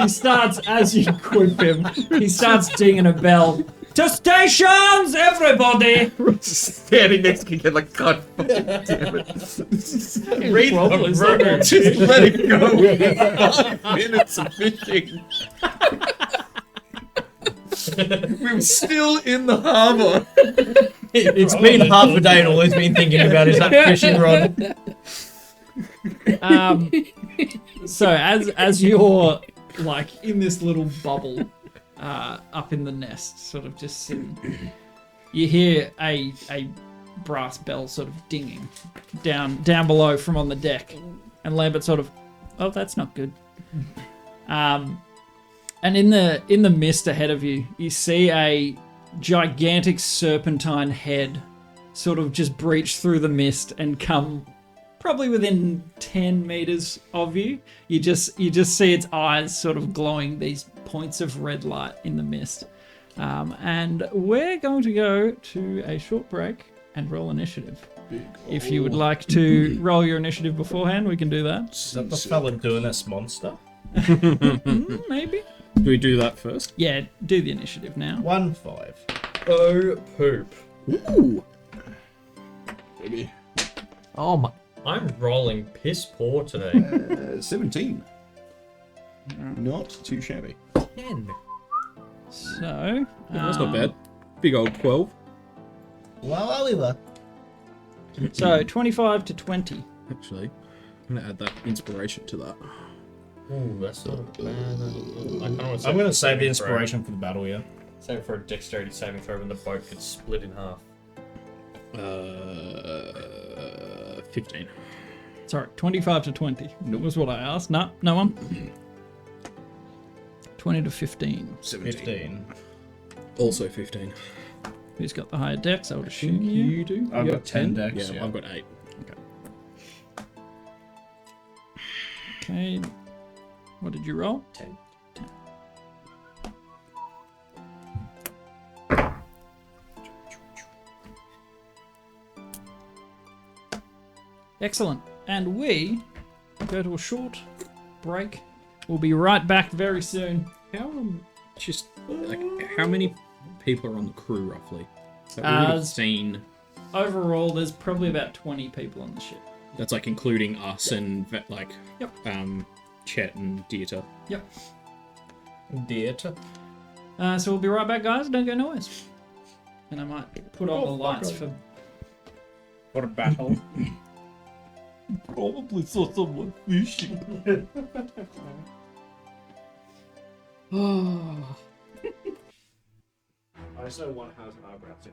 starts, as you quip him, he starts dinging a bell. To stations, everybody! Standing next to him like, God fucking damn it. Read the room. Just let it go. 5 minutes of fishing. We were still in the harbour. It's been half a day and all he's been thinking about is that fishing rod. So as you're like in this little bubble up in the nest, sort of just sitting, you hear a brass bell sort of dinging down below from on the deck, and Lambert sort of, oh, that's not good. And in the mist ahead of you, you see a gigantic serpentine head sort of just breach through the mist and come probably within 10 meters of you. You just see its eyes sort of glowing these points of red light in the mist. And we're going to go to a short break and roll initiative. If you would like to roll your initiative beforehand, we can do that. Is that the fella doing this monster? Maybe. Do we do that first? Yeah, do the initiative now. 1-5. Oh, poop. Ooh. Maybe. Oh my. I'm rolling piss poor today. 17. Not too shabby. 10. So, That's not bad. Big old 12. Well, So 25 to 20. Actually, I'm going to add that inspiration to that. Ooh, that's not bad. I'm I'm going to save the inspiration for the battle, yeah. Save it for a dexterity saving throw when the boat gets split in half. 15. Sorry, 25 to 20. That was what I asked. No one. 20 to 15. 15. Also 15. Who's got the higher dex? I would assume you do. I've You got 10 decks. Yeah, I've got 8. Okay. What did you roll? 10. Excellent. And we go to a short break. We'll be right back very soon. How just like how many people are on the crew roughly? That we would have seen. Overall, there's probably about 20 people on the ship. That's like including us and like Yep. Chet and Dieter. Yep. Theatre. So we'll be right back, guys. Don't go nowhere. And I might put on the lights for... What a battle. Probably saw someone fishing. I just know one has an eyebrow too.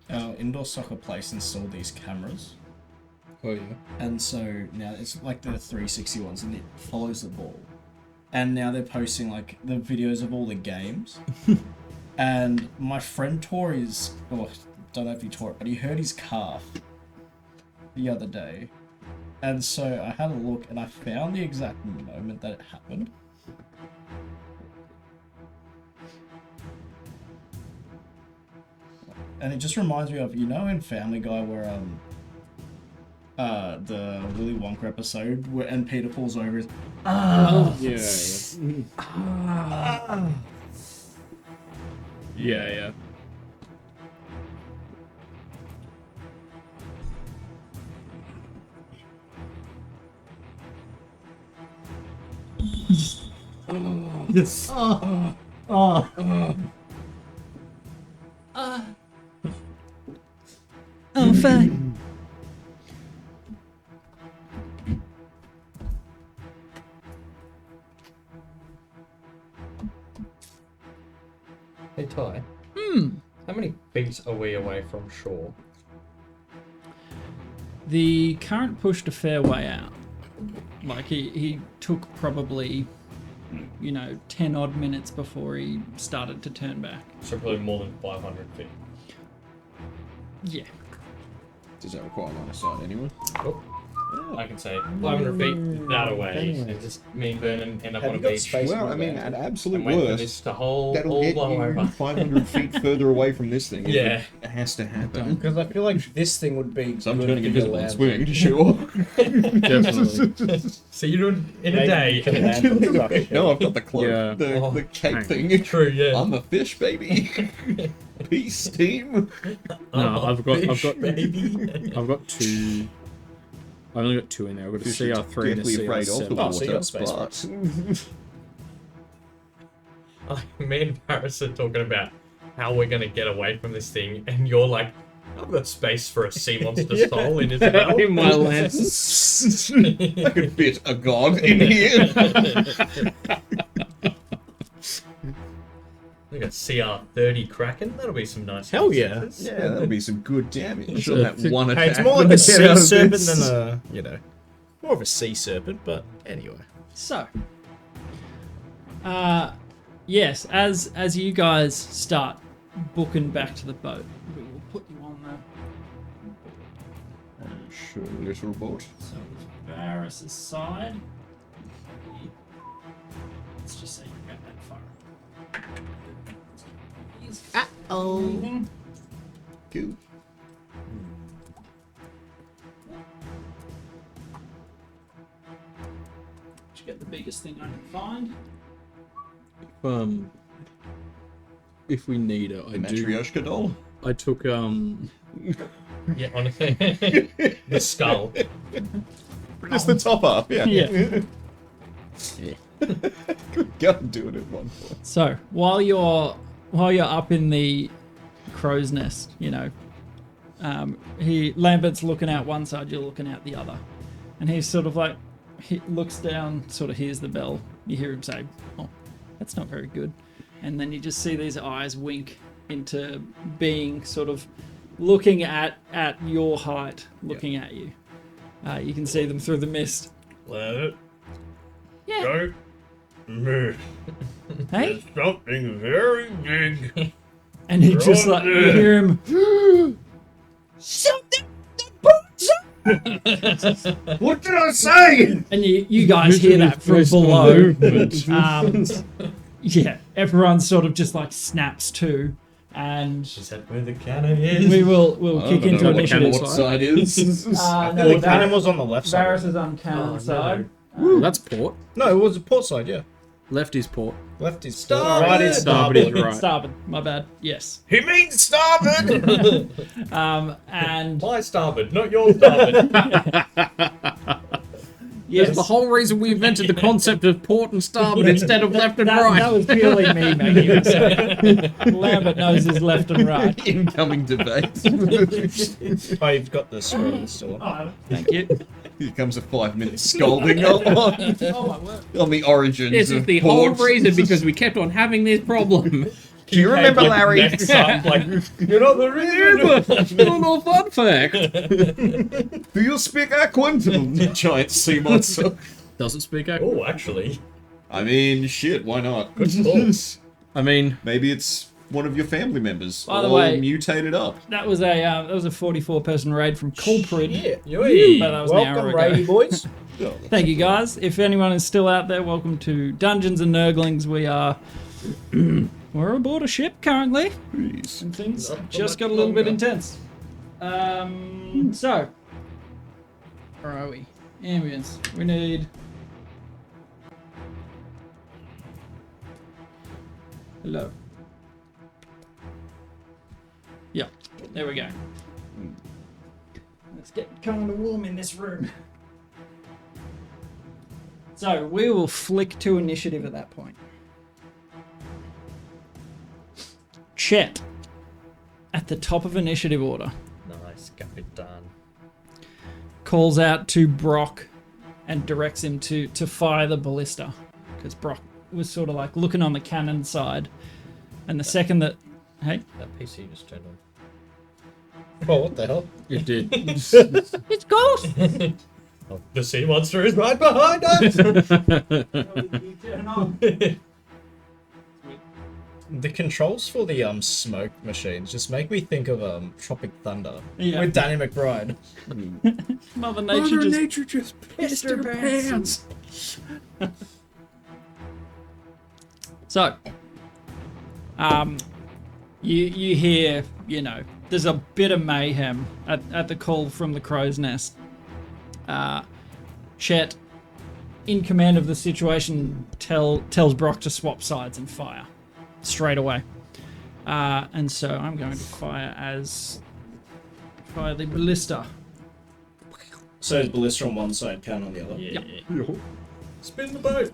Our indoor soccer place installed these cameras, Oh yeah. and so now it's like the 360 ones, and it follows the ball. And now they're posting like the videos of all the games. And my friend tore his, don't know if he tore it, but he hurt his calf the other day. And so I had a look, and I found the exact moment that it happened. And it just reminds me of, you know, in Family Guy where the Willy Wonka episode where and Peter falls over his Yeah. Oh, fuck. Hey, Ty. How many feet are we away from shore? The current pushed a fair way out. Like, he took probably, 10 odd minutes before he started to turn back. So probably more than 500 feet. Yeah. Does that require line of sight anyway? Oh. I can say 500 feet that away. And just me and Vernon end up on a beach. Well, I mean, at absolute And wait for worst, this to all that'll get blow you over. 500 feet further away from this thing. Yeah. It has to happen. because I feel like this thing would be. Someone's good going to get for visible and land. swimming, sure. Definitely. See you in a Maybe day. you can land on stuff, yeah. No, I've got the cloak, Yeah. the cape thing. True, yeah. I'm a fish, baby. Peace, team. No, I've got baby. I've got two. I've only got two in there. I've got a CR3 and a Deathly afraid of the CR7. Oh, so you water, got space but Me and Paris are talking about how we're going to get away from this thing, and you're like, I've got space for a sea monster soul in Isabel. In my lens. I could fit a god in here. Like a CR30 Kraken, that'll be some nice. Hell yeah. monsters. Yeah, that'll be some good damage a on that thick- one Hey, attack. it's more like that a I get sea out of serpent this. than more of a sea serpent, but anyway. So, yes, as you guys start booking back to the boat, we will put you on the Sure, little boat. so it's Varus's side. Let's just say you got that far. Cool. Did you get the biggest thing I can find? If we need it, I do. Matryoshka doll. I took Yeah, honestly. The skull. Just the top half, yeah. Yeah. Go and do it at one point. So while you're up in the crow's nest, you know, Lambert's looking out one side, you're looking out the other, and he's sort of like, he looks down, sort of hears the bell. You hear him say, "Oh, that's not very good," and then you just see these eyes wink into being, sort of looking at your height, looking at you. You can see them through the mist. Let it Yeah. go. Move. Hey, There's something very big. and he just like, you hear him. Something. What did I say? And you guys hear that from below. Yeah, everyone sort of just like snaps to, and Is that where the cannon is? we'll kick into initiative. What side is? No, The cannon was on the left side. Varys is on cannon Oh, side. Well, that's port. No, it was the port side, yeah. Left is port. Left is Starboard. right is Starboard is starboard. right. Starboard, my bad. Yes. He means starboard! And My starboard, not your starboard. yes, The whole reason we invented the concept of port and starboard instead of left and that right. was purely me making a mistake. Lambert knows his left and right. Incoming debate. Oh, you've got the scroll still on. Oh, thank you. Here comes a 5-minute scolding on the origins This is of the whole port. reason because we kept on having this problem. Do you remember, Larry? Next up, like, you're not the reason. Little fun fact. Do you speak Aquan? Giant sea monster. Doesn't speak Oh, actually. I mean, shit, why not? I mean, Maybe it's one of your family members. By the all way- mutated up. That was a 44-person raid from Culprid. Yeah. But that was an hour Welcome, ago. Rady boys. Thank you, guys. If anyone is still out there, welcome to Dungeons and Nerglings. We are we're aboard a ship currently, Please. and things Not for just much got a little bit longer. intense. So where are we? Ambience. We need. Hello. Yeah, there we go. Let's get kind of warm in this room. So we will flick to initiative at that point. Chet, at the top of initiative order, Nice, Capitan. calls out to Brock and directs him to fire the ballista, because Brock was sort of like looking on the cannon side, and the second that, hey, That PC just turned on. Oh, what the hell? it did. it's Ghost. Oh, the sea monster is right behind us! The controls for the smoke machines just make me think of Tropic Thunder Yeah. with Danny McBride. Mother Nature just Nature just pissed her pants. So, you hear, you know, there's a bit of mayhem at the call from the crow's nest. Chet, in command of the situation, tells Brock to swap sides and fire straight away. And so I'm going to fire the ballista. So is ballista on one side, cannon on the other. Yep. Spin the boat!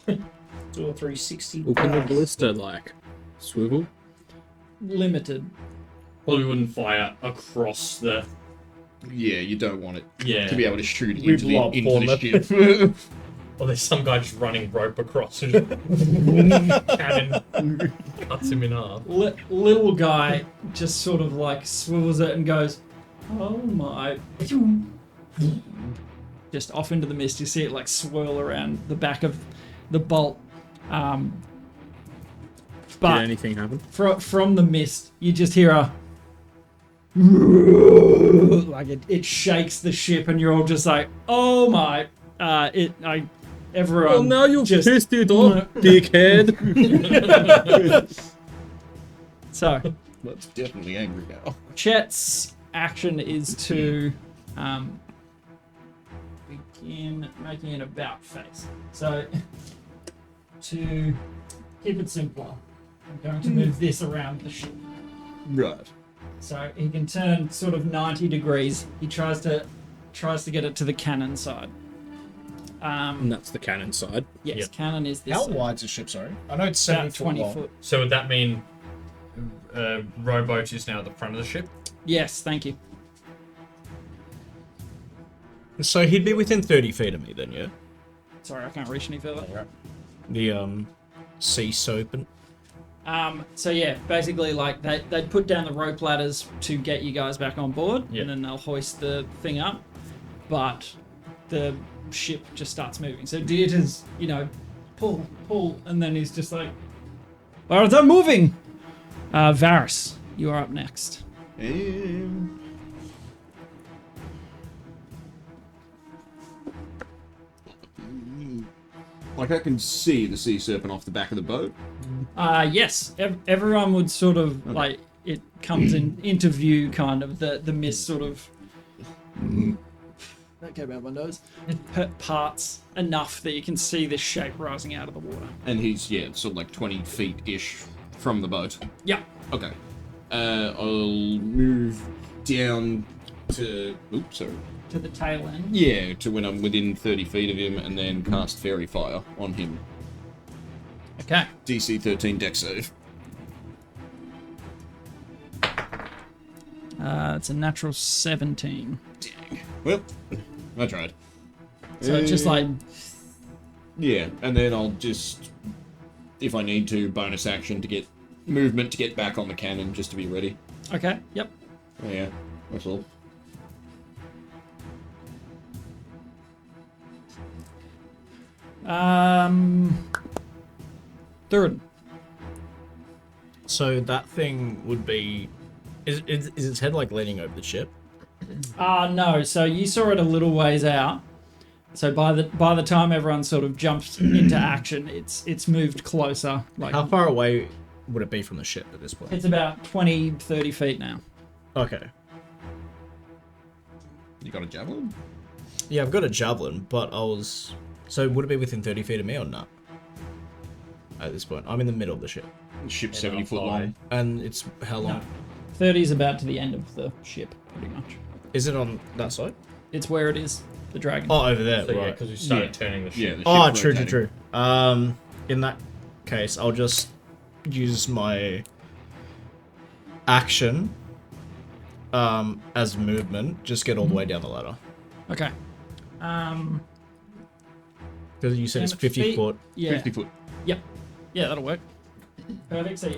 Do a 360. Open the ballista like swivel. Limited. Probably wouldn't fire across the. Yeah, you don't want it Yeah. to be able to shoot We into blow up the ship. Or there's some guy just running rope across and just cannon cuts him in half. Little guy just sort of like swivels it and goes, "Oh my!" Just off into the mist. You see it like swirl around the back of the bolt. Did But anything happen? from the mist, you just hear a like it shakes the ship, and you're all just like, "Oh my!" Everyone. Well, now you've just pissed it off, dickhead. So. That's definitely angry now. Chet's action is to begin making an about face. So, to keep it simpler, I'm going to move this around the ship. Right. So he can turn sort of 90 degrees. He tries to get it to the cannon side. And that's the cannon side. Yes, Yep. cannon is this How side. wide's the ship, sorry? I know it's About 70 20 foot long. foot. So would that mean rowboat is now at the front of the ship? Yes, thank you. So he'd be within 30 feet of me then, yeah? Sorry, I can't reach any further. The sea serpent. So yeah, basically like they put down the rope ladders to get you guys back on board, Yeah. and then they'll hoist the thing up. But the ship just starts moving. So Dieter's, pull, and then he's just like, "Well, they're moving." Varys, you are up next. Like I can see the sea serpent off the back of the boat. Yes, everyone would sort of like it comes into view, kind of the mist sort of. That came out my nose. Parts enough that you can see this shape rising out of the water. And he's, sort of like 20 feet-ish from the boat. Yeah. Okay. I'll move down to... Oops, sorry. To the tail end. Yeah, to when I'm within 30 feet of him, and then cast Fairy Fire on him. Okay. DC 13 dex save. It's a natural 17. Dang. Well, I tried. So it's just like, Yeah, and then I'll just, if I need to, bonus action to get movement to get back on the cannon just to be ready. okay, yep. Yeah, that's all. Third. So that thing would be... Is its head like leaning over the ship? No, so you saw it a little ways out. So by the time everyone sort of jumps into action, it's moved closer. Like How far away would it be from the ship at this point? it's about 20, 30 feet now. Okay. You got a javelin? Yeah, I've got a javelin, but I was... So would it be within 30 feet of me or not? At this point. I'm in the middle of the ship. The ship's Yeah, 70 foot I'll long. And it's how long? No. 30 is about to the end of the ship, pretty much. Is it on that side? It's where it is, the dragon. Oh, over there, So yeah, right. because we started turning the Yeah, ship. the Oh, ship's true. rotating. In that case, I'll just use my action as movement. Just get all the way down the ladder. Okay. Because you said it's 10 50 feet. foot. Yeah. 50 foot. Yep. Yeah, that'll work. Perfect. So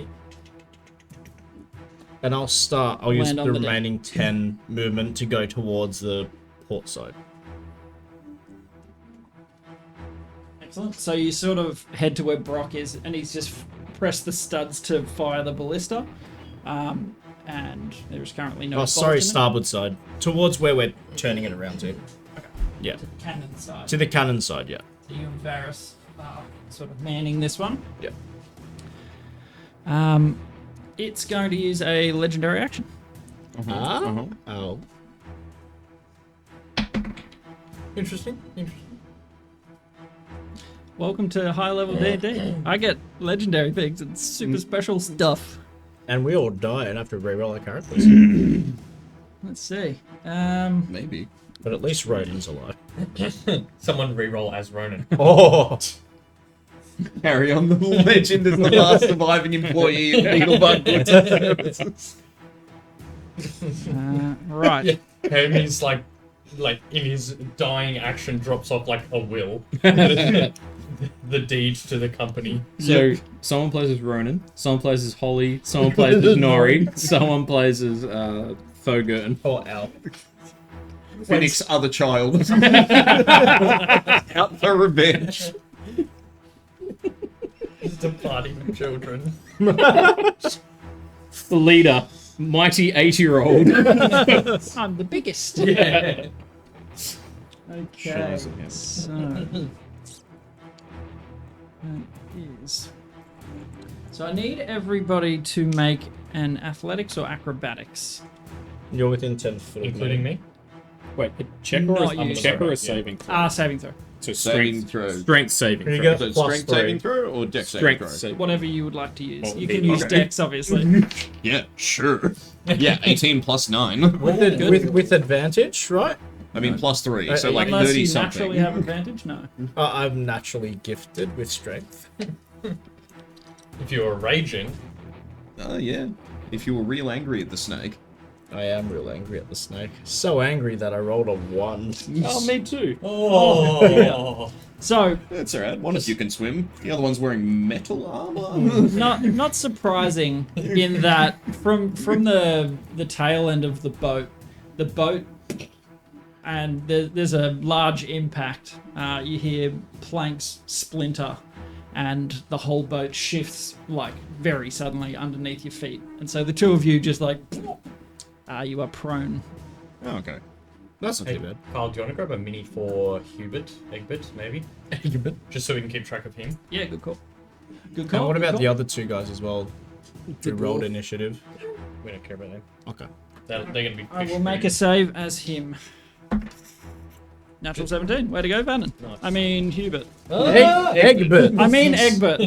And I'll use Land the on the deck. remaining 10 movement to go towards the port side. excellent. So you sort of head to where Brock is, and he's just pressed the studs to fire the ballista. And there's currently no. Oh, sorry, bolt in it. starboard side. Towards where we're turning it around to. Yeah. To the cannon side. To the cannon side, yeah. So you and Varys are sort of manning this one. Yeah. It's going to use a legendary action. Oh. Interesting. Welcome to high level D&D. I get legendary things and super special stuff. And we all die and have to reroll our characters. Let's see. Maybe. But at least Rodin's alive. Someone reroll as Ronan. Oh! Harry on the legend is the last surviving employee of Needlebark Goods and Services. Right. Hermes like in his dying action drops off like a will. The deed to the company. So someone plays as Ronan, someone plays as Holly, someone plays as Nori, someone plays as Thogurn. Or Al. Phoenix other child. Out for revenge. Departing children. The leader, mighty 8-year-old. I'm the biggest. Yeah. Okay. So that is. So I need everybody to make an athletics or acrobatics. You're within 10 foot of Including me. Wait, a check or Not a you. check or a Yeah. saving throw? Saving throw. So Saving strength, throw. strength saving Here you throw. go. So Plus strength three. saving throw or dex saving Strength throw? saving. Whatever you would like to use. Well, You can yeah. use Okay. Dex, obviously. Yeah, sure. Yeah, 18 plus 9. With advantage, right? I mean, plus 3, so like Unless 30 you something. naturally have advantage, no. I'm naturally gifted with strength. If you were raging, Yeah. If you were real angry at the snake. I am real angry at the snake. So angry that I rolled a 1. Oh, me too. oh, So, That's alright. One of you can swim. The other one's wearing metal armor. not surprising in that from the tail end of the boat, and there's a large impact. You hear planks splinter, and the whole boat shifts like very suddenly underneath your feet. And so the two of you just like, you are prone. Oh, okay. That's not hey, too bad. Carl, do you want to grab a mini for Hubert, Egbert, maybe? Just so we can keep track of him. Yeah, good call. Good And call. what good about call. the other 2 guys as well? Who rolled initiative? We don't care about them. Okay. They're going to be. I will make a save as him. Natural 17. Way to go, Vannon. Nice. I mean, Hubert. Egbert. I mean, Egbert.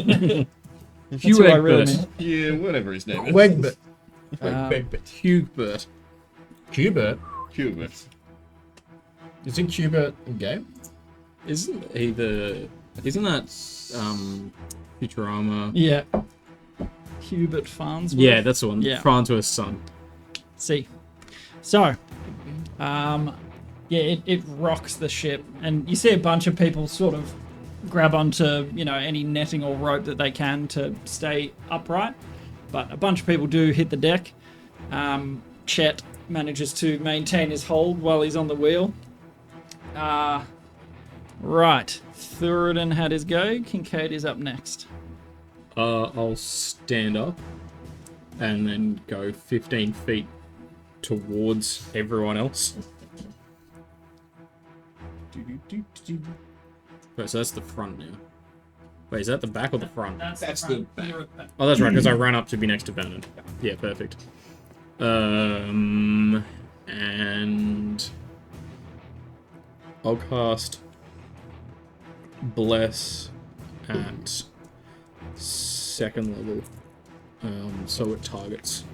That's Hugh who I really Egbert. mean. Yeah, whatever his name is. Wegbert. Um, Hubert. Hubert. Hubert. Isn't Hubert in game? Isn't he the? Isn't that Futurama? Yeah. Hubert Farnsworth. Yeah, that's the one. Yeah. Farnsworth's son. See. So, yeah, it rocks the ship, and you see a bunch of people sort of grab onto, any netting or rope that they can to stay upright, but a bunch of people do hit the deck. Chet manages to maintain his hold while he's on the wheel. Right. Thuridin had his go. Kincaid is up next. I'll stand up and then go 15 feet towards everyone else. Wait, so that's the front now. Wait, is that the back or the front? That's the back. Oh, that's right, because I ran up to be next to Bannon. Yeah, perfect. And I'll cast Bless at 2nd level, so it targets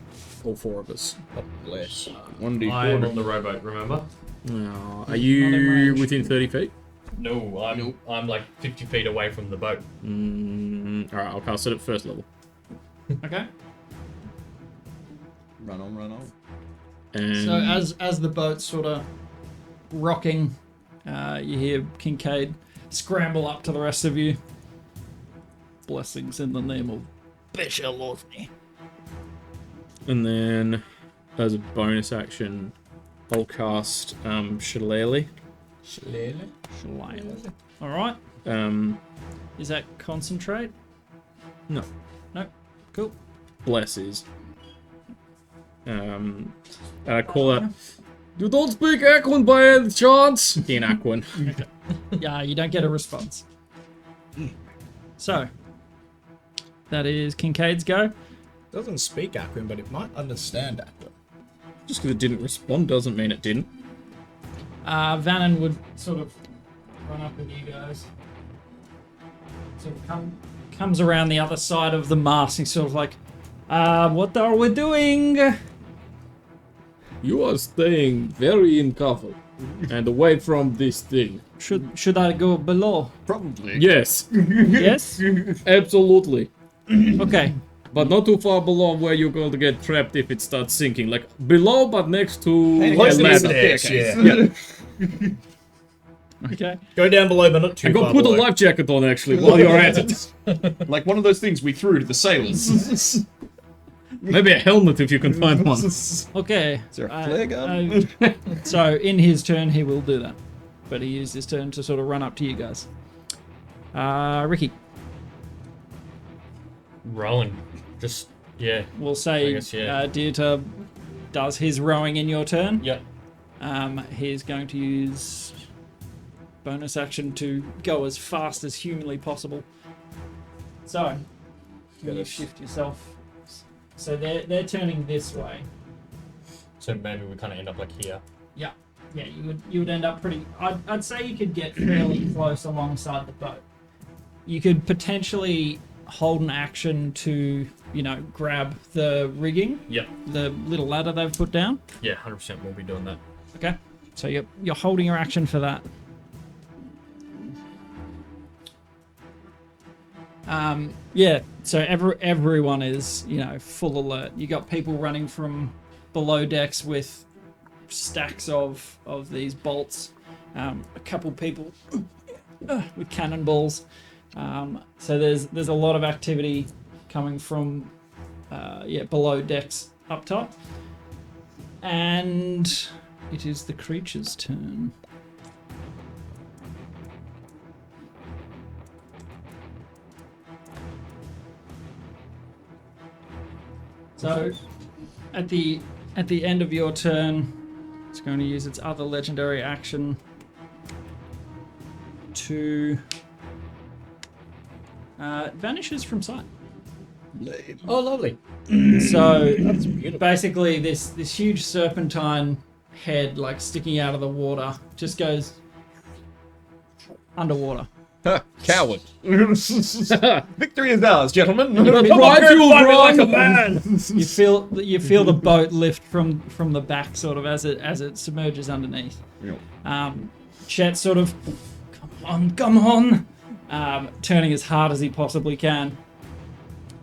all 4 of us. Bless. 1d4. I am on the rowboat, remember? Are Not in you range. within 30 feet? No, I'm like 50 feet away from the boat. Alright, I'll cast it at 1st level. Okay. Run on. And So as the boat's sort of rocking, you hear Kincaid scramble up to the rest of you. Blessings in the name of Beshalosny. And then, as a bonus action, I'll cast Shillelagh. All right. Um, Is that concentrate? no, Nope. Cool. Bless is. And I call out, "You don't speak Aquan by any chance?" In Aquan. Yeah, you don't get a response. So, that is Kincaid's go. Doesn't speak Aquan, but it might understand Aquan. Just because it didn't respond doesn't mean it didn't. Vannon would sort of run up with you guys. Sort of comes around the other side of the mast. He's sort of like, what are we doing? You are staying very in cover and away from this thing. Should I go below? Probably. Yes, Yes? absolutely. Okay. But not too far below where you're going to get trapped if it starts sinking. Like below, but next to a Close to the ladder. staircase. Okay. Go down below, but not too And far go put below. a life jacket on actually while you're at it. Like one of those things we threw to the sailors. Maybe a helmet if you can find one. Okay. Is there a flare gun? So in his turn, he will do that. But he used his turn to sort of run up to you guys. Ricky, Rowan. Just, yeah. we'll I say guess, yeah. Dieter does his rowing in your turn. Yep. He's going to use bonus action to go as fast as humanly possible. So, can you shift yourself? So they're turning this way. So maybe we kind of end up like here. Yeah. yeah, you would end up pretty. I'd say you could get fairly close alongside the boat. You could potentially hold an action to, grab the rigging. Yep. The little ladder they've put down. Yeah, 100% we'll be doing that. Okay. So you're holding your action for that. Yeah. So everyone is full alert. You got people running from below decks with stacks of these bolts. A couple people with cannonballs. So there's a lot of activity coming from below decks up top, and it is the creature's turn. So at the end of your turn, it's going to use its other legendary action to vanishes from sight. Oh, lovely. So basically this huge serpentine head like sticking out of the water just goes underwater. Coward. Victory is ours, gentlemen. Like a man. You feel the boat lift from the back sort of as it submerges underneath. Yep. Chet sort of come on, turning as hard as he possibly can.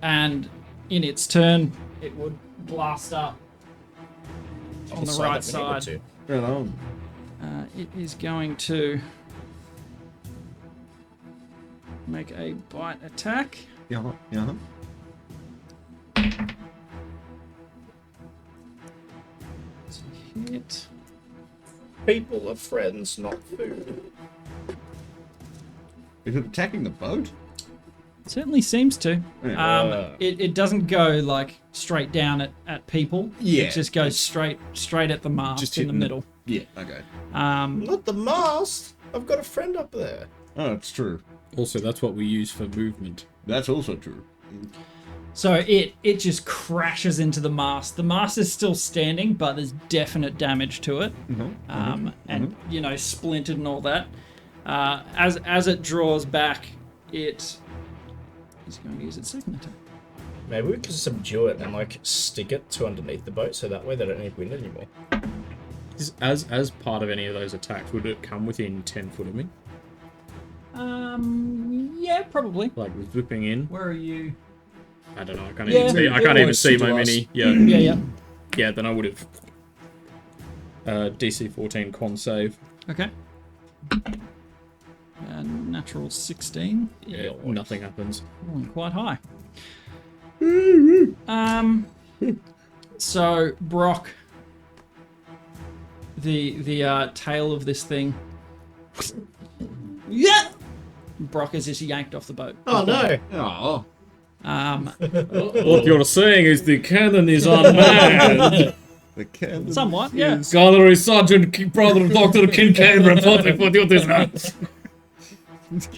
And in its turn, it would blast up on the right side. It is going to make a bite attack. Yeah. Hit. People are friends, not food. Is it attacking the boat? Certainly seems to. Yeah. It doesn't go like straight down at people. Yeah. It just goes straight at the mast Just in the hitting the- middle. Yeah. Okay. Not the mast. I've got a friend up there. Oh, it's true. Also, that's what we use for movement. That's also true. So it just crashes into the mast. The mast is still standing, but there's definite damage to it. And splintered and all that. As it draws back, it is going to use its second attack. Maybe we could subdue it and like stick it to underneath the boat, so that way they don't need wind anymore. As part of any of those attacks, would it come within 10 foot of me? Yeah, probably. Like zipping in? Where are you? I don't know. I can't Yeah. even see. I can't even see my mini. Yeah. Yeah. Then I would have. DC 14 con save. Okay. Natural 16. Yeah, nothing happens. Rolling quite high. So Brock, the tail of this thing. Yeah. Brock is just yanked off the boat. Oh no! Oh. What you're saying is the cannon is unmanned. The cannon. Somewhat, yeah. Gallery Sergeant, brother of Dr. Kincaid, reporting for duties now.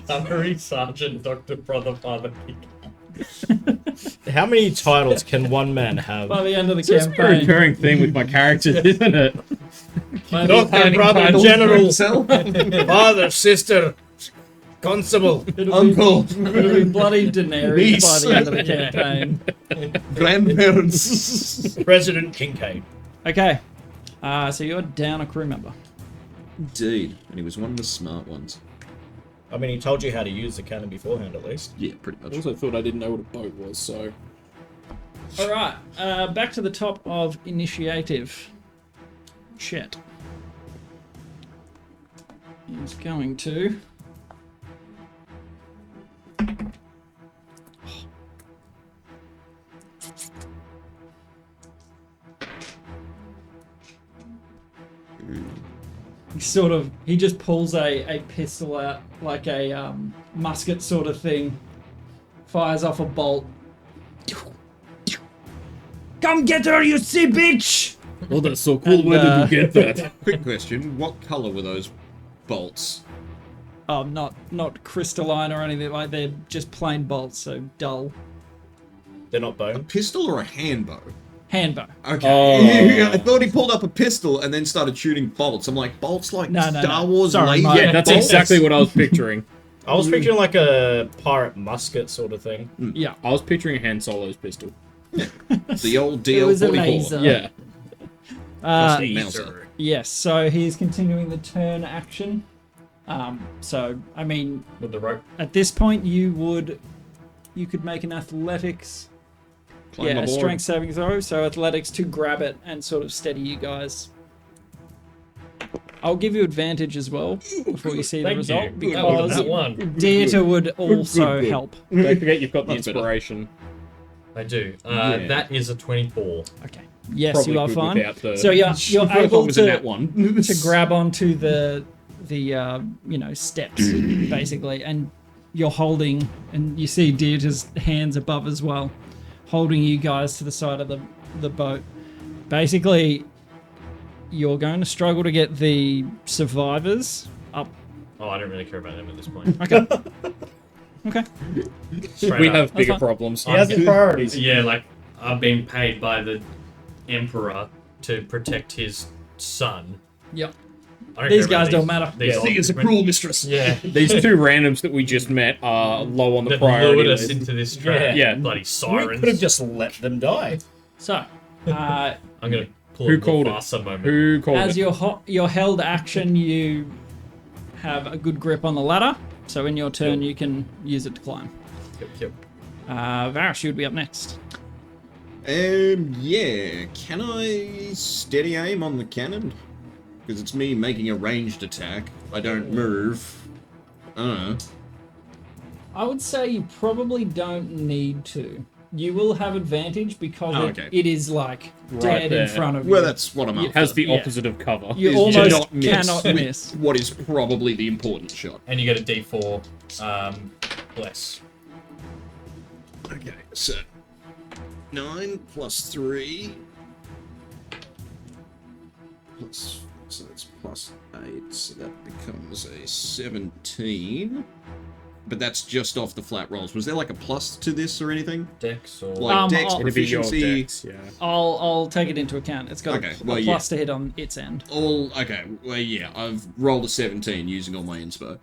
Gunnery Sergeant, Dr. Brother Father Kincaid. How many titles can one man have? By the end of the It's a campaign, recurring theme with my characters, isn't it? Doctor, brother, general, father, sister, constable, Uncle. it'll be bloody Daenerys Niece. by the end of the campaign. Grandparents. President Kincaid. Okay, so you're down a crew member. Indeed. And he was one of the smart ones. I mean, he told you how to use the cannon beforehand, at least. Yeah, pretty much. I also thought I didn't know what a boat was, so... All right, back to the top of initiative. Chet is going to. He just pulls a pistol out, like a musket sort of thing, fires off a bolt. Come get her, you sea bitch! Oh, that's so cool. And, Where did you get that? Quick question. What colour were those bolts? Oh, not crystalline or anything like that. They're just plain bolts, so dull. They're not A bone. pistol or a hand bow? Handbow. Okay. I thought he pulled up a pistol and then started shooting bolts. I'm like, bolts like No, Star Wars Sorry, laser mate. Yeah, that's bolts? exactly what I was picturing. I was picturing like a pirate musket sort of thing. Yeah. I was picturing Han Solo's pistol. The old It was a DL-44. laser. Yeah. Mauser. Yes, so he's continuing the turn action. So, I mean, With the rope. at this point, you could make an athletics, Climb aboard. strength saving throw. So athletics to grab it and sort of steady you guys. I'll give you advantage as well before you see the Thank result you. That was because that one. Dieter would also good. help. Don't forget you've got the Much better. inspiration. I do. Yeah. That is a 24. Okay. Yes, Probably you are good fine. without the- So you're able was in to that one. to grab onto the steps basically, and you're holding, and you see Dieter's hands above as well, holding you guys to the side of the boat. Basically, you're going to struggle to get the survivors up. Oh, I don't really care about them at this point. Okay. Okay. Straight We up. have bigger fine. problems. He has his priorities. Yeah, like, I've been paid by the Emperor to protect his son. Yep. I don't These care about guys don't matter. These She is a cruel mistress. Yeah. These two randoms that we just met are low on the That priority lured us list. into this trap. Yeah. Bloody We sirens. could have just let them die. So, I'm gonna pull Who a called it? Mufasa moment. Who called as it? your held action, you have a good grip on the ladder. So in your turn, you can use it to climb. Yep. Varus, you would be up next. Yeah. Can I steady aim on the cannon? Because it's me making a ranged attack. I don't move. I don't know. I would say you probably don't need to. You will have advantage because okay. it is like dead there. in front of Well, you. that's what I'm It after. has the Yeah. opposite of cover. You is almost not miss cannot with miss. what is probably the important shot. And you get a D4 bless. Okay, so 9 plus 3 plus, so that's plus 8, so that becomes a 17. But that's just off the flat rolls. Was there like a plus to this or anything? Dex or Like Dex, I'll- It'd be your proficiency, decks, yeah. I'll take it into account. It's got Okay, a well, plus to hit on its end. all okay. Well, yeah, I've rolled a 17 using all my inspo.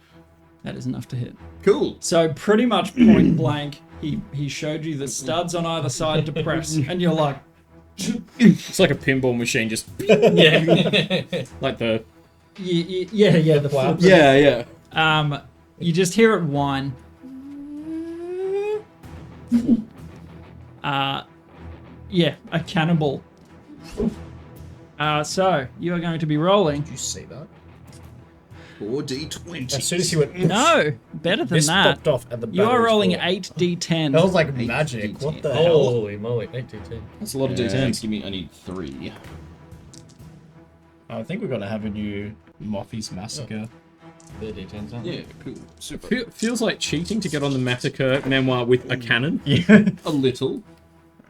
That is enough to hit. Cool. So pretty much point blank, he showed you the studs on either side to press, and you're like, It's like a pinball machine, just yeah. like the yeah, the flip. yeah. You just hear it whine. Yeah, a cannonball. So you are going to be rolling. Did you see that? 4d20. As soon as he went, No, better than this that. popped off at the You are battery's rolling full. 8d10. That was like magic. What the hell? Holy moly, 8d10. That's a lot of Yeah. d10s. Give me, I need 3. I think we're gonna have a new Mothy's Massacre. They're d10s, aren't they? Yeah, cool. Super. Feels like cheating to get on the massacre memoir with a cannon. Yeah. A little.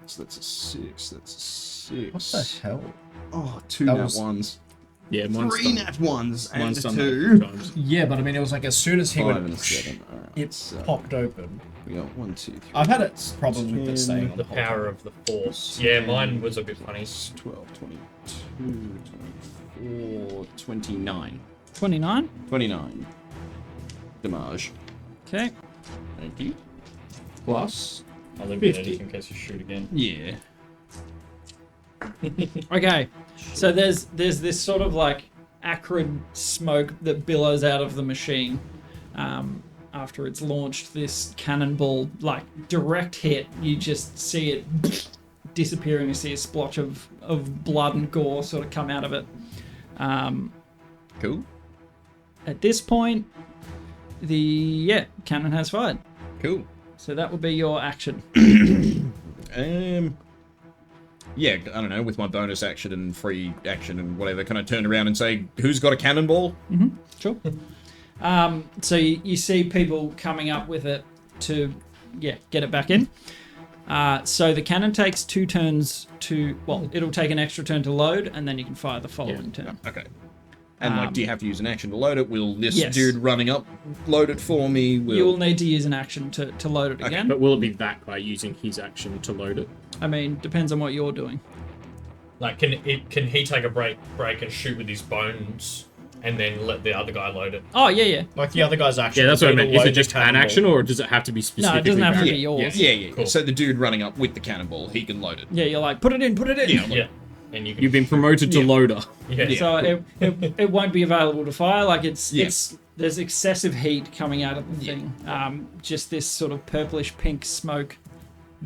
So that's a 6. That's a 6. What the hell? Oh, 2 That nat was- 1s. Yeah, mine's 3 done. nat 1s and Mine's a done 2. that times. Yeah, but I mean, it was like as soon as he 5 went, and a 7. Alright. it So popped open. we got 1, 2, 3. I've had it problems with it staying on The whole power time. of the force. Yeah, mine was a bit funny. 12, 22, 24, 29. 29. 29. Damage. Okay. Thank you. Plus. I'll leave it in case you shoot again. Yeah. Okay. So there's this sort of like acrid smoke that billows out of the machine after it's launched this cannonball, like direct hit. You just see it disappearing. You see a splotch of blood and gore sort of come out of it. Cool. At this point, the cannon has fired. Cool. So that would be your action. Yeah, I don't know, with my bonus action and free action and whatever, can I turn around and say, who's got a cannonball? Sure. So you see people coming up with it to, get it back in. So the cannon takes 2 turns to, it'll take an extra turn to load, and then you can fire the following turn. Okay. And, do you have to use an action to load it? Will this Yes. dude running up load it for me? You will need to use an action to load it Okay, again. But will it be that guy using his action to load it? I mean, depends on what you're doing. Like, can he take a break and shoot with his bones, and then let the other guy load it? Oh, yeah. Like the other guy's action. Yeah, that's what I would be meant. to Is it load just the an cannonball. action, or does it have to be No, specifically? it doesn't have to barrel? be yours. Yeah. Cool. So the dude running up with the cannonball, he can load it. Yeah, you're like, put it in. Yeah. Yeah. And you can. You've been promoted to loader. Yeah. So it won't be available to fire. Like it's Yeah. there's excessive heat coming out of the thing. Just this sort of purplish pink smoke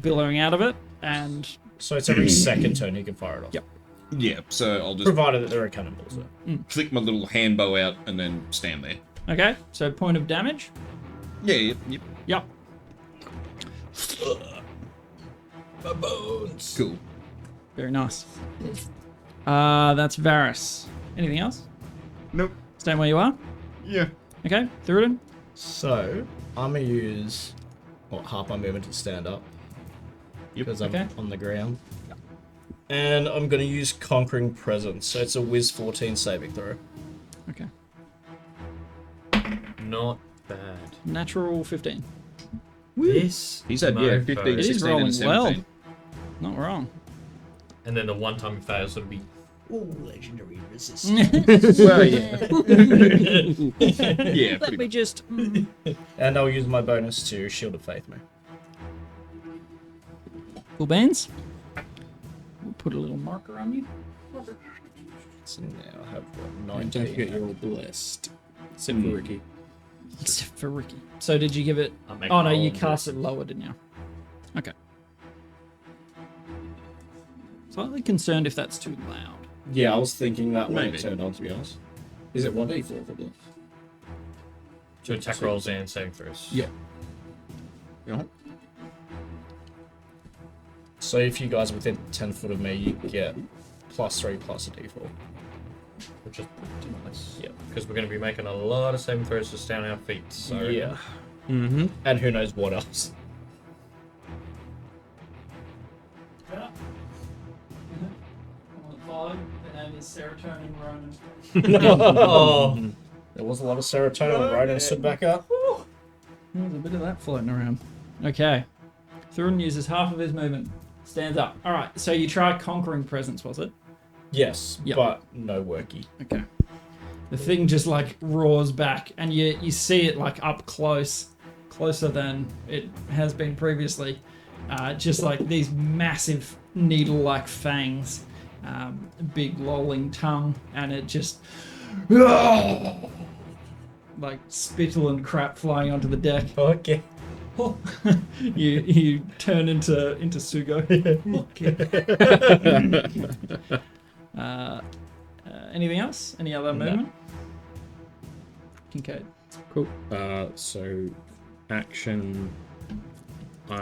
billowing out of it, and So it's every second turn he can fire it off. Yep. Yeah. So I'll just Provided that there are cannonballs there. flick my little hand bow out and then stand there. okay. So point of damage. Yeah. Yep. My bones. Cool. Very nice. That's Varys. Anything else? Nope. Stand where you are. Yeah. Okay. Thuridin. So I'm gonna use half my movement to stand up. Because I'm Okay. on the ground. And I'm gonna use Conquering Presence. So it's a Wiz 14 saving throw. Okay. Not bad. Natural 15. This. He's had mofo. 15, It is 16, rolling and well. 17. Not wrong. And then the one time it fails, it'll be. Legendary resistance. Well, yeah. Yeah. Let Pretty me much. just. And I'll use my bonus to Shield of Faith me. Cool bands. We'll put a little marker on you. So now I have And 19. don't forget you're all blessed. Except for Ricky. Except for Ricky. So did you give it? I'll make Oh no, my you own cast it lower, didn't you? Okay. Slightly concerned if that's too loud. Yeah, I was thinking that when Maybe. it turned on, to be honest. Is it 1d4 for this? To attack rolls and saving throws. Yeah. Yeah. So if you guys are within 10 foot of me, you get +3 plus a d4. Which is pretty nice. Yeah. Because we're going to be making a lot of saving throws to stay on our feet. So Yeah. Mm-hmm. And who knows what else. Serotonin Ronan. Oh. There was a lot of serotonin when Ronan stood back up. There's a bit of that floating around. Okay. Thurin uses half of his movement. Stands up. Alright, so you try Conquering Presence, was it? Yes, Yep. but no worky. Okay. The thing just like roars back, and you see it like up close, closer than it has been previously. Just like these massive needle-like fangs, big lolling tongue, and it just like spittle and crap flying onto the deck. Okay. you turn into Sugo. Anything else? Any other movement? Kincaid. Cool. So action. How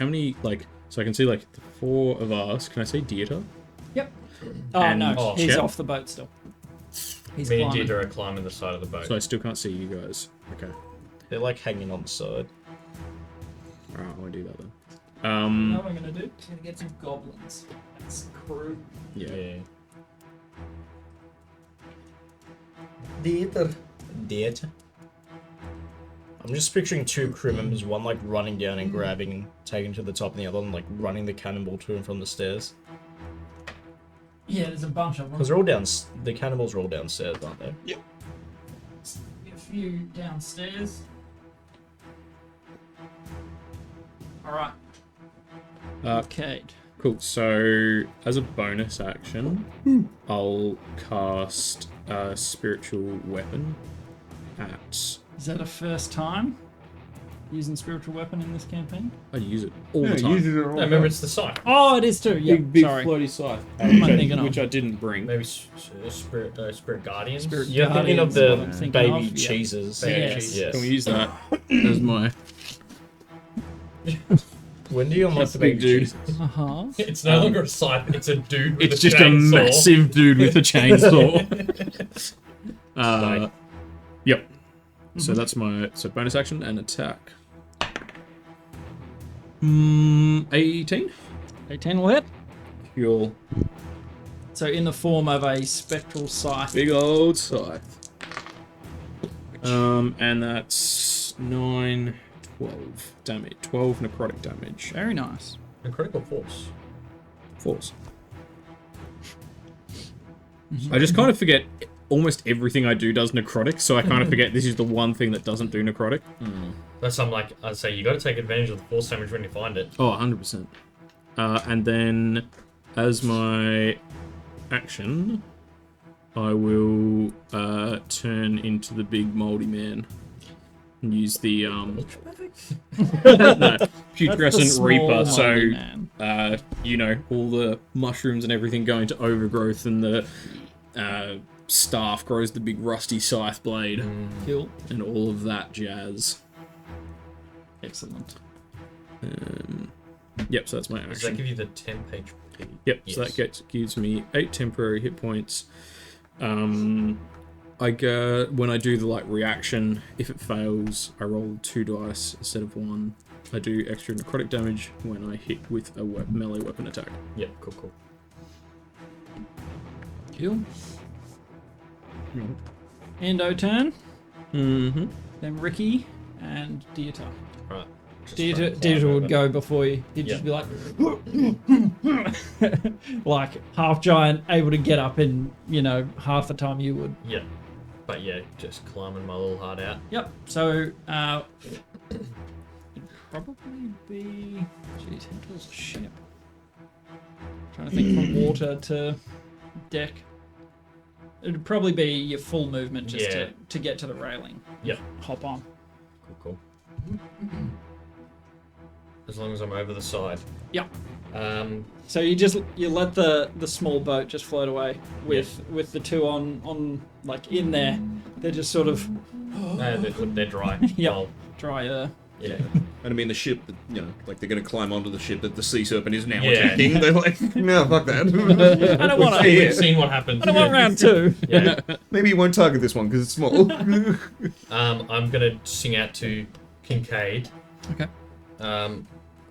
many so I can see like the four of us. Can I see Dieter? Yep. Oh And no, he's Shep? off the boat still. He's Me and climbing. Dieter are climbing the side of the boat. So I still can't see you guys. Okay. They're like hanging on the side. Alright, I won't do that then. You know what I'm gonna do? I'm gonna get some goblins. That's crew. Yeah. Dieter. I'm just picturing two crew members, one like running down and grabbing and taking to the top, and the other one like running the cannonball to and from the stairs. Yeah, there's a bunch of them. Because they're all down. The cannonballs are all downstairs, aren't they? A few downstairs. Alright. Okay. Cool. So as a bonus action, I'll cast a spiritual weapon at. Is that a first time using spiritual weapon in this campaign? I use it all the time. it all. No, remember it's the scythe. Oh, it is too. Yeah, big sorry. floaty scythe, am I thinking of? which I didn't bring. Maybe spirit guardians. Spirit You're thinking of Guardians is what I'm the thinking baby of, yeah. cheeses. Baby Yes. cheese. Yes. Can we use that as my? When do you unlock Yes, the baby big dude. cheeses? Uh-huh. It's no longer a scythe. It's a dude with It's a just chainsaw. a massive dude with a chainsaw. Yep. So that's my bonus action and attack. 18. 18 will hit. Cool. So in the form of a spectral scythe. Big old scythe. And that's 9, 12 damage. 12 necrotic damage. Very nice. A critical force. Force. I just kind of forget almost everything I do does necrotic, so I kind of forget this is the one thing that doesn't do necrotic. That's something like I'd say you got to take advantage of the force damage when you find it. Oh, 100%. And then, as my action, I will turn into the big moldy man and use the no, putrescent reaper. So you know, all the mushrooms and everything go into overgrowth, and the staff grows the big rusty scythe blade, Cool. and all of that jazz. Excellent. Yep, so that's my Does that action. give you the 10 HP? Yep, Yes. so that gives me 8 temporary hit points. I go when I do the reaction. If it fails, I roll 2 dice instead of 1. I do extra necrotic damage when I hit with a melee weapon attack. Yep, cool. Cool. Endo turn. Mm-hmm. Then Ricky and Dieter. Right. Dieter would go before you. He'd just be like, like half giant, able to get up in half the time you would. Yeah. But yeah, just climbing my little heart out. Yep. So it'd probably be. Jeez, how tall's a ship? Trying to think from water to deck. It'd probably be your full movement just to get to the railing. Yep. Hop on. Cool. As long as I'm over the side. Yep. So So you let the small boat just float away with the two on in there. They're just sort of they're dry. Yep. Well, drier. yeah. And I mean, the ship, like they're going to climb onto the ship that the sea serpent is now Yeah. attacking. They're like, no, fuck that. I don't want We've to. seen what happens. I don't want round 2. Yeah. Maybe you won't target this one because it's small. I'm gonna sing out to Kincaid. Okay.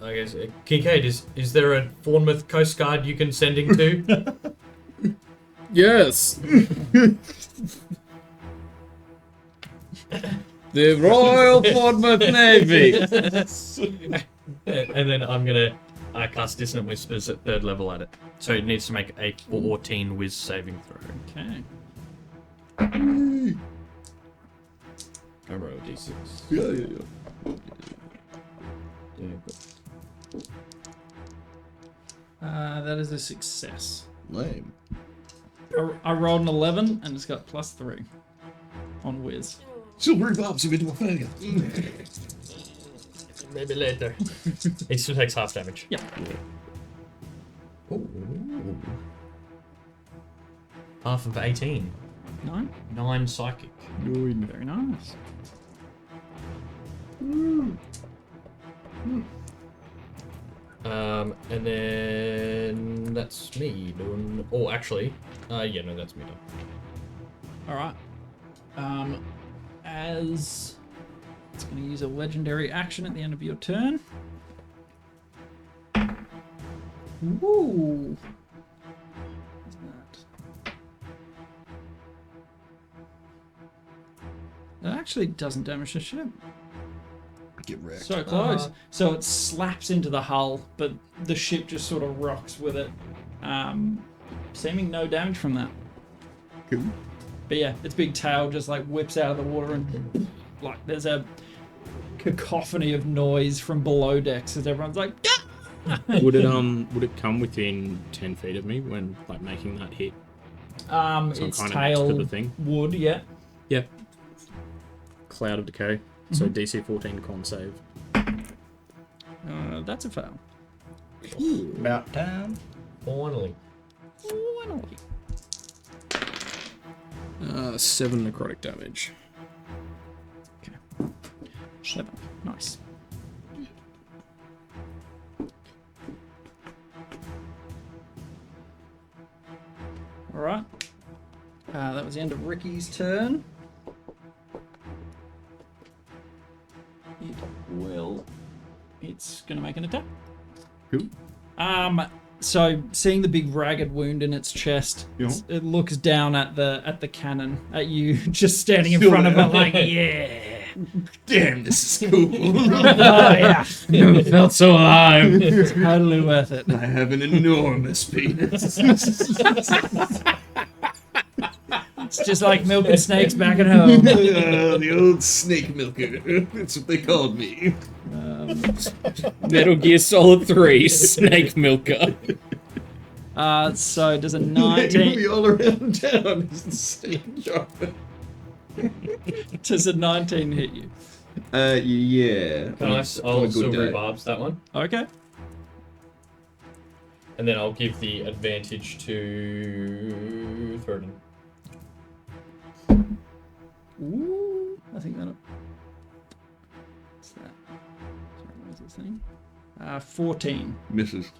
I guess Kincaid, is there a Fournemouth Coast Guard you can send him to? Yes. The Royal Fournemouth Navy. And then I'm gonna cast Dissonant Whispers at 3rd level at it. So it needs to make a 14 Whiz saving throw. Okay. I roll a d6. Yeah. That is a success. Lame. I rolled an 11 and it's got +3 on Whiz. Silvery barbs have been to a failure. Maybe later. It still takes half damage. Yeah. Ooh. Half of 18. 9. 9 psychic. Very nice. And then that's me doing. Oh, actually, yeah, no, that's me done. All right. As it's going to use a legendary action at the end of your turn. Woo! What's that? That actually doesn't damage the ship. Get wrecked. So close. So it slaps into the hull, but the ship just sort of rocks with it. Seeming no damage from that. Cool. But yeah, its big tail just whips out of the water and there's a cacophony of noise from below decks as everyone's like, "Ah!" Would it come within 10 feet of me when making that hit? So its kind of tail next to the thing. would, yeah. Yeah. Cloud of Decay. So DC 14 con save. That's a fail. About time. Finally. 7 necrotic damage. 7. Nice. Alright. That was the end of Ricky's turn. It's going to make an attack. Cool. So seeing the big ragged wound in its chest, it looks down at the cannon, at you just standing in front of it like, yeah. Damn, this is cool. Oh yeah. Never felt so alive. Totally worth it. I have an enormous penis. It's just like milking snakes back at home. The old snake milker. That's what they called me. Metal Gear Solid 3, Snake Milker. So does a You'll 19? be all around town as the snake dropper. Does a 19 hit you? Yeah. Can I? On a I'll good silver day. barbs that one, Okay. and then I'll give the advantage to Thurden. Ooh, I think that'll. What's that? Sorry, where's this thing? 14. Misses.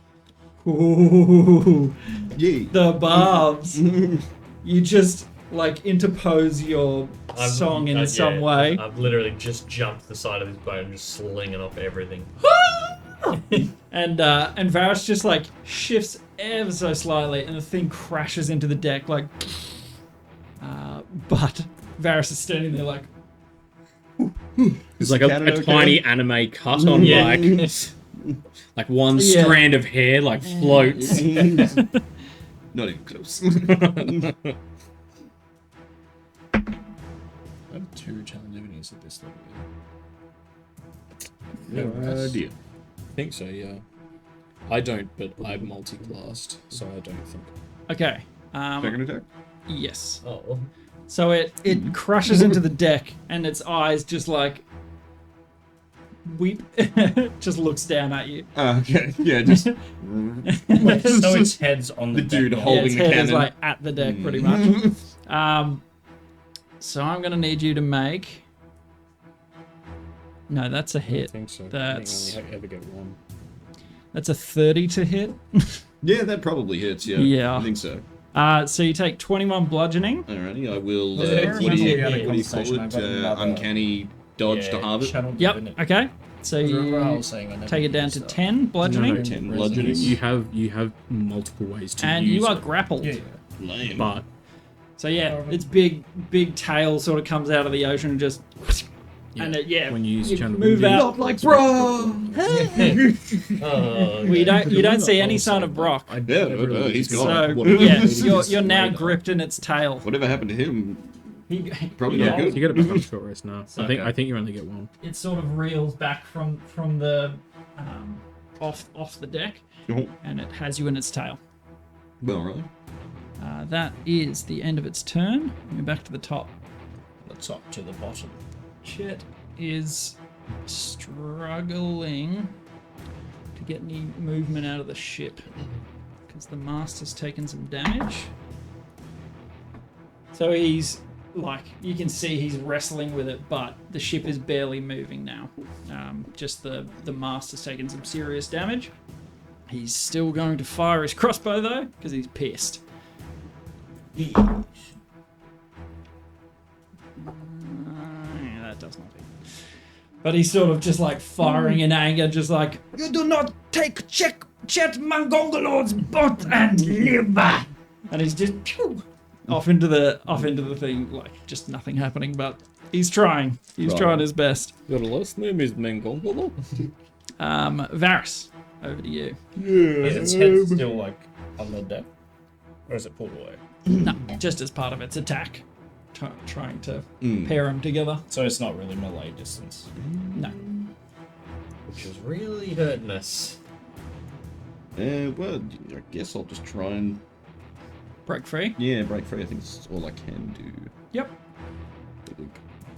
Ooh, Yay. the barbs. You just like interpose your song in some way. I've literally just jumped the side of his boat and just slinging off everything. And Varus just like shifts ever so slightly, and the thing crashes into the deck like. But Varus is standing there like. It's like a Canada tiny anime cut on like one strand of hair like floats. Not even close. I have 2 challenge enemies at this level. No idea. I think so, yeah. I don't, but I'm multi-classed, so I don't think. Okay. Second attack? Yes. Oh. So it crushes into the deck, and its eyes just like weep, just looks down at you. Okay. Yeah, just. Wait, so its head's on the, The dude deck. holding its the head is cannon. like at the deck, pretty much. So I'm gonna need you to make. No, that's a I hit. think so. That's- I think I only ever get one. That's a 30 to hit. Yeah, that probably hits, yeah. Yeah. I think so. So you take 21 bludgeoning. Alrighty, I will. Was there What do you another call conversation it? about another- Uncanny dodge to halve it? Channel Yep. divinity. Okay. So Remember I you was saying I never take it down used to that. 10 bludgeoning, No, 10 bludgeoning. You have multiple ways to and use you are it, grappled. Yeah, yeah. Lame. but So yeah, its big tail sort of comes out of the ocean and just. And it, when you use channel move divinity, out. like bro. Oh, We you don't see any sign of Brock. Yeah, no, he's So gone. yeah, you're now gripped in its tail. Whatever happened to him? He, Probably yeah, not good. You get a back on short rest now. So- I think you only get one. It sort of reels back from the off the deck, and it has you in its tail. Well, right. That is the end of its turn. We're back to the top. The top to the bottom. Chet is struggling to get any movement out of the ship because the master's taken some damage. So he's like, you can see he's wrestling with it, but the ship is barely moving now. Just the master's taken some serious damage. He's still going to fire his crossbow though because he's pissed. That does nothing. But he's sort of just like firing in anger, just like, you do not take Chet Mangongolor's boat and live. And he's just off into the thing, like just nothing happening. But he's trying. He's trying his best. Your last name is Mengongolo? Varus, over to you. Is its head still like on the deck? Or is it pulled away? No, just as part of its attack, trying to pair them together. So it's not really melee distance. No. which is really hurting us. Well, I guess I'll just try and Break free. break free. I think it's all I can do. Yep.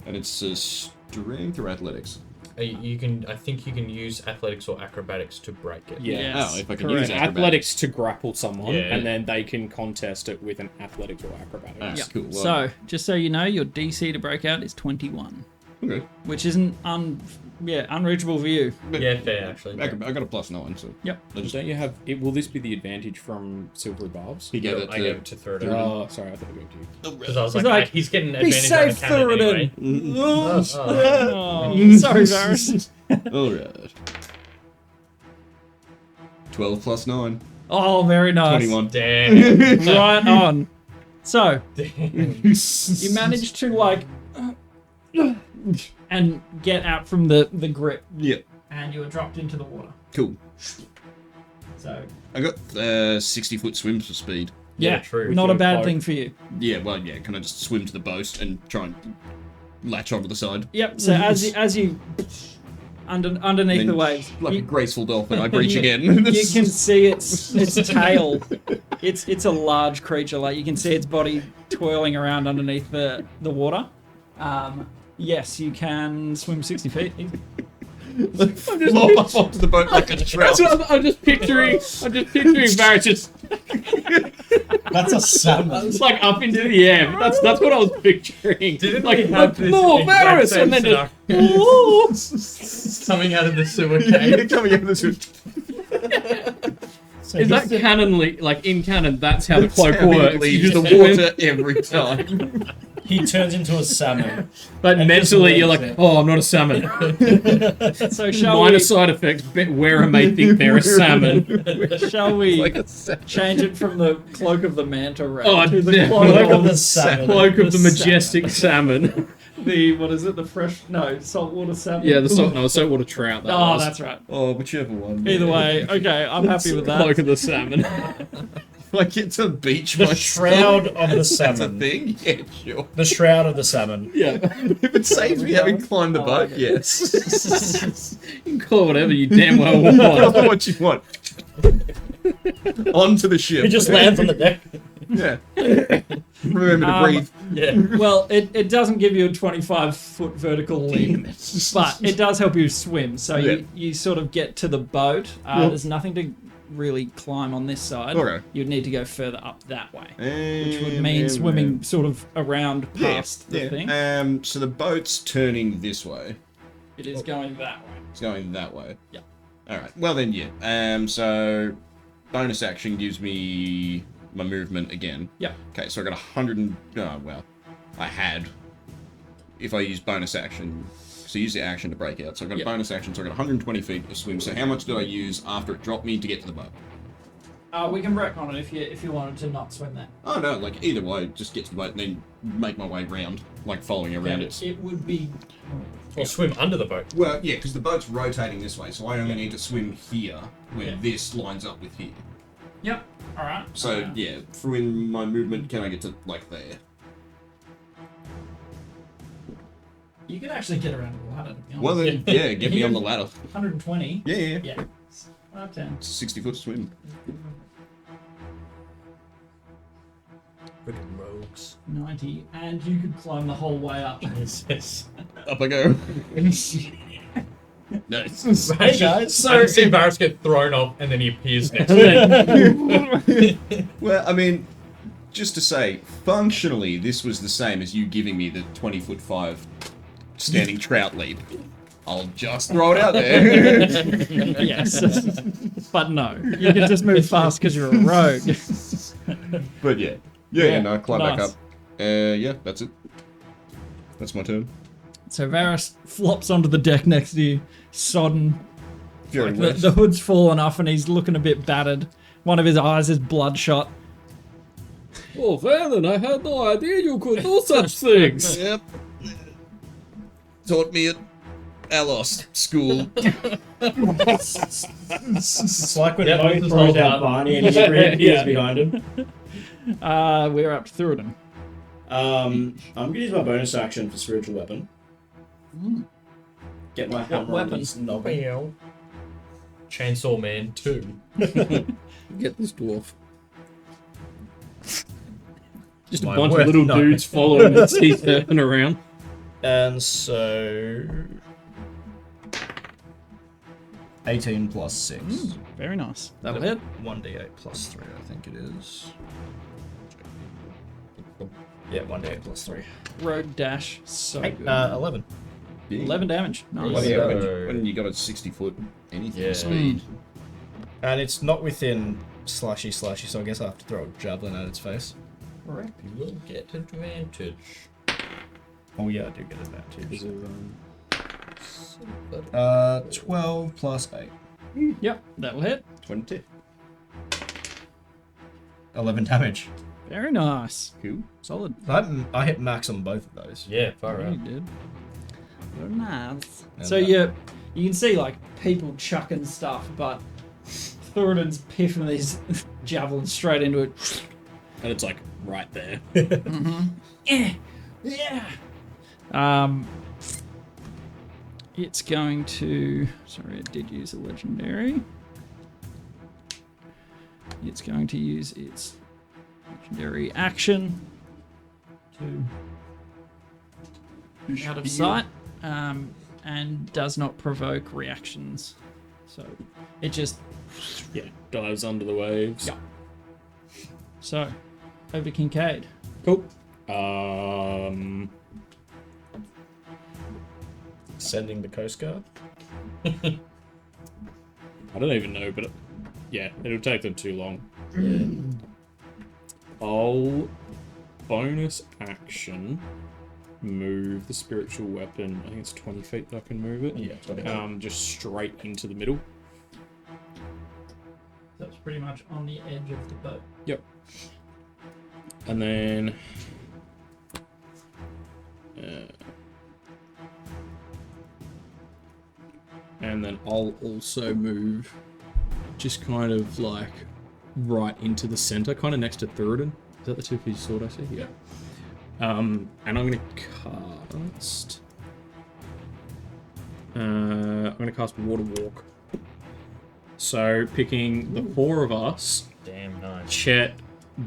And it's strength or athletics. You can. I think you can use athletics or acrobatics to break it. Yeah. Yes, Oh, if I can correct. use acrobatics. Athletics to grapple someone, Yeah. and then they can contest it with an athletics or acrobatics. Ah, Yeah. cool. Well, So, just so you know, your DC to break out is 21, okay. which isn't unreachable for you. Yeah, fair actually. I got a +9, so Yep. I just Don't you have? Will this be the advantage from Silvery Barbs? he gave No, it I gave it to Thurden. Oh, sorry, I thought it was you. Because I was He's like, like, "Ah, he's getting Be advantage on the safe, cannon Thurden. anyway." Oh, sorry, Varus. all right. 12 + 9, Oh, very nice. 21. Damn. Right on. So, Damn. you managed to like and get out from the grip, Yeah, and you were dropped into the water. cool. So I got 60-foot swim for speed. Yeah, true. not a your bad boat. thing for you. Yeah, well, yeah, can I just swim to the boat and try and latch onto the side? Yep. So as you underneath Then, the waves, like a you, graceful dolphin, I breach you- again. you can see its tail. It's a large creature. Like you can see its body twirling around underneath the water. Yes, you can swim 60 feet. Flop up onto the boat like a trout. I'm just picturing Varys just That's a salmon. it's like up into the air. That's what I was picturing. Didn't like we have this more exact Varys, same and then scenario? just Coming out of the sewer cave. Coming out of the suit. is that canonly like in canon? That's how the cloak How he works. leaves You the just water every time. He turns into a salmon. But And mentally, just you're like, leaves it. oh, I'm not a salmon. So shall Minor we? side effects. Wearer may think they're a salmon. Shall we Like a salmon. change it from the cloak of the manta ray Oh, to the yeah. cloak Look of at the salmon. Cloak of the The majestic salmon. the what is it? The fresh saltwater salmon. Yeah, the saltwater trout. That Oh, was. that's right. Oh, whichever one. Either way, okay, I'm happy with that. Cloak of the salmon. If I get to the beach The myself, shroud of the that's a salmon. thing? Yeah, sure. The shroud of the salmon. Yeah. If it saves me having climbed the I boat, like it. yes. You can call it whatever you damn well Tell want. me what you want. Onto the ship. He just lands on the deck. Yeah. Remember to breathe. Yeah. Well, it doesn't give you a 25-foot vertical leap, but it does help you swim. So Yeah. you sort of get to the boat. There's nothing to really climb on this side. Okay. You'd need to go further up that way, Which which would mean swimming sort of around past the thing. So the boat's turning this way. It is going that way. It's going that way. Yeah. Alright. Well then, yeah. So bonus action gives me my movement again. Yeah. Okay, so I got 100 and... Oh, well. I had. If I use bonus action... So use the action to break out. So I got a bonus action, so I got 120 feet to swim. So how much did I use after it dropped me to get to the boat? We can break on it if you wanted to not swim there. Oh no, like either way, just get to the boat and then make my way round, like following around it. It would be. Or swim under the boat. Well, yeah, because the boat's rotating this way, so I only need to swim here, where Yeah. this lines up with here. Yep. All right. So yeah, through in my movement, can I get to like there? You could actually get around the ladder. To be honest. Well then, yeah, get me on the ladder. 120. Yeah, yeah. Yeah. 10. It's a 60-foot swim. Freaking rogues. 90, and you could climb the whole way up. Yes. Up I go. Nice. Hey guys. So I see Varys get thrown off and then he appears next to me. Well, I mean, just to say, functionally, this was the same as you giving me the 20-foot 5 standing trout leap. I'll just throw it out there. Yes. But no. You can just move fast because you're a rogue. But yeah. Yeah, no, climb back nice. up. Yeah, that's it. That's my turn. So Varys flops onto the deck next to you, sodden. Very Like the hood's fallen off and he's looking a bit battered. One of his eyes is bloodshot. Oh, Valen, I had no idea you could do such things. Yep. Taught me at Alos school. It's like when Yep, Mo this is throws all out done. Barney and he reappears Yeah. behind him. We're up to Theoden. I'm gonna use my bonus action for spiritual weapon. Get my hammer on weapon? his noggin. Chainsaw Man 2. Get this dwarf. Just a My bunch word, of little no. dudes following the sea surfing around. And so 18 plus 6. Very nice. That'll hit. 1d8 plus 3, I think it is. Yeah, 1d8 plus 3. Rogue dash. So good. 11. 11 damage. Nice. Well, yeah, So- when you got a 60-foot anything Yeah. speed. And it's not within slashy, so I guess I have to throw a javelin at its face. Correct. You will get advantage. Oh yeah, I do get advantage. 12 plus 8. Yep, that'll hit. 20. 11 damage. Very nice. Cool. Solid. I hit max on both of those. Yeah, far You out. did. Very nice. And So you can see like people chucking stuff, but Thoradin's piffing these javelins straight into it. And it's like right there. Yeah. It's going to. Sorry, it did use a legendary. It's going to use its legendary action to out of sight, and does not provoke reactions. So it just Dives under the waves. Yeah. So over to Kincaid. Cool. Sending the Coast Guard. I don't even know, but it'll take them too long. I'll bonus action move the spiritual weapon. I think it's 20 feet that I can move it. Yeah, 20 feet. Just straight into the middle. That's pretty much on the edge of the boat. Yep. And then I'll also move just kind of like right into the center, kind of next to Thuridin. Is that the two-piece sword I see? Yeah. And I'm going to cast... I'm going to cast Water Walk. So, picking the four of us... Damn nice. Chet,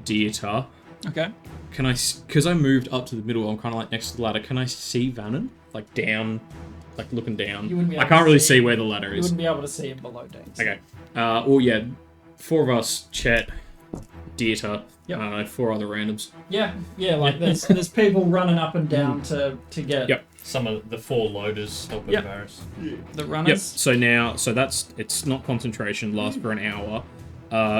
Dieter. Okay. Can I... Because I moved up to the middle, I'm kind of like next to the ladder. Can I see Vannon? Like down... Like looking down. You wouldn't be I able can't to really see- see where the ladder You is. wouldn't be able to see him below decks. Okay. Well, yeah. Four of us, Chet, Dieter, Yep. 4 other randoms. Yeah, like there's people running up and down to get Yep. Some of the 4 loaders helping Yep. Varus. the Yep. runners. So that's it's not concentration. Lasts for an hour.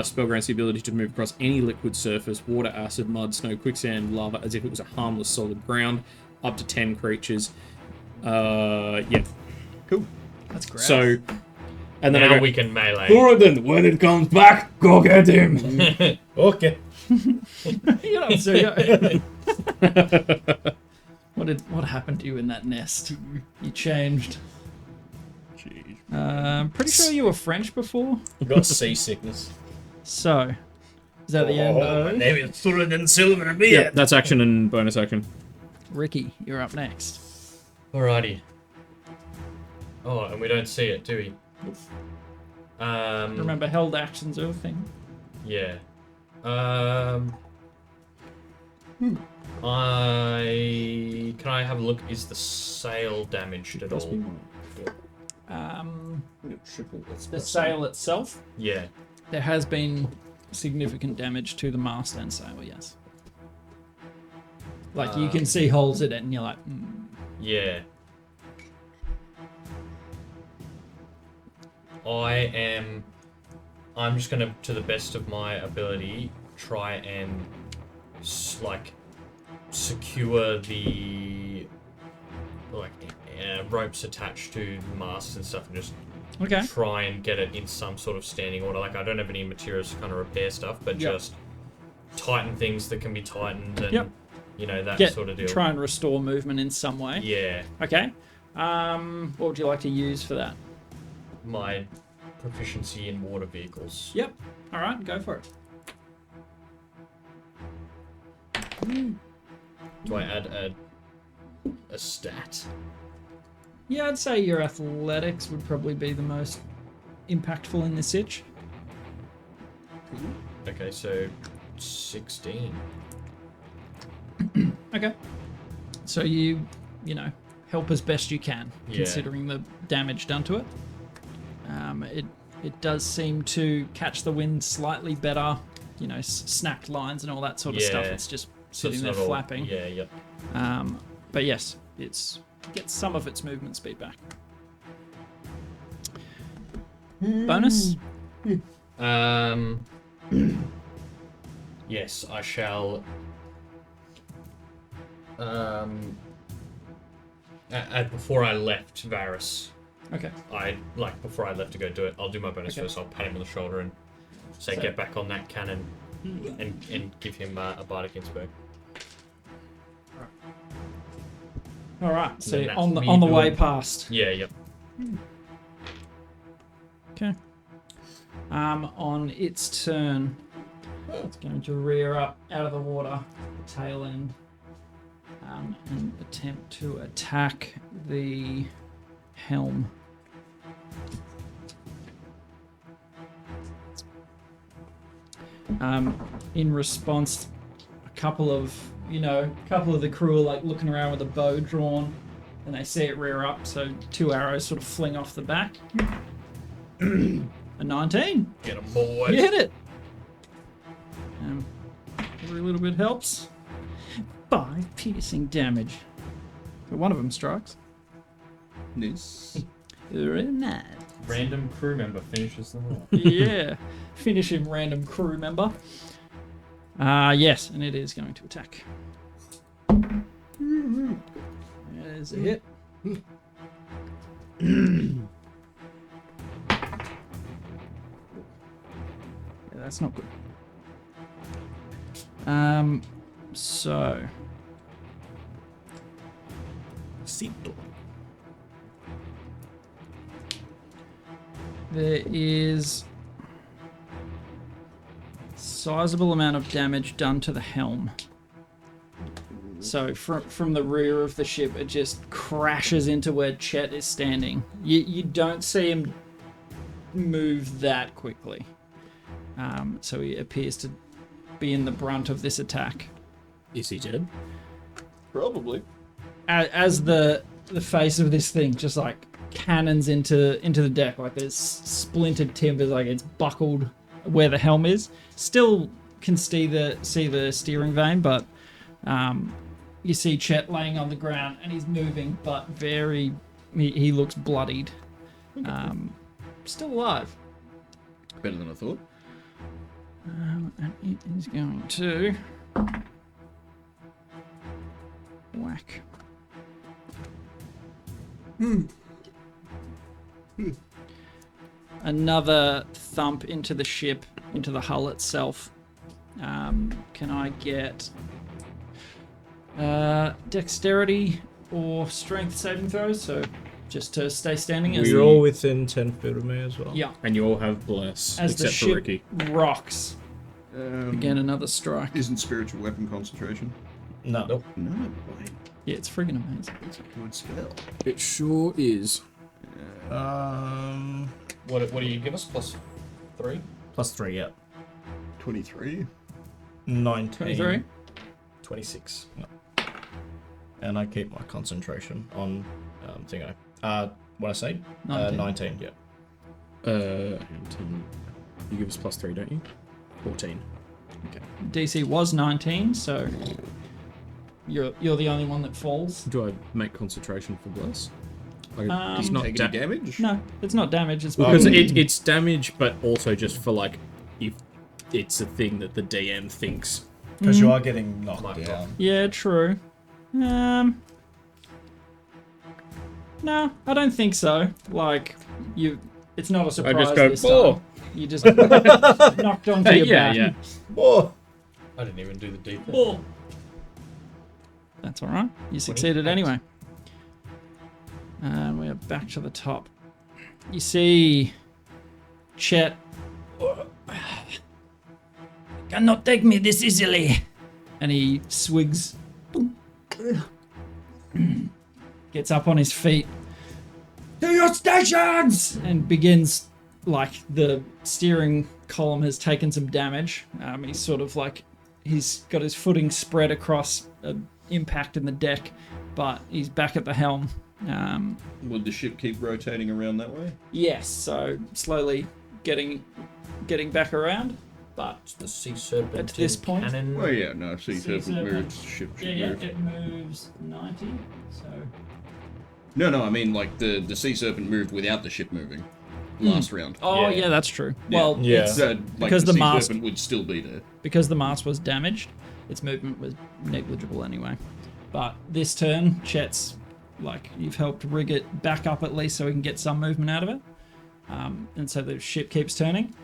Spell grants the ability to move across any liquid surface: water, acid, mud, snow, quicksand, lava, as if it was a harmless solid ground. Up to 10 creatures. Yeah. Cool. That's great. So, and then Now I go, we can melee. Thoradin, when it comes back, go get him. Okay. You know, so what happened to you in that nest? You changed. Pretty sure you were French before. Got seasickness. So, is that the end? My Of name is Thuridin Silverbeard. Yeah, that's action and bonus action. Ricky, you're up next. Alrighty. Oh, and we don't see it, do we? Remember, held actions are a thing. Yeah. Can I have a look? Is the sail damaged at all? The sail itself, Yeah. there has been significant damage to the mast and sail. Yes. Like you can see holes in it, and you're like, Yeah. I'm just gonna, to the best of my ability, try and secure the ropes attached to the mast and stuff, and just okay. try and get it in some sort of standing order. Like, I don't have any materials to kind of repair stuff, but Yep. just tighten things that can be tightened, and Yep. that sort of deal. Try and restore movement in some way. Yeah, Okay. What would you like to use for that? my proficiency in water vehicles. Yep. All right, go for it. Do I add a stat? Yeah, I'd say your athletics would probably be the most impactful in this sitch. Okay, so 16. Okay. So you help as best you can, Yeah. considering the damage done to it. It does seem to catch the wind slightly better. Snapped lines and all that sort of stuff. Yeah. It's just So sitting it's there not all- flapping. Yeah, yep. But yes, gets some of its movement speed back. Bonus? Yes, I shall. Before I left Varus, Okay. before I left to go do it, I'll do my bonus Okay. first. I'll pat him on the shoulder and say, So- "Get back on that cannon," and give him a bardic inspo. All right. So then that's on the me way doing- past. Yeah, yep. Okay. On its turn, It's going to rear up out of the water, the tail end, and attempt to attack the helm. In response, a couple of the crew are like looking around with a bow drawn, and they see it rear up, so 2 arrows sort of fling off the back. A 19. Get 'em, boys. You hit it. Every little bit helps. 5 piercing damage. But one of them strikes. Nice. Very nice. Random crew member finishes them all. Yeah. Finish him, random crew member. Yes, and it is going to attack. There's a hit. Yeah, that's not good. So there is sizable amount of damage done to the helm. So from the rear of the ship, it just crashes into where Chet is standing. You don't see him move that quickly. So he appears to be in the brunt of this attack. Is he dead? Probably. As the face of this thing just like cannons into the deck, like there's splintered timbers, like it's buckled where the helm is. Still can see the steering vane, but you see Chet laying on the ground and he's moving, but he looks bloodied. Still alive. Better than I thought. And it is going to whack. Another thump into the ship, into the hull itself. Can I get dexterity or strength saving throws? So just to stay standing. We're all within 10 feet of me as well. Yeah. And you all have bless, As the except for ship Ricky. rocks. Again, another strike. Isn't spiritual weapon concentration? No. No, wait. Yeah, it's friggin' amazing. It's a good spell. It sure is. What do you give us? +3? +3, yeah. 23. 19. 23? 26. Yeah. And I keep my concentration on thingo. What I say? 19. 19, yeah. 10. You give us +3, don't you? 14. Okay. DC was 19, so you're the only one that falls. Do I make concentration for bless? It's not take any damage? No, it's not damage. It's because it's damage, but also just for like if it's a thing that the DM thinks. Because you are getting knocked down. Yeah, true. No, I don't think so. Like it's not a surprise. I just go, this "Oh." time. You just knocked onto your back. Yeah. Oh! I didn't even do the deep. Oh. That's all right. You succeeded anyway. And we're back to the top. You see Chet. Cannot take me this easily. And he swigs. Gets up on his feet. To your stations! And begins, like, the steering column has taken some damage. He's sort of like, he's got his footing spread across an impact in the deck, but he's back at the helm. Would the ship keep rotating around that way? Yes, so slowly getting back around, but The sea serpent at this point, cannon. Oh yeah, no, sea Sea serpent serpent. moves, ship should yeah, move. it moves 90. So No, I mean like the sea serpent moved without the ship moving last round. oh Yeah. yeah, that's true. Yeah. Well, Yeah. it's, So, like, because the the sea mast- serpent would still be there. because the mast was damaged, its movement was negligible anyway. But this turn, Chet's like, you've helped rig it back up at least so we can get some movement out of it. And so the ship keeps turning.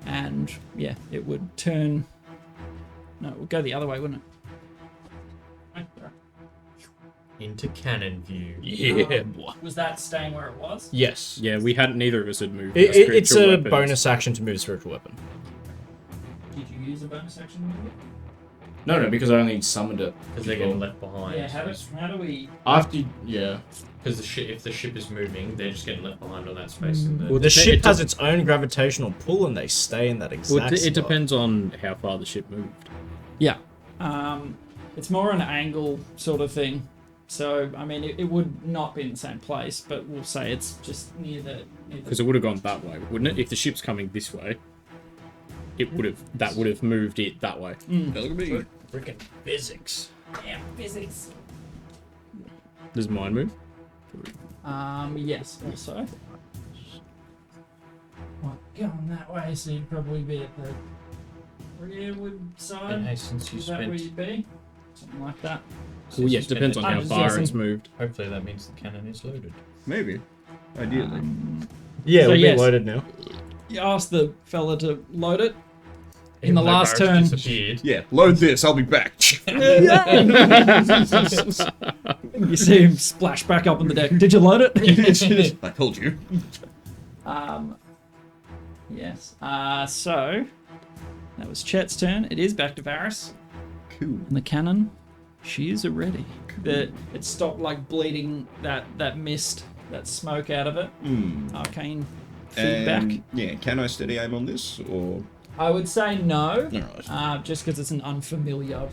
And yeah, it would turn. No, it would go the other way, wouldn't it? Into cannon view. Yeah. Was that staying where it was? Yes. Yeah, we hadn't. Neither of us had moved. It's spiritual a weapons. bonus action to move a spiritual weapon. Did you use a bonus action to move it? No, because I only summoned it. Because they're getting left behind. Yeah, how do we... After, yeah. Because if the ship is moving, they're just getting left behind on that space. Well, The ship has its own gravitational pull, and they stay in that exact Well, it spot. depends on how far the ship moved. Yeah. It's more an angle sort of thing. So, I mean, it would not be in the same place, but we'll say it's just near the... Because it would have gone that way, wouldn't it? If the ship's coming this way, that would have moved it that way. Freaking physics. Damn, physics. Does mine move? Yes, also. Well, going that way, so you'd probably be at the rearward side. And hey, since you Is that where spent, you'd be? Something like that. Well, yeah, it depends on I'm how just far guessing. it's moved. hopefully that means the cannon is loaded. Maybe. Ideally. Yeah, So we'll yes. be loaded now. You asked the fella to load it. Even the though last Barrett's turn- disappeared. Yeah, load this. I'll be back. You see him splash back up on the deck. Did you load it? I told you. Yes. So that was Chet's turn. It is back to Varys. Cool. And the cannon, she is ready. It stopped like bleeding that mist, that smoke out of it. Arcane feedback. Yeah, can I steady aim on this or? I would say no, Alright. just because it's an unfamiliar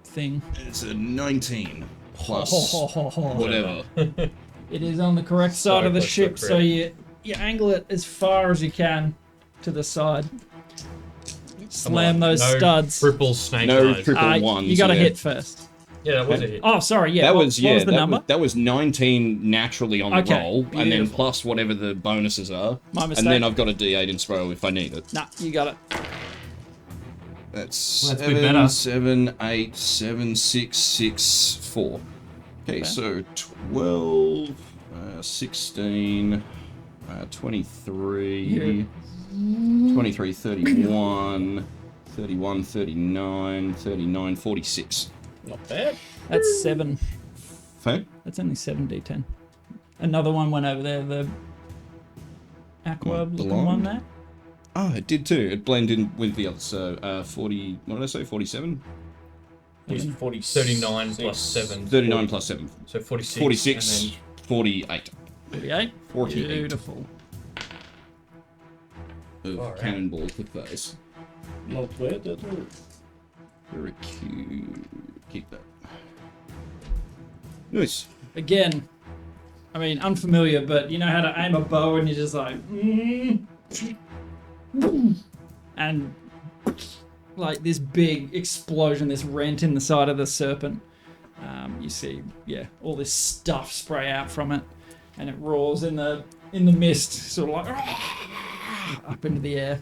thing. It's a 19 plus whatever. It is on the correct side of the close to ship, the so you angle it as far as you can to the side. Slam those no studs. Triple snake No eyes. triple ones. You got to yeah. hit first. Yeah, that was a hit. Oh, sorry. Yeah. That what was was the number? that was 19 naturally on the Okay, roll, and then beautiful. plus whatever the bonuses are. My mistake. And then I've got a D8 in throw if I need it. Nah, you got it. That's Well, that's a bit better. 7, 8, 7, 6, 6, 4. Okay, so 12, 16, 23, 23, 31, 31, 39, 39, 46. Not bad. That's 7. Okay. That's only 7d10. Another one went over there. The aqua What, the looking one line? there. Oh, it did too. It blended in with the others. So 40, what did I say? 47? He's 39 plus 7. 39 plus 7. So 46. 46, And 48. 48. 48. Beautiful. Of Alright. cannonball to face. Not bad at all. Very cute. Keep that. Nice. Again, I mean, unfamiliar, but you know how to aim a bow and you're just like, and like this big explosion, this rent in the side of the serpent. You see, yeah, all this stuff spray out from it, and it roars in the mist, sort of like up into the air.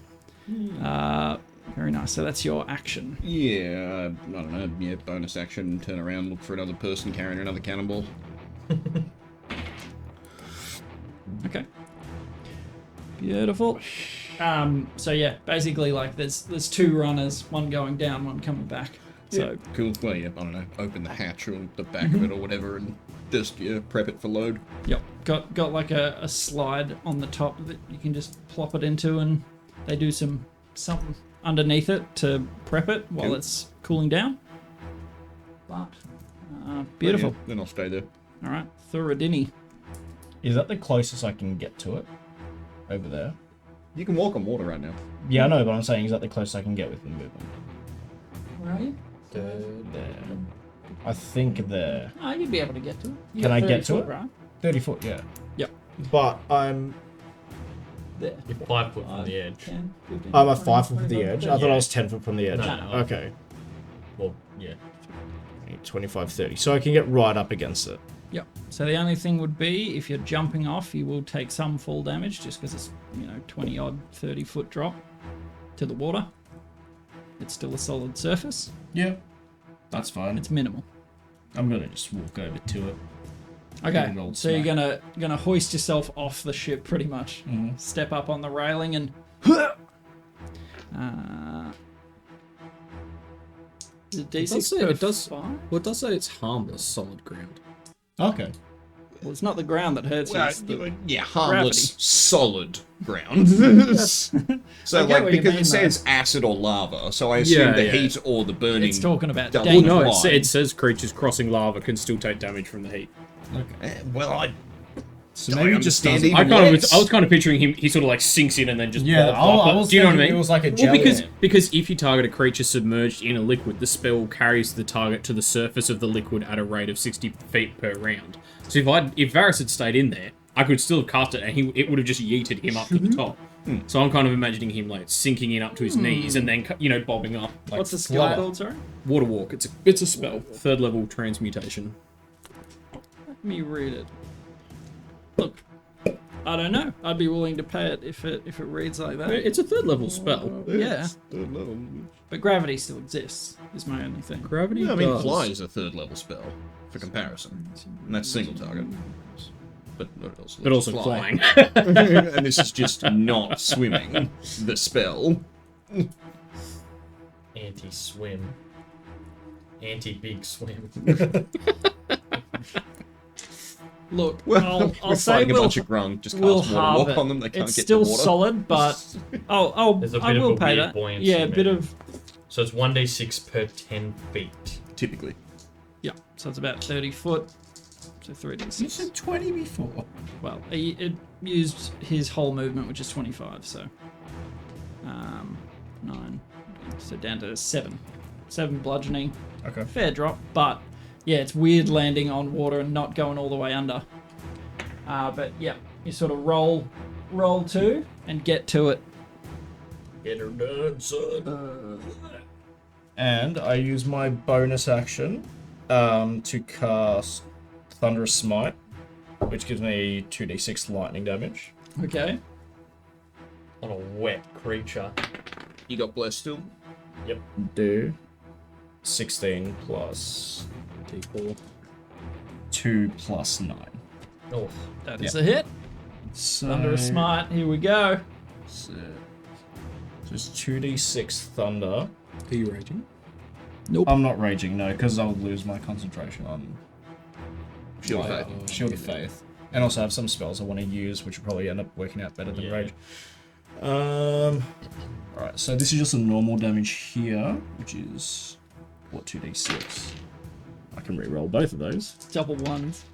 Very nice. So that's your action. Yeah, I don't know. Yeah, bonus action. Turn around, look for another person carrying another cannonball. Okay. Beautiful. So yeah, basically like there's two runners, one going down, one coming back. So Cool. Well, yeah, I don't know. Open the hatch or the back of it or whatever, and just prep it for load. yep, got like a slide on the top that you can just plop it into, and they do something underneath it to prep it while Cool. it's cooling down. But beautiful. Yeah, then I'll stay there. All right, Thuradini. Is that the closest I can get to it? Over there? You can walk on water right now. Yeah, I know, but I'm saying, is that the closest I can get with the movement? Where are you? There. I think there. Oh, you'd be able to get to it. You Can got I 30 get to foot, it? Right? 30 foot, yeah. Yep. But I'm There. You're 5 foot from the edge. 10, 15, I'm at 20, 5 foot from the 25, edge. I thought I Yeah. was 10 foot from the edge. No. Okay. Well, yeah. 25, 30. So I can get right up against it. Yep. So the only thing would be if you're jumping off, you will take some fall damage just because it's 20 odd 30 foot drop to the water. It's still a solid surface. Yeah. That's fine. It's minimal. I'm gonna just walk over to it. Okay. Good old So you're smack. gonna hoist yourself off the ship pretty much. Mhm. Step up on the railing and. Is it D6 say- per it does- 5? Well, it does say it's harmless, solid ground. Okay. Well, it's not the ground that hurts you. It's the yeah, harmless, gravity. solid ground. So, I get like, what you because mean, it says acid or lava, so I assume Yeah, the yeah. heat or the burning. It's talking about double danger. Well, no, apply. it says creatures crossing lava can still take damage from the heat. Well, I So maybe it just understand doesn't. even I less. was kind of picturing him. He sort of like sinks in and then just Yeah, bobs up. I was Do you know what I thinking mean? it was like a Well, jelly. because if you target a creature submerged in a liquid, the spell carries the target to the surface of the liquid at a rate of 60 feet per round. So if Varys had stayed in there, I could still have cast it, and it would have just yeeted him up to the top. So I'm kind of imagining him like sinking in up to his knees and then bobbing up. Like What's the skill flat. called, sorry? Water walk. It's a spell. 3rd level transmutation. Let me read it. Look, I don't know. I'd be willing to pay it if it reads like that. It's a 3rd level spell. Yeah. But gravity still exists, is my only thing. Gravity. I mean, does. fly is a 3rd level spell for comparison, and that's single target. But Also fly. flying. And this is just not swimming. The spell. Anti-swim. Anti-big swim. Look, Well, I'll we're say fighting a we'll, bunch of grung. Just cast we'll water halve walk it. on them. They can't It's get still to water. solid, but There's a I bit will of a pay weird that. buoyancy, Yeah, a bit maybe. of So it's 1d6 per 10 feet. Typically. yeah. So it's about 30 foot. So 3d6. You said 20 before. Well, it used his whole movement, which is 25. So 9. So down to 7. 7 bludgeoning. Okay. Fair drop, but yeah, it's weird landing on water and not going all the way under. But yeah, you sort of roll 2 and get to it. Get her done, son. And I use my bonus action to cast Thunderous Smite, which gives me 2d6 lightning damage. Okay. On a wet creature. You got blessed still? Do 16 plus D4. 2 plus 9. Oh, That is a hit. So, Under a smite. Here we go. So it's 2d6 thunder. Are you raging? I'm not raging, no, because I'll lose my concentration on Shield of my, Faith. Shield of Faith. And also I have some spells I want to use, which will probably end up working out better than Yeah. rage. Alright, so this is just a normal damage here, which is, 2d6? I can re-roll both of those. Double ones.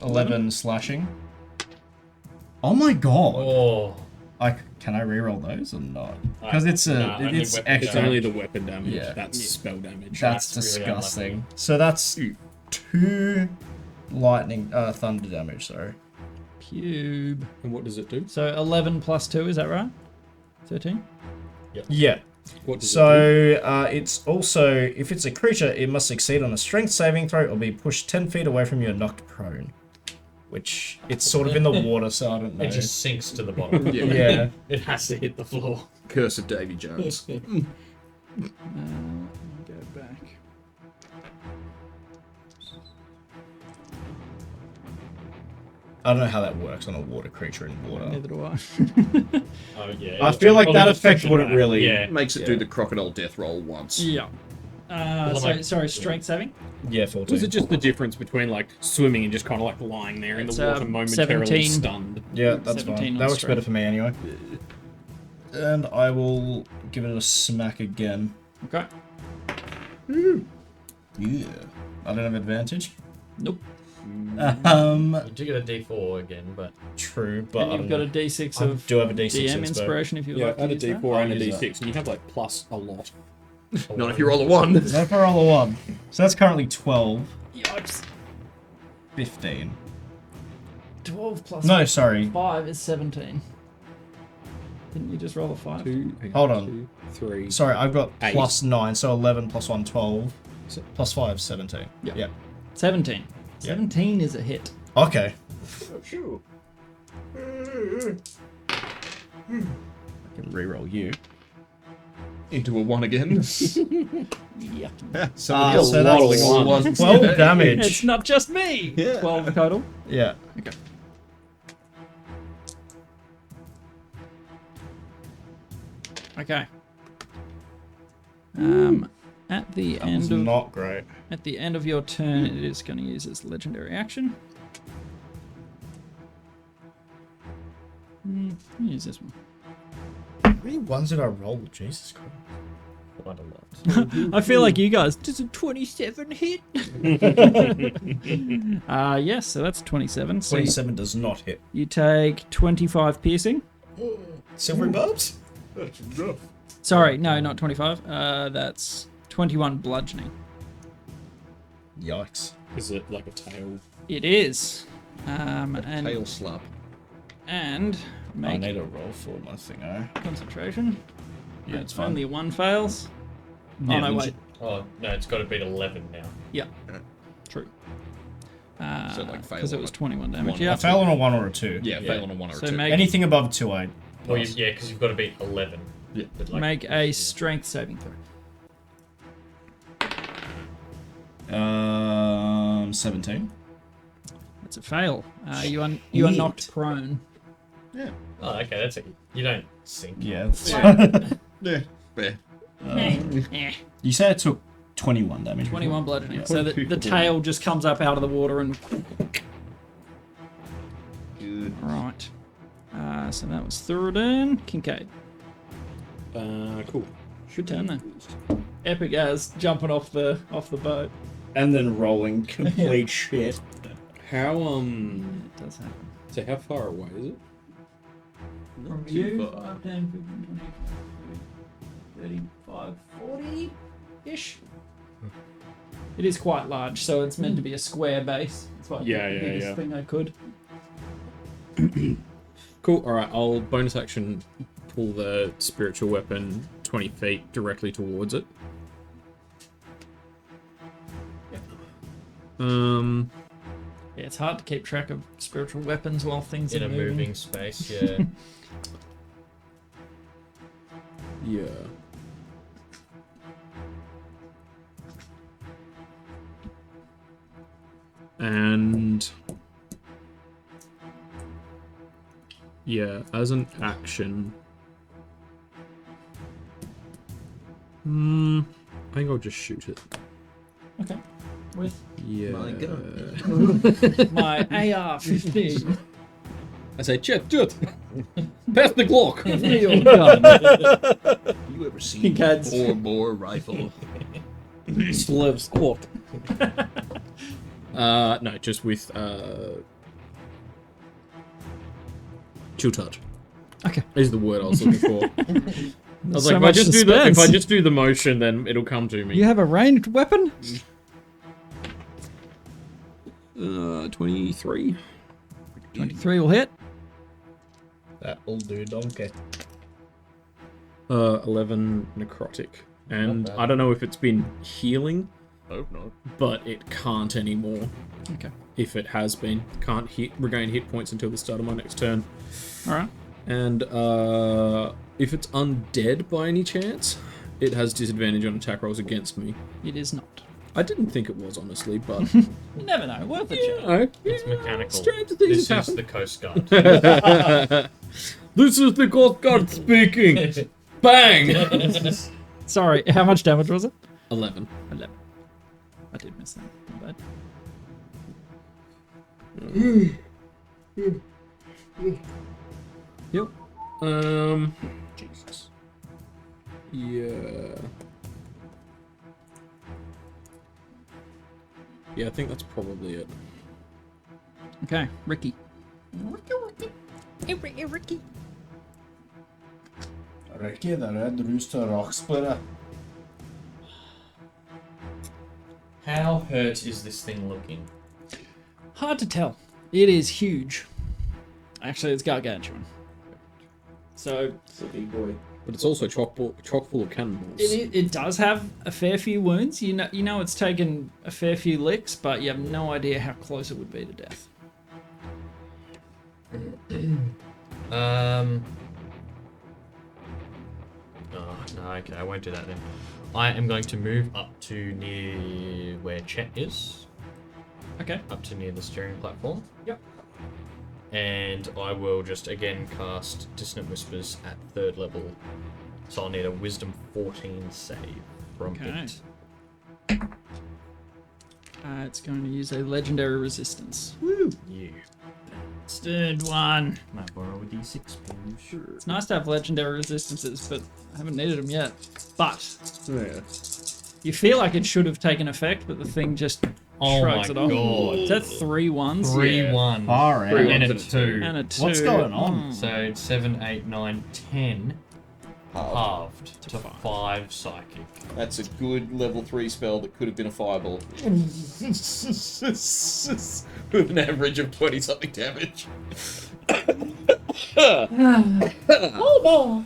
11 slashing. Oh my god! oh. Can I re-roll those or not? Because it's Nah, only it's weapon extra. It's only the weapon damage. Yeah. That's spell damage. That's That's really disgusting. So that's 2 lightning, thunder damage. Sorry. Cube. And what does it do? So 11 plus 2, is that right? 13? Yeah. What does it So it's also, if it's a creature, it must succeed on a strength saving throw or be pushed 10 feet away from you and knocked prone. Which, it's sort of in the water, so I don't know. It just sinks to the bottom. Yeah. It has to hit the floor. Curse of Davy Jones. Go back. I don't know how that works on a water creature in water. Neither do I. Oh, yeah. I feel like Well, that just effect pushing wouldn't that. really... Yeah. Makes it do the crocodile death roll once. Yeah. Sorry, strength saving? Yeah, Was 14. it just the difference between like swimming and just kind of like lying there in It's, the water momentarily 17. stunned? Yeah, that's 17 fine. on That works strength. better for me anyway. And I will give it a smack again. Okay. Yeah. I don't have advantage. Nope. You do get a d4 again, but True, but And I you've don't got a know. d6 I of do have a D6 DM inspo. inspiration if you Yeah, like to add a use that. D4 and a I'll use D6, and you have like plus a lot. Not if you roll a 1. Is that for roll a 1? So that's currently 12. Yikes. 15. 12 plus No, sorry. 5 is 17. Didn't you just roll a 5? Hold on. 2, 3. Sorry, I've got Eight. plus 9, so 11 plus 1, 12. Plus 5, 17. Yeah. Yeah. 17. 17 is a hit. Okay. sure. I can re-roll you. Into a 1 again. Yeah. Somebody else so that's rolling all ones. 12 It's damage. not just me. Yeah. 12 total. Yeah. Okay. At the That was end of not great. at the end of your turn, it is going to use its legendary action. Use this one. How many ones did I roll? Jesus Christ. Quite a lot. I feel like you guys. Does a 27 hit? Yes, so that's 27. So 27 does not hit. you take 25 piercing. Silvery barbs? Sorry, no, not 25. That's 21 bludgeoning. Yikes. Is it like a tail? It is. Tail slap. And I make need a roll for my thingo. concentration. Yeah, it's fine. Only one fails. Yeah, Oh no, legit- wait. Oh, no, it's got to beat 11 now. Yeah. True. So, like, fail Because it on was a 21 damage. one. Yeah. I fail on a 1 or a 2. Yeah, fail on a 1 or So a 2. make Anything above 2, I Well, pass. yeah, because you've got to beat 11. Yeah. But, like, make a strength saving throw. 17. That's a fail. You are knocked prone. Yeah. Oh, okay, that's it. You don't sink. Yeah. Yeah. Fair. You say it took 21 damage. 21 bludgeoning. So the tail just comes up out of the water and. Good. Right. So that was Thoradin. Kincaid. Cool. Good turn then. Epic as jumping off the boat. And then rolling complete shit. How It does happen. So how far away is it? From too you, far. 5, 10, 15, 20, 35, 40-ish. It is quite large, so it's meant to be a square base. It's like Yeah, the yeah, biggest yeah. thing I could. Cool. All right. I'll bonus action pull the spiritual weapon 20 feet directly towards it. Yeah, it's hard to keep track of spiritual weapons while things In are a moving. moving space, yeah. Yeah. And yeah, as an action, I think I'll just shoot it. Okay. With Yeah. My my AR-15. I say, Chet, do it. Pass the Glock. Real gun. You ever seen Kinkad's- a 4-bore rifle? Slev squat. No, just with chill touch. Okay. Is the word I was looking for. I was So like, much if suspense. I just do the motion, then it'll come to me. You have a ranged weapon? 23. 23 will hit. That'll do, donkey. 11 necrotic. And bad. I don't know if it's been healing, Hope not. but it can't anymore. Okay. If it has been. Can't regain hit points until the start of my next turn. Alright. And if it's undead by any chance, it has disadvantage on attack rolls against me. It is not. I didn't think it was, honestly, but You never know. Worth a you check. know, It's mechanical. strange things This happen. is the Coast Guard. This is the Coast Guard speaking. Bang! Sorry, how much damage was it? 11. 11. I did miss that. Not bad. Yep. Jesus. Yeah. Yeah, I think that's probably it. Okay, Ricky. Ricky, the Red Rooster Roxburgh. How hurt is this thing looking? Hard to tell. It is huge. Actually, it's gargantuan. So It's a big boy. But it's also chock full of cannonballs. it does have a fair few wounds. You know it's taken a fair few licks, but you have no idea how close it would be to death. Oh, no, okay, I won't do that then. I am going to move up to near where Chet is. Okay. Up to near the steering platform. Yep. And I will just again cast Dissonant Whispers at 3rd level. So I'll need a Wisdom 14 save from Okay. it. It's going to use a legendary resistance. You. Third one. Can I borrow a d6, please? Sure. It's nice to have legendary resistances, but I haven't needed them yet. But Yeah. you feel like it should have taken effect, but the thing just shrugs it off. God. Is that 3 1s? 3-1. Far out. And a 2. And a 2. What's going on? So 7, 8, 9, 10. Halved to 5 psychic. That's a good level 3 spell that could have been a fireball. With an average of 20 something damage.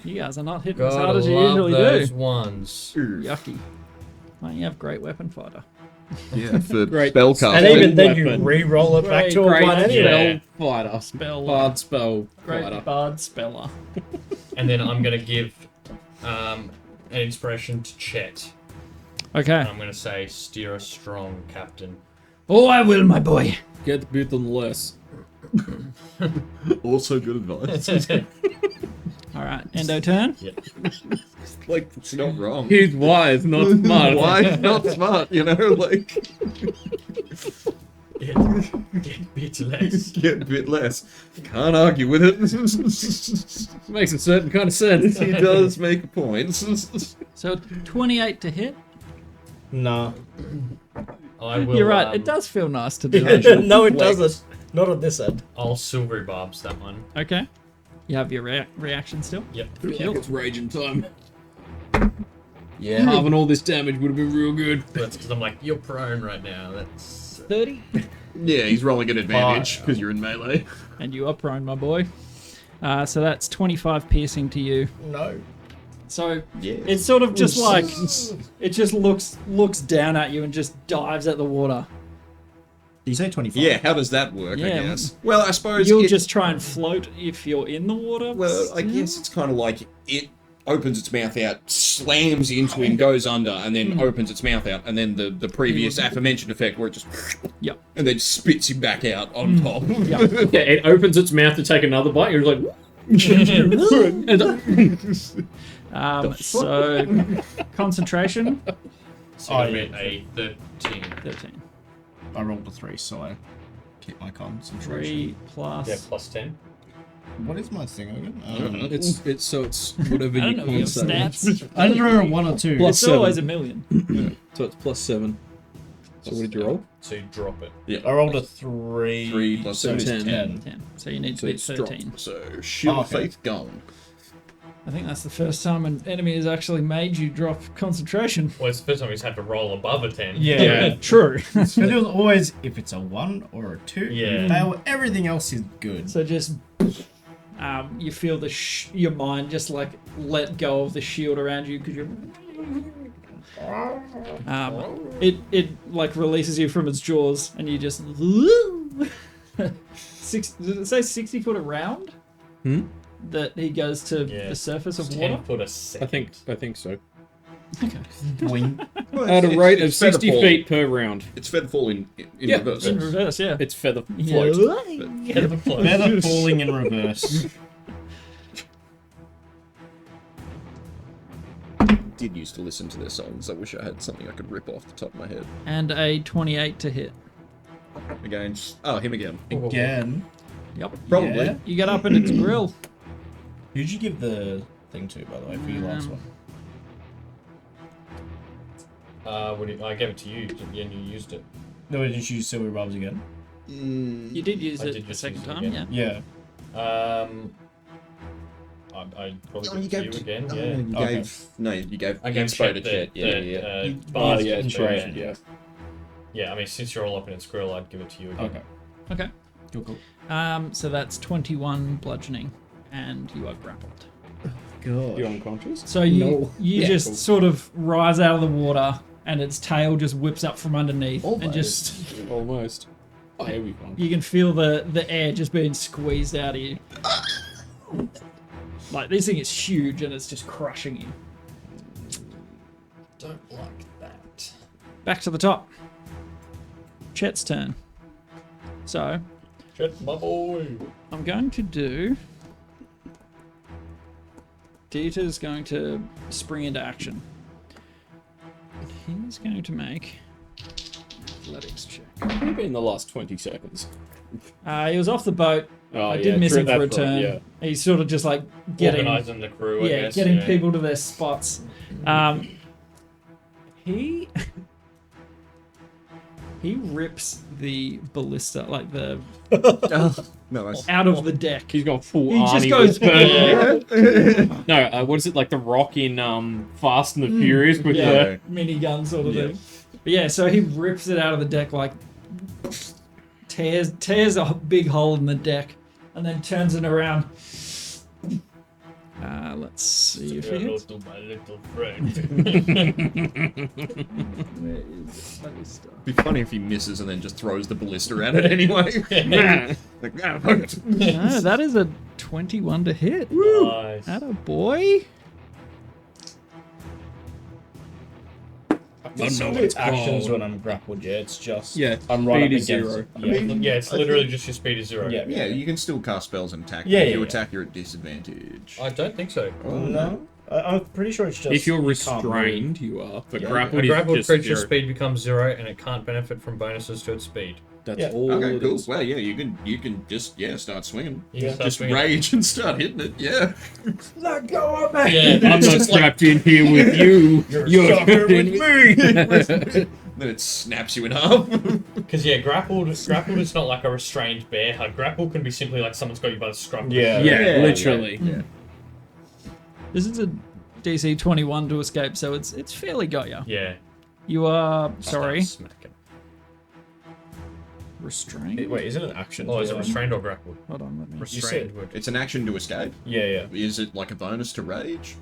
You guys are not hitting as hard Gotta as you love usually those do. ones. Yucky. Why don't you have great weapon fighter? Yeah, for Great. spell And casting. even then, you Weapon. re-roll it back to a Great 1 Spell anyway. fighter. Spell. Bard spell Great fighter. bard speller. And then I'm going to give an inspiration to Chet. Okay. And I'm going to say, steer a strong, Captain. Oh, I will, my boy. Get the bit on less. Also good advice. All right, Endo turn. Like, it's not wrong. He's wise, not smart. Why? Not smart, you know? Like, Get a bit less. get a bit less. Can't argue with it. Makes a certain kind of sense. He does make a point. So 28 to hit. Nah. I will. You're right. It does feel nice to do that. No, it doesn't. Not at this end. I'll silvery barbs that one. Okay. You have your reaction still? Yep. Feel like it's raging time. Yeah. Halving all this damage would have been real good. That's because I'm like, you're prone right now. That's 30. Yeah, he's rolling an advantage because you're in melee. And you are prone, my boy. So that's 25 piercing to you. No. So Yeah. it's sort of just like it just looks down at you and just dives at the water. Did you say 25? Yeah, how does that work, I Yeah. guess? Well, I suppose You'll it- just try and float if you're in the water. Well, I guess it's kind of like it opens its mouth out, slams into him, goes under, and then opens its mouth out, and then the previous aforementioned effect where it just... Yep. And then spits him back out on top. Yeah, it opens its mouth to take another bite. You're like, So concentration so Oh, it'll yeah. be a 13. 13. I rolled a 3, so I keep my concentration. 3 plus. Yeah, plus 10. What is my thing again? it's whatever I don't you know your concept. stats. I don't know, 1 or 2. Plus It's always 7. a million. So it's plus 7. So what did you roll? So you drop it. I rolled a 3. 3 plus So 7 is 10. 10. 10. So you need to So beat it's dropped. 13. So, shield Oh, of okay. faith gone. I think that's the first time an enemy has actually made you drop concentration. Well, it's the first time he's had to roll above a 10. Yeah. True. Because it was always, if it's a 1 or a 2, Yeah. you fail, everything else is good. So just you feel your mind just like let go of the shield around you because you're. It like releases you from its jaws and you just. Did it say 60 foot around? That he goes to Yeah. the surface of 10 water. foot a second. I think so. Wing. At a rate of It's feather 60 fall. feet per round. It's feather fall in Yeah. reverse. In reverse, yeah. It's feather Yeah. float. Feather float. Feather falling in reverse. Did used to listen to their songs. I wish I had something I could rip off the top of my head. And a 28 to hit. Again, oh, him again. Again. Yep. Probably. Yeah. You get up in its grill. Who'd you give the thing to, by the way, for your last one? I gave it to you, and you used it. No, did you use silver rubs again? You did use I it did the just second use it time, again. yeah. Yeah. I probably Oh, give you it to gave you again. oh, Yeah. you Okay. gave no, you gave I gave inspo to Chet Chet. the, Yeah. bars yeah, for trade, yeah. Yeah, I mean, since you're all up in its grill, I'd give it to you again. Okay. Okay. Cool. So that's 21 bludgeoning, and you are grappled. God. You're unconscious? So you No. you Yeah, just cool. sort of rise out of the water, and its tail just whips up from underneath, and just Almost. Oh, he'll be fine. you can feel the air just being squeezed out of you. Like this thing is huge, and it's just crushing you. Don't like that. Back to the top. Chet's turn. So Chet, my boy. I'm going to do. Dieter's going to spring into action. He's going to make athletics check. Maybe in the last 20 seconds. He was off the boat. Oh, I did miss him for a turn. Yeah. He's sort of just like getting Organising the crew, I guess. getting people to their spots. He rips the ballista, like the Nice. out of the deck. He's got full He just Arnie goes with No, what is it, like the rock in Fast and the Furious with the... minigun sort of thing. But yeah, so he rips it out of the deck, like tears a big hole in the deck, and then turns it around. Let's see if he hits. To my little friend. Where is the ballista? Be funny if he misses and then just throws the ballista at it anyway. Like, fuck it. No, that is a 21 to hit. Nice. Atta boy. I don't know what It's it's actions called. when I'm grappled. Yeah, it's just Yeah, I'm right up speed is against. 0. Yeah, It's literally just your speed is 0. yeah. Yeah, you can still cast spells and attack. Yeah, if yeah, you yeah. attack, you're at disadvantage. I don't think so. No, I'm pretty sure it's just. If you're you can't move. restrained, you are. But Yeah. grappled A is grappled just creature's 0. speed becomes 0 and it can't benefit from bonuses to its speed. That's Yeah. all Okay, it cool. is. Well, yeah, you can just start swinging. You can start Just swinging. rage and start hitting it. Yeah. Let go of me. Yeah, I'm not strapped in here with you. You're stuck here with me. Then it snaps you in half. because grappled is not like a restrained bear hug. Grapple can be simply like someone's got you by the scruff. Yeah. Yeah, literally. Yeah. This is a DC 21 to escape, so it's fairly got ya. Yeah. You are sorry, Smacking. restrained. Wait, is it an action? Oh, is it restrained or grappled? Hold on, let me. Restrained would. It's an action to escape. Yeah. Is it like a bonus to rage?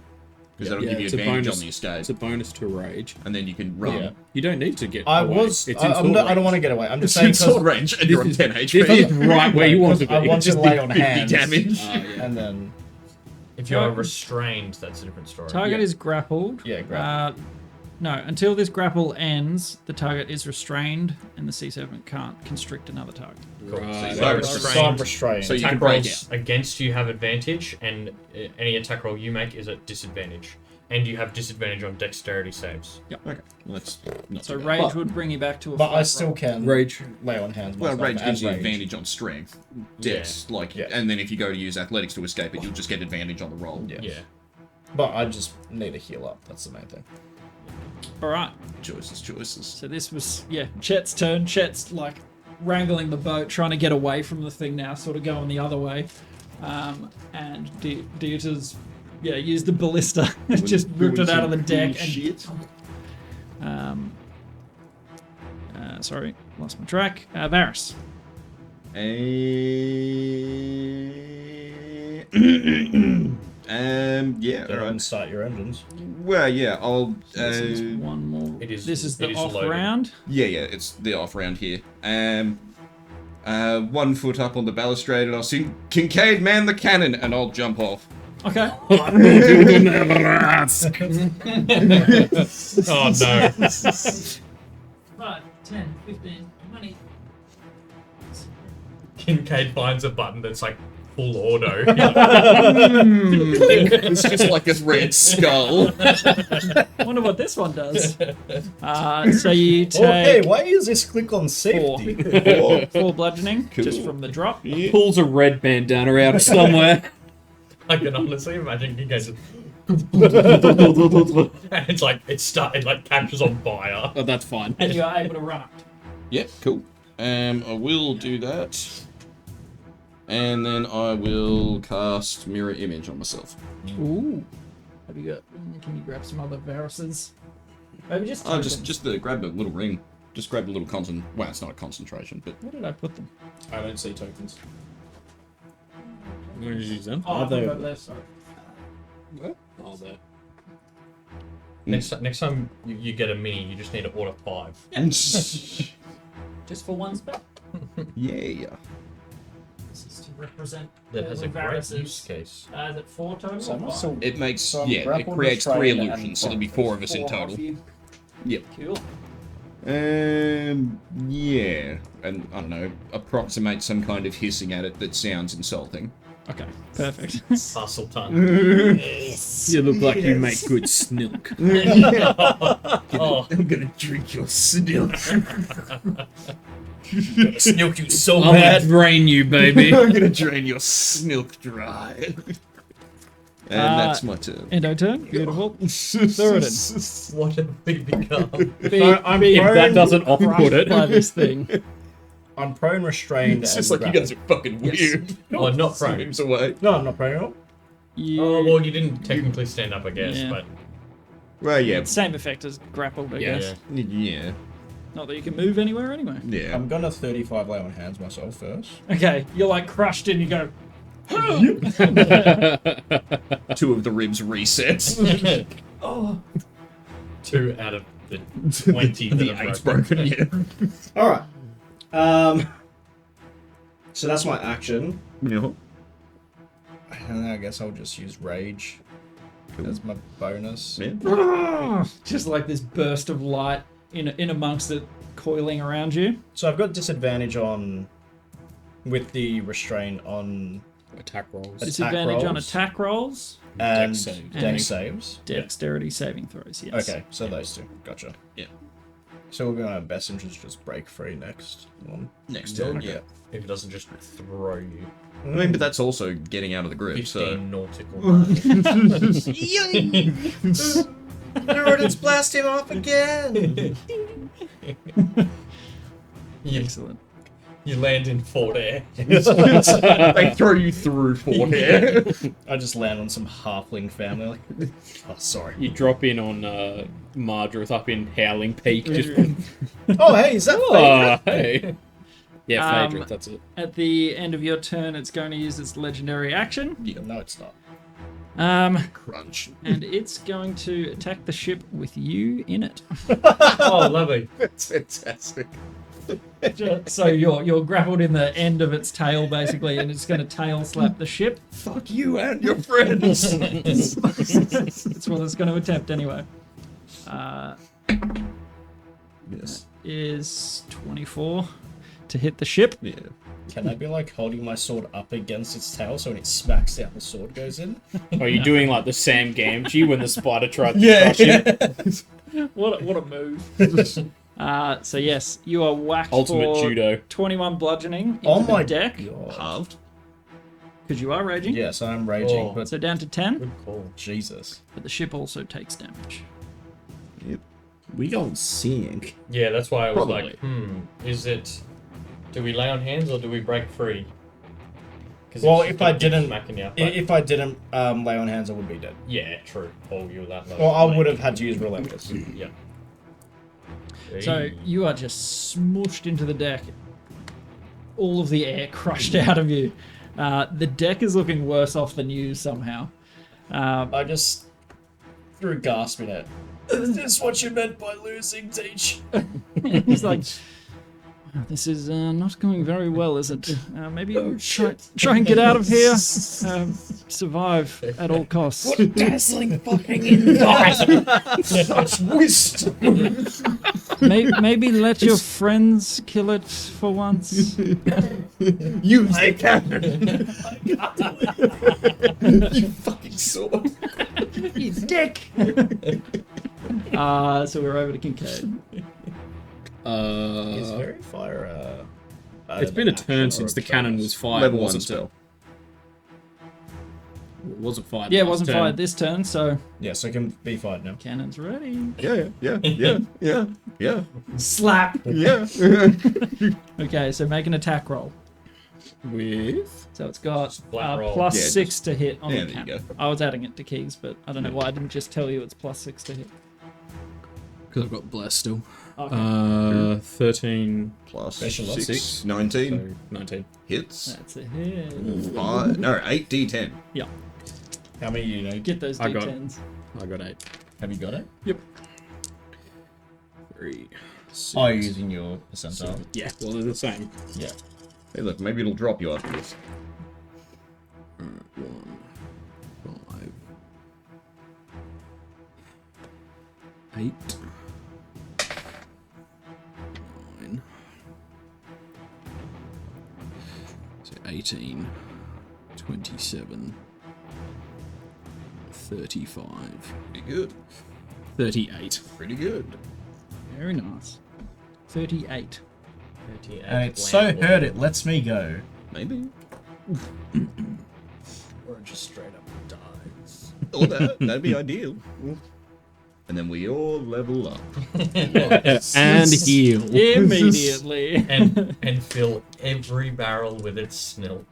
Because that'll Yeah, give you it's a advantage bonus. on the escape, It's a bonus to rage. and then you can run. Yeah. You don't need to get I away. was. It's in I sword don't range. want to get away. I'm just It's in saying sword range, and you're on 10 HP. This is right where you want to be. I want to Just lay did on 50 hands. damage. And then If you're restrained, that's a different story. Target Yeah. is grappled. Yeah, grappled. No, until this grapple ends, the target is restrained, and the sea serpent can't constrict another target. Right. So So you're restrained. so I'm restrained. So you Attack can break rolls against you have advantage, and any attack roll you make is at disadvantage. And you have disadvantage on dexterity saves. Okay, well, that's not So too bad. rage But- would bring you back to a. But I flat still roll. can Rage. lay on hands. Well, myself rage and gives you rage. advantage on strength, dex, Yeah. and then if you go to use athletics to escape it, you'll just get advantage on the roll. Yeah. Yeah. But I just need to heal up. That's the main thing. All right. Choices. So this was Chet's turn. Chet's like wrangling the boat, trying to get away from the thing now, sort of going the other way. And Dieter's used the ballista, just ripped it out of the deck and shit. sorry, lost my track. Varys. Yeah, Go alright. and start your engines. Well, yeah, I'll. This is one more. It is- This is the it is off loaded. round. Yeah, it's the off round here. 1 foot up on the balustrade, and I'll see Kincaid man the cannon, and I'll jump off. Okay. Oh no. 5, 10, 15, 20. Kincaid finds a button that's like full auto. It's just like a red skull. Wonder what this one does. So you Oh, hey, take why is this click on safety? four bludgeoning just from the drop. Pulls a red bandana out of somewhere. I can honestly imagine Kincaid just and it's like it like catches on fire. Oh, that's fine. And you are able to run up. Yep, cool. I will do that. And then I will cast Mirror Image on myself. Ooh. Have you got? Can you grab some other Varuses? Maybe just. Oh, tokens. just grab a little ring. Just grab a little well, it's not a concentration, but Where did I put them? I don't see tokens. I'm going to use them. Oh, Are they- over there. Sorry. Oh, there. Next time you get a mini, you just need to order 5. Just for one spell. yeah. This is to represent. That all has the a great Varuses. use case. Is it 4 total? So or I'm five? still- It makes So I'm it grappled, creates 3 restrained, and illusions, so there'll be 4 of us in 4 total. off you. Yep. Cool. Yeah, and I don't know, approximate some kind of hissing at it that sounds insulting. Okay, perfect. Parcel tongue. You look like you make good snilk. Oh, I'm gonna drink your snilk. Snilk you so I'm gonna bad. drain you, baby. I'm gonna drain your snilk dry. And that's my turn. Endo turn. Beautiful. Thoradin. what have we become? I'm If that prone, doesn't off-put it. By this thing. I'm prone, restrained, It's and just like you guys are fucking weird. Oh, not prone. Moves away. No, I'm not prone at all. Oh, well, you didn't technically stand up, I guess, Yeah. but Well, yeah. Same effect as grappled, I Yeah. guess. Yeah. Not that you can move anywhere anyway. Yeah. I'm gonna 35 lay on hands myself first. Okay, you're like crushed in, you go, Two of the ribs reset. oh. 2 out of the 20 that The are eight's broken. broken, yeah. Alright. So that's my action. Yeah. And I guess I'll just use rage as my bonus. Yeah. Just like this burst of light in amongst it coiling around you. So I've got disadvantage on with the restraint on Attack rolls. Disadvantage on rolls. attack rolls, and Dex saves. dex saves. dexterity saving throws, yes. Okay, so those two. Gotcha. Yeah. So we're gonna best interest just break free next one. Next turn, Okay. yeah. If it doesn't just throw you. I mean, but that's also getting out of the grip, 15 so... nautical miles. Let's blast him off again! Excellent. You land in Fort Air. They throw you through Fort Air. I just land on some halfling family. Like, oh, sorry. You drop in on Mardrith up in Howling Peak. Just, Oh, hey, is that oh, hey. Yeah, Um, Phaedrith, that's it. At the end of your turn, it's going to use its legendary action. No, it's not. Crunch. And it's going to attack the ship with you in it. Oh, lovely. That's fantastic. So you're grappled in the end of its tail, basically, and it's going to tail slap the ship. Fuck you and your friends. That's what it's going to attempt anyway. Yes. Is 24 to hit the ship. Yeah. Can I be like holding my sword up against its tail so when it smacks down, the sword goes in? Are you doing like the Sam Gamgee when the spider tried to crush him? What a move. So yes, you are whacked Ultimate for judo. 21 bludgeoning into Oh the my deck, Halved. because you are raging. Yes, I'm raging, Oh. but So down to 10, Good call. Jesus. but the ship also takes damage. Yep. We gon' sink. Yeah, that's why I was Probably. like, is it... Do we lay on hands or do we break free? 'Cause Well, it's if just I gonna keep didn't- smacking you, but- If I didn't lay on hands, I would be dead. Yeah, true. Oh, you're that low. Or I would have had to use relentless. Yeah. So you are just smooshed into the deck. All of the air crushed out of you. The deck is looking worse off than you somehow. I just threw gasping at. Is this what you meant by losing, Teach? He's like, "Well, this is not going very well, is it? Maybe try and get out of here. Survive at all costs. Dazzling fucking insight! Such wisdom! Maybe let your friends kill it for once. Use the cannon. You fucking sword. You dick. So we're over to Kincaid. Is very fire. It's been a turn since the cannon was fired. Level 1 wasn't it? spell. It wasn't fired. Yeah, it last wasn't turn. fired this turn, so Yeah, so it can be fired now. cannon's ready. Yeah. Slap. Yeah. Okay, so make an attack roll. With So it's got flat roll. plus Yeah, 6 to hit on yeah, the there you cannon. go. I was adding it to keys, but I don't know why I didn't just tell you it's plus 6 to hit. because I've got bless still. Okay. 13, Plus Special 6, 19. so 19. Hits. That's a hit. 8 D10. Yeah, How many do you need? get those I got- D10s. I got 8. Have you got it? 3, 6. Oh, you're using your percentile. Yeah, well they're the same. Yeah. Hey, look, maybe it'll drop you after this. 1, 5, 8, 9, so 18, 27. 35. Pretty good. 38. Pretty good. Very nice. 38. And it's so hurt it lets me go. Maybe. Or it just straight up dies. Or that'd be ideal. And then we all level up. And heal. Immediately. and fill every barrel with its snilk.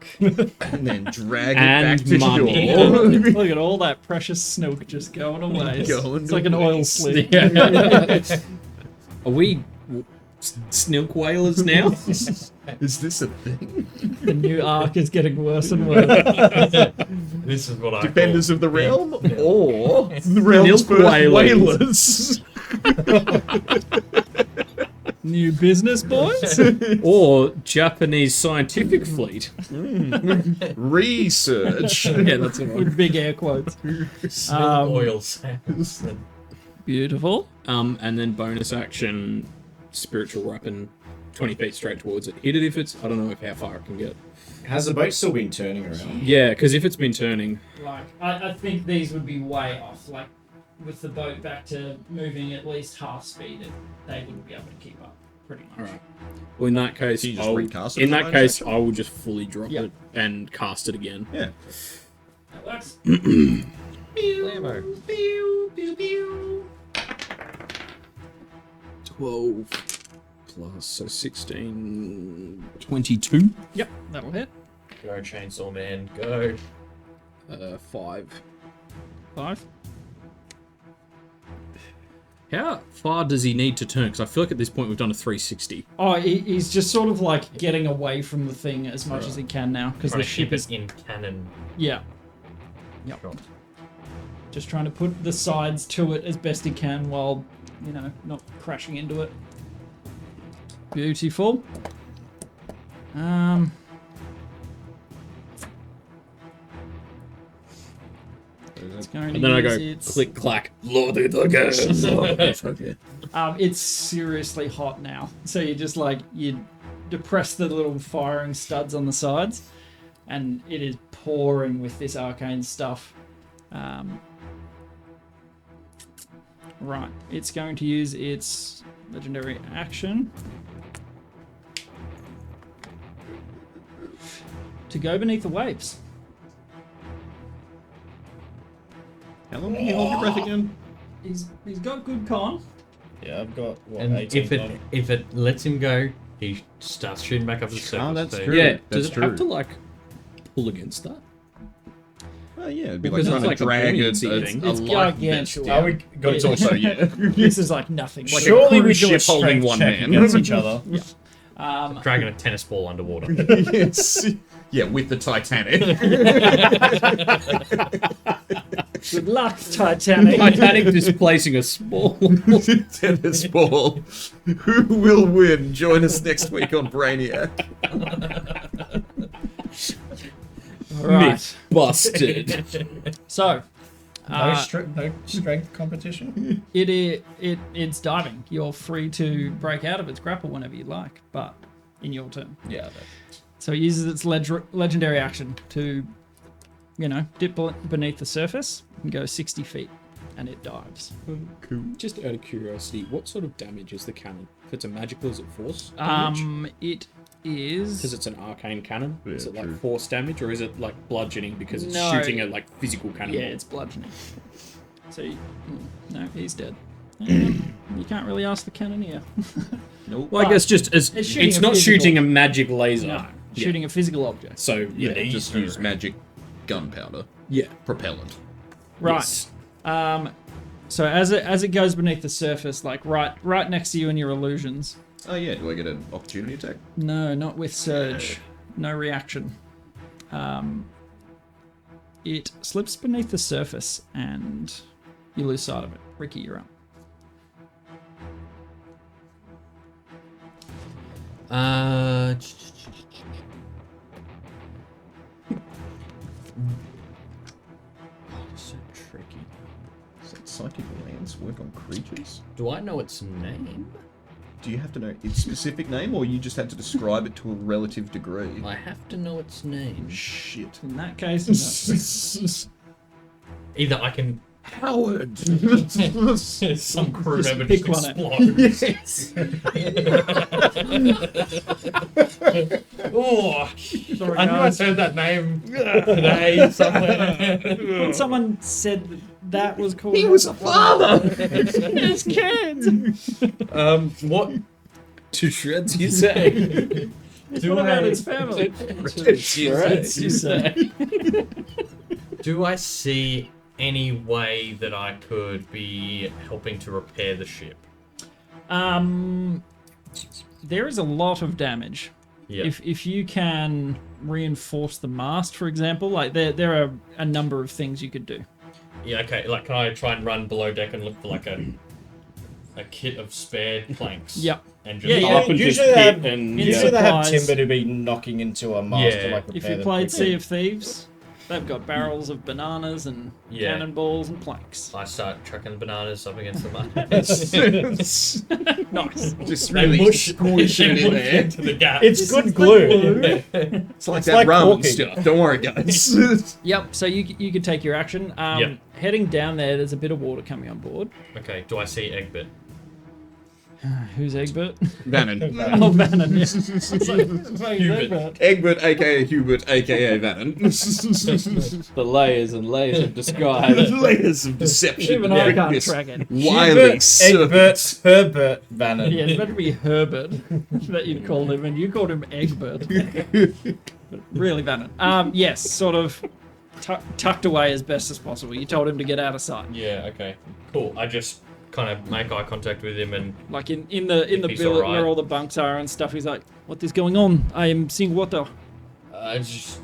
And then drag And it back to money. shore. Look at all that precious snilk just going away. Going It's like an to oil waste. slick. Are we snilk whalers now? Is this a thing? The new arc is getting worse and worse. This is what I Defenders call of the realm? Nil. Or the realm's Milk first whalers. whalers? New business, boys? Or Japanese scientific fleet? Research. Yeah, that's the one. With big air quotes. Snilk oil sands. Beautiful. And then bonus action, spiritual weapon, 20 feet straight towards it. Hit it if it's, I don't know how far it can get. Has the boat still been turning around? Yeah, because if it's been turning, Like, I think these would be way off. Like, with the boat back to moving at least half speed, they wouldn't be able to keep up, pretty much. alright. Well, in that case, Can you just I'll- recast it in for that bonus case, action? I will just fully drop Yep. it and cast it again. Yeah. That works. 12 plus, so 16, 22. Yep, that'll hit. Go, Chainsaw Man, go. 5. 5. How far does he need to turn? Because I feel like at this point we've done a 360. Oh, he's just sort of like getting away from the thing as much as he can now, because Trying the to ship keep is... it in cannon. Yeah. Yep. Just trying to put the sides to it as best he can while, you know, not crashing into it. Beautiful. It's going to And then I go, use its- click, clack, load it again. It's seriously hot now. So you just like, you depress the little firing studs on the sides, and it is pouring with this arcane stuff. Right, it's going to use its legendary action to go beneath the waves. How long can you hold your breath again? He's got good con. Yeah, I've got what, And 18 if it lets him go, he starts shooting back up to the surface. that's speed. true. Yeah, That's does it have true. to like pull against that? Well, yeah, it'd be Because like it's trying like to a drag buoyancy thing. a It's life gargantuan. vest Are down. we got It's also, yeah. This is like nothing. Like Surely we cruise do a ship holding strength one check man. against each other. Dragging a tennis ball underwater. Yes. Yeah, with the Titanic. good luck, Titanic. Titanic displacing a small. Tennis ball. Who will win? Join us next week on Brainiac. Right. Myth busted. So, No strength competition. it's diving. You're free to break out of its grapple whenever you like, but in your turn. Yeah. So it uses its legendary action to, you know, dip beneath the surface and go 60 feet, and it dives. Just out of curiosity, what sort of damage is the cannon? If it's a magical, is it force? It is. Because it's an arcane cannon. Is it like true. force damage, or is it like bludgeoning because it's No. shooting a like physical cannon? Yeah, it's bludgeoning. So, no, he's dead. You can't really ask the cannoneer. Well, I guess just as It's shooting it's a not physical- shooting a magic laser. No, shooting a physical object. So yeah, Just use magic gunpowder. yeah. Propellant. Right. Yes. So as it goes beneath the surface, like right next to you in your illusions. Oh yeah, do I get an opportunity attack? No, not with surge. No reaction. It slips beneath the surface and you lose sight of it. Ricky, you're up. So tricky. Is that psychic lance work on creatures? Do I know its name? Do you have to know its specific name, or you just had to describe it to a relative degree? I have to know its name. Shit. In that case, no. Either I can. Howard. Some crew Just member pick just one explodes. Oh, Sorry, I knew I guys. heard that name today somewhere. When someone said that was called. He was a father. His kids. What To shreds, you say? do What about I? his family? Shreds, you say? Do I see any way that I could be helping to repair the ship? There is a lot of damage. Yeah. If you can reinforce the mast, for example, like there are a number of things you could do. Yeah. Okay. Like, can I try and run below deck and look for like a kit of spare planks? Yep. And just Yeah, yeah. Up and just Usually they hit have- and Usually they have supplies. timber to be knocking into a mast to Yeah. like If repair you them played quickly. Sea of Thieves, they've got barrels of bananas and Yeah. cannonballs and planks. I start chucking the bananas up against the mud. Nice. Just They really mush, squishing it in mush there. into the gap. It's good glue. It's like It's that like rum corking. stuff. Don't worry, guys. Yep. So you could take your action. Yep. Heading down there's a bit of water coming on board. Okay. Do I see Egbert? Who's Egbert? Vannon. Oh, Bannon. Yeah. It's like, Hubert. Egbert, aka Hubert, aka Vannon. the layers and layers of disguise. Layers of deception. Even I can't This track it. Wily Egbert, serpent. Herbert, Bannon. Yeah, it's better to be Herbert that you'd called him, and you called him Egbert. But really, Bannon. Yes, sort of tucked away as best as possible. You told him to get out of sight. Yeah. Okay. Cool. I just kind of make eye contact with him and Like in the he's billet alright. where all the bunks are and stuff. He's like, "What is going on? I am seeing water." just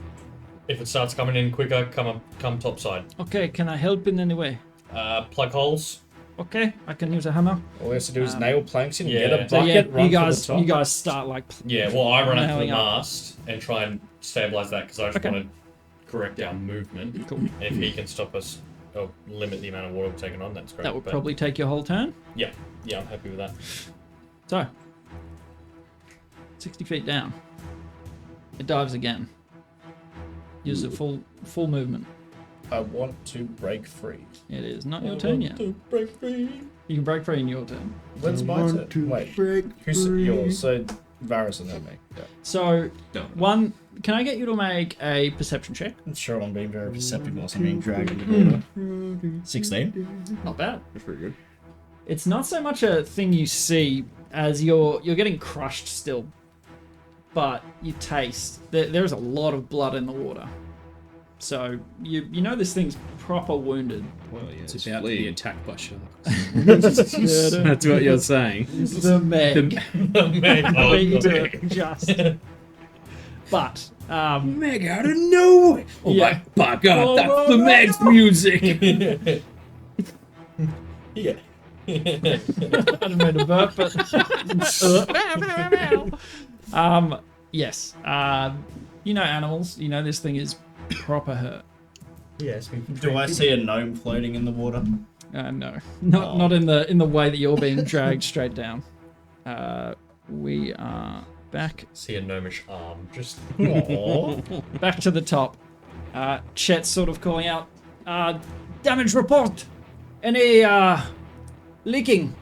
if it starts coming in quicker, come topside. Okay, can I help in any way? Plug holes. Okay, I can use a hammer. All we have to do is nail planks in, yeah. get a So, bucket, So run you to guys, the top. you guys start like. Yeah. Well, I run up to the Nailing up. mast and try and stabilize that because I just Okay. want to correct our movement. Cool. And if he can stop us or limit the amount of water we're taking on, that's great. That would But, probably take your whole turn. Yeah. Yeah. I'm happy with that. So, 60 feet down. It dives again. Use the full movement. I want to break free. It is not your turn yet. Break free. You can break free in your turn. When's my turn? Wait, who's yours? So Varys and then me. Yeah. So, Don't. one, can I get you to make a perception check? I'm sure I'm being very perceptive whilst I'm being dragged into the water. 16. Not bad. That's pretty good. It's not so much a thing you see as you're getting crushed still, but you taste there's a lot of blood in the water. So you know this thing's proper wounded. Well, yeah. It's about to be attacked by sharks. The That's what you're saying. Meg. Oh, Beat God. it, just. But Meg out of nowhere! Oh Yeah. my god, Oh, that's no, the no, Meg's no. music! Yeah. I didn't mean to burp, but yes. You know animals. You know this thing is proper hurt. Yes. Do I see a gnome floating in the water? No, not in the way that you're being dragged straight down. We are back See a gnomish arm. Just. back to the top. Chet's sort of calling out, damage report. Any leaking?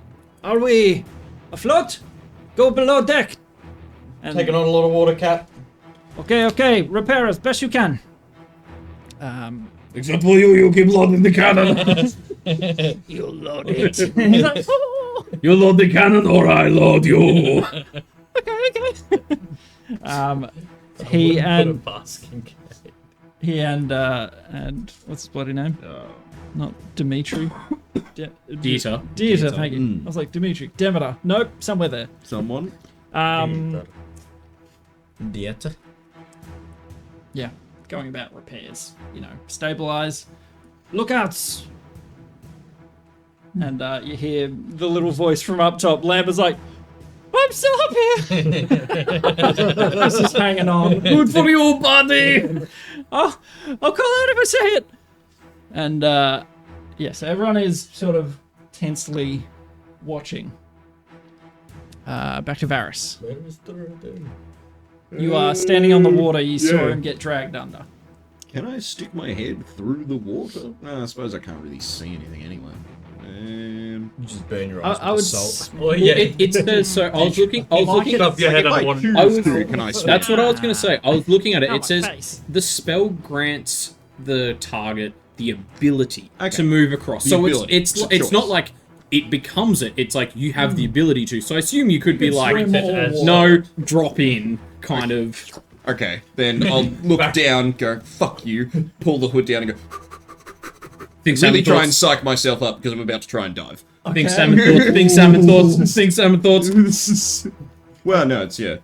Are we afloat? Go below deck. And Taking on a lot of water, Cap. okay, repair as best you can. Except for you keep loading the cannon. You load it. He's like, "Oh." You load the cannon or I load you. Okay. He and basking cave. he and what's his bloody name? Not Dimitri. Dieter. Dieter, thank you. I was like Dimitri. Demeter. Nope, somewhere there. Someone. Dieta. Yeah, going about repairs. You know, stabilize. Lookouts. And you hear the little voice from up top. Lambert's like, I'm still up here. This is hanging on. Good for you, buddy! I'll call out if I say it. And yes, everyone is sort of tensely watching. back to Varys. Where is the thing? You are standing on the water. You saw him get dragged under. Can I stick my head through the water? I suppose I can't really see anything anyway. You just burn your eyes I with would. the salt. Oh yeah. It says so. I was looking. Up your head If I under water. choose to, can I swim? That's what I was going to say. I was looking at it. Oh, It my says face. the spell grants the target the ability Okay. to move across. The So ability. it's Choice. it's not like it becomes it. It's like you have the ability to. So I assume you could be like, swim all no, drop in, kind of. Okay, then I'll look down, go, fuck you, pull the hood down and go, Think really salmon try and thoughts. psych myself up because I'm about to try and dive. Think salmon thoughts. Think salmon thoughts. Think salmon thoughts. Well, no, it's, yeah.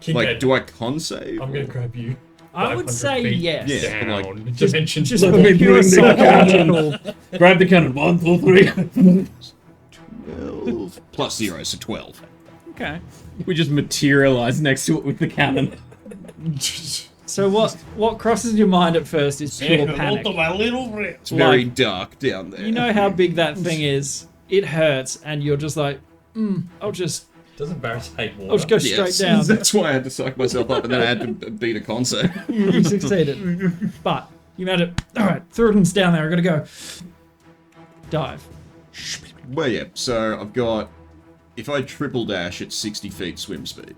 Kincaid, Like, do I con save? I'm gonna grab you. I would 500 say feet yes. Yeah, but Down. like, Dimension. Just Like for we're pure doing the psychological. Grab the cannon. 1, 2, 3. 12 plus 0, so 12. Okay. We just materialize next to it with the cannon. So what crosses your mind at first is pure panic. my little friend. It's very dark down there. You know how big that thing is. It hurts, and you're just like, I'll just Doesn't Barris hate water? I'll just go straight down. That's why I had to psych myself up, and then I had to beat a con save. You succeeded, but you made it. All right, Thurden's down there. I gotta go. Dive. Well, yeah, so I've got, if I triple dash, it's 60 feet swim speed.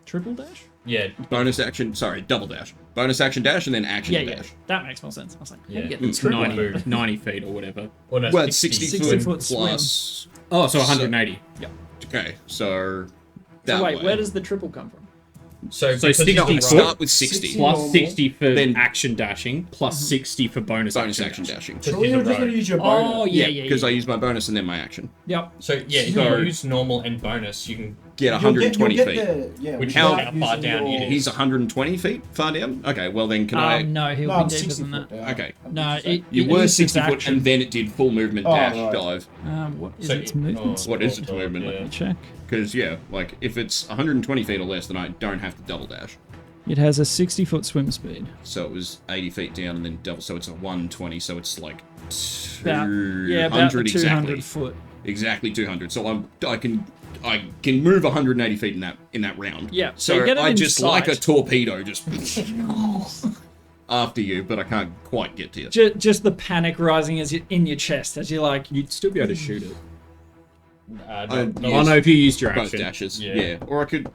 Triple dash? Yeah. Bonus action, sorry, double dash. Bonus action dash and then action Yeah, dash. that makes more sense. I was like, how do you Yeah. get the It's triple? 90 feet or whatever. Or no, Well, it's 60 60 foot foot swim. plus. Oh, so 180. Okay, so that So wait, way. where does the triple come from? So, So because 60 you're I foot. start with 60. Plus 60 for Then- action dashing, plus 60 for bonus Bonus action dashing. Surely you're just going to use your bonus. Oh yeah. Because I use my bonus and then my action. Yep. So yeah, if So- you use normal and bonus, you can. Get You'll 120 you'll feet. get there, yeah, Which without is how far using down your- it is. He's 120 feet far down? Okay, well then can I... No, he'll No, be I'm deeper 60 than foot that. down. Okay. No, it You it were uses 60 foot action. and then it did full movement, Oh, dash, right. dive. What is So its it- movement? What is its movement? Yeah. Check. Because, yeah, like, if it's 120 feet or less, then I don't have to double dash. It has a 60-foot swim speed. So it was 80 feet down and then double, so it's a 120, so it's like About 200 about the 200 exactly. foot. Exactly 200. So I can move 180 feet in that round. Yeah, so So you get it I in just like a sight. torpedo just after you, but I can't quite get to you. Just the panic rising as you in your chest as you're like, You'd still be able to shoot it. I- No, yes. Oh no, if you used your Both action. dashes. Yeah. Yeah. Or I could.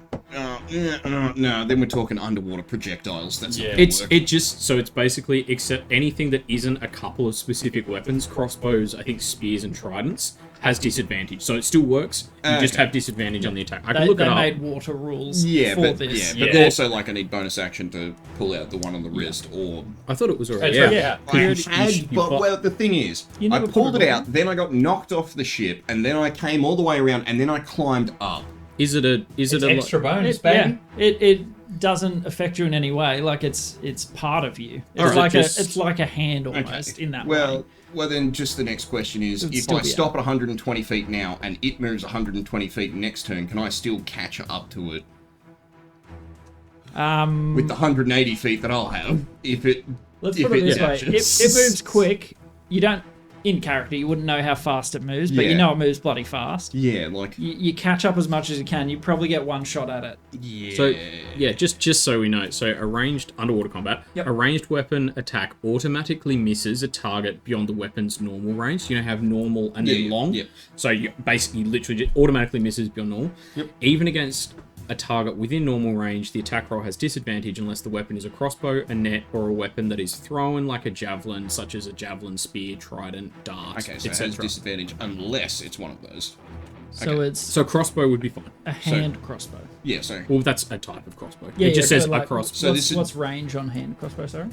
No, then we're talking underwater projectiles. That's Yeah. not gonna It's work. it just so it's basically except anything that isn't a couple of specific weapons, crossbows, I think spears and tridents has disadvantage. So it still works. You just Okay. have disadvantage on the attack. I can they, look they it up. made water rules Yeah, for but this. yeah, but Yeah. also like I need bonus action to pull out the one on the wrist, or I thought it was already. It's Yeah. right, yeah. I had, but well, the thing is, You I never pulled put it it out, then I got knocked off the ship, and then I came all the way around, and then I climbed up. Is it a It's extra bonus, baby. It doesn't affect you in any way. Like it's part of you. It's Alright, like just- it's like a hand almost in that Well, way. well, then just the next question is: It'd if still I be stop at 120 feet now, and it moves 120 feet next turn, can I still catch up to it with the 180 feet that I'll have? If it, Let's if put it this way: dashes? it moves quick. You don't in character. You wouldn't know how fast it moves, but you Yeah. know it moves bloody fast. Yeah, like You catch up as much as you can. You probably get one shot at it. yeah. So yeah, just so we know. So arranged underwater combat, Yep. a ranged weapon attack automatically misses a target beyond the weapon's normal range. So you have normal and then Yeah, long. yeah. So you basically literally just automatically misses beyond normal. Yep. Even against a target within normal range, the attack roll has disadvantage unless the weapon is a crossbow, a net, or a weapon that is thrown like a javelin, such as a javelin, spear, trident, dart, Okay, so it has etc. disadvantage unless it's one of those. So Okay. it's So crossbow would be fine. a hand crossbow. Yeah, so Well, that's a type of crossbow. Yeah, it just yeah, says so a like, crossbow. So what's, this is- what's range on hand crossbow? Sorry.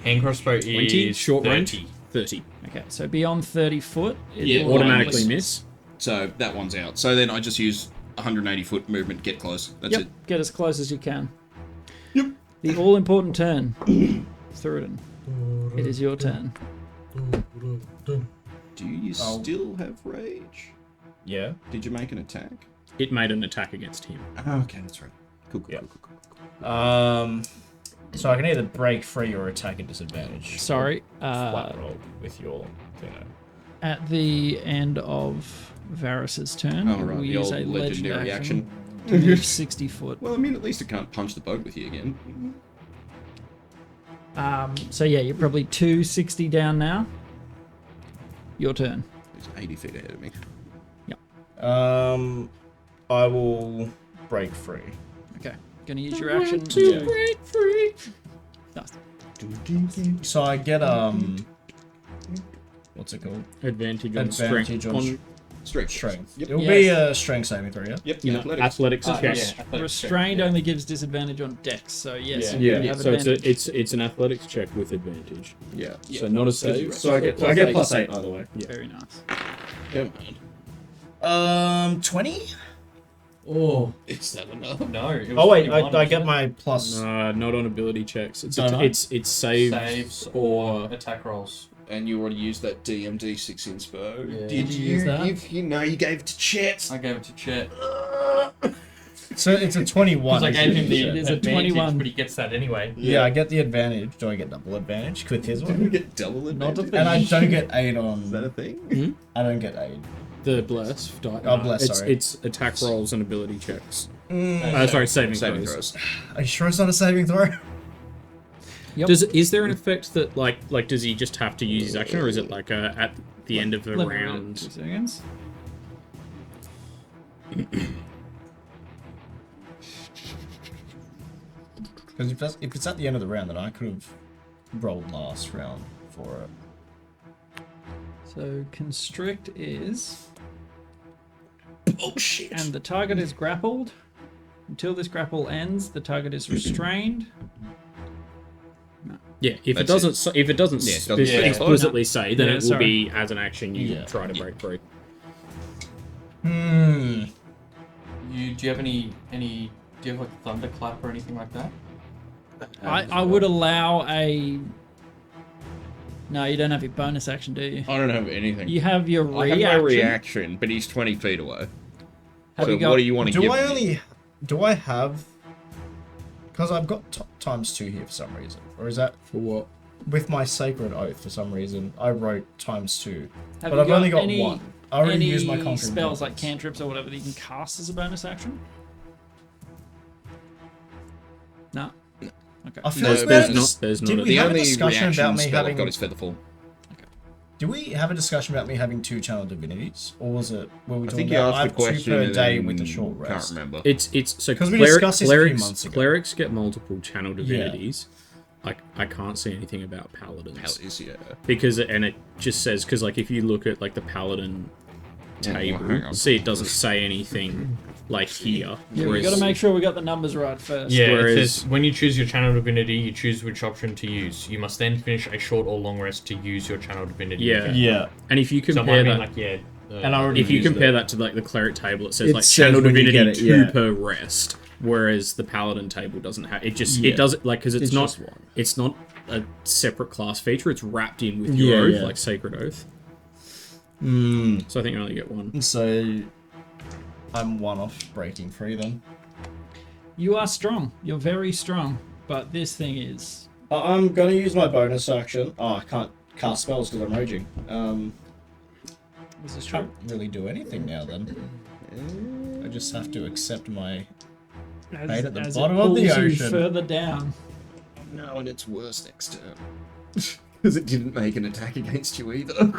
Hand crossbow 20, is short 30. range, 30. Okay, so beyond 30 foot, it Yeah, will Automatically only- miss. so that one's out. So then I just use 180 foot movement, get close. That's Yep, it. get as close as you can. Yep. The all-important turn. Thurden. It is your turn. Do you still have rage? Yeah. Did you make an attack? It made an attack against him. Oh, okay, that's right. Cool. Yeah. So I can either break free or attack at disadvantage. Sorry. Flat roll with your thing. at the end of Varus's turn, Oh, right, we'll the use old a legendary action. to move 60 foot. Well, I mean, at least it can't punch the boat with you again. So yeah, you're probably 260 down now. Your turn. He's 80 feet ahead of me. I will break free. Okay. Gonna use your action Yeah. break free. Nice. So I get what's it called? Advantage on Advantage strength. on Strength. Yep. It'll Yes. be a strength saving throw, yeah? Yep. You know, athletics check. Restrained only gives disadvantage on dex, so yes. Yeah. you Yeah, have so advantage. it's an athletics check with advantage. Yeah. So not a save. So I get plus 8 by the way. Very nice. Come on. 20? Oh, Is that enough? no. It was Oh wait, 21, I get wasn't my plus. Not on ability checks. It's Don't I? it's saves, Saves or it? Attack rolls. And you already used that DMD 6 inspo. Yeah. Did Did you you use that? you gave it to Chet. I gave it to Chet. So it's a 21. Because I gave him the It is a advantage, 21. but he gets that anyway. Yeah, I get the advantage. Do I get double advantage with his You one? get double advantage. And I don't get aid on. Is that a thing? I don't get aid. the bless. Die. Oh, bless, It's sorry. it's attack rolls and ability checks. Mm. Sorry, saving Saving throws. throws. Are you sure it's not a saving throw? Yep. Is there an effect that like does he just have to use his action, or is it like at the end of a Let me read it. round? 2 seconds. Because if it's at the end of the round, then I could have rolled last round for it. So constrict is, Oh shit. and the target is grappled. Until this grapple ends, the target is restrained. Yeah, if it That's doesn't if it doesn't Yeah, it doesn't say. explicitly say, then Yeah, it will sorry. be as an action you Yeah. try to break free. Hmm. Do you have any do you have like thunderclap or anything like that? I would allow a. No, you don't have your bonus action, do you? I don't have anything. You have your I have reaction. my reaction, but he's 20 feet away. Have So you got- what do you want to give me? Do I have? Because I've got ×2 here for some reason, or is that For what? with my sacred oath for some reason? I wrote ×2, Have but you I've only got any, one. I already any used my conquering spells like Providence. cantrips or whatever that you can cast as a bonus action? No. Okay. I feel No, like there's we not- had a there's not Did a- we The have a only discussion reaction about me spell I've having? got is Featherfall. Did we have a discussion about me having 2 channel divinities, or was it? Were we I talking think you about I asked have the question 2 per and day then with a short rest? Can't remember. It's so 'Cause we discussed this a few months ago. clerics get multiple channel divinities. I can't see anything about paladins. Paladins, yeah. Because it just says because like if you look at like the paladin table, hang on. see it doesn't say anything like here. Yeah, we whereas- got to make sure we got the numbers right first. Yeah, Whereas- it says when you choose your channel divinity, you choose which option to use. You must then finish a short or long rest to use your channel divinity. Yeah. again. Yeah, and if you So compare I mean, that, like, yeah. and I already if you used compare it. that to like the cleric table, it says It like says channel when you divinity get it, 2 yeah. per rest, whereas the paladin table doesn't have it. Just Yeah. it does it like because it's It's not just one. it's not a separate class feature. It's wrapped in with your Yeah, oath, yeah. like sacred oath. Mm. So I think you only get one. So I'm one off breaking free then. You are strong. You're very strong. But this thing is. I'm gonna use my bonus action. Oh, I can't cast spells because I'm raging. This is Can't really do anything now then. I just have to accept my fate at the as bottom it of the pulls you ocean. further down. No, and it's worse next turn. Because it didn't make an attack against you either.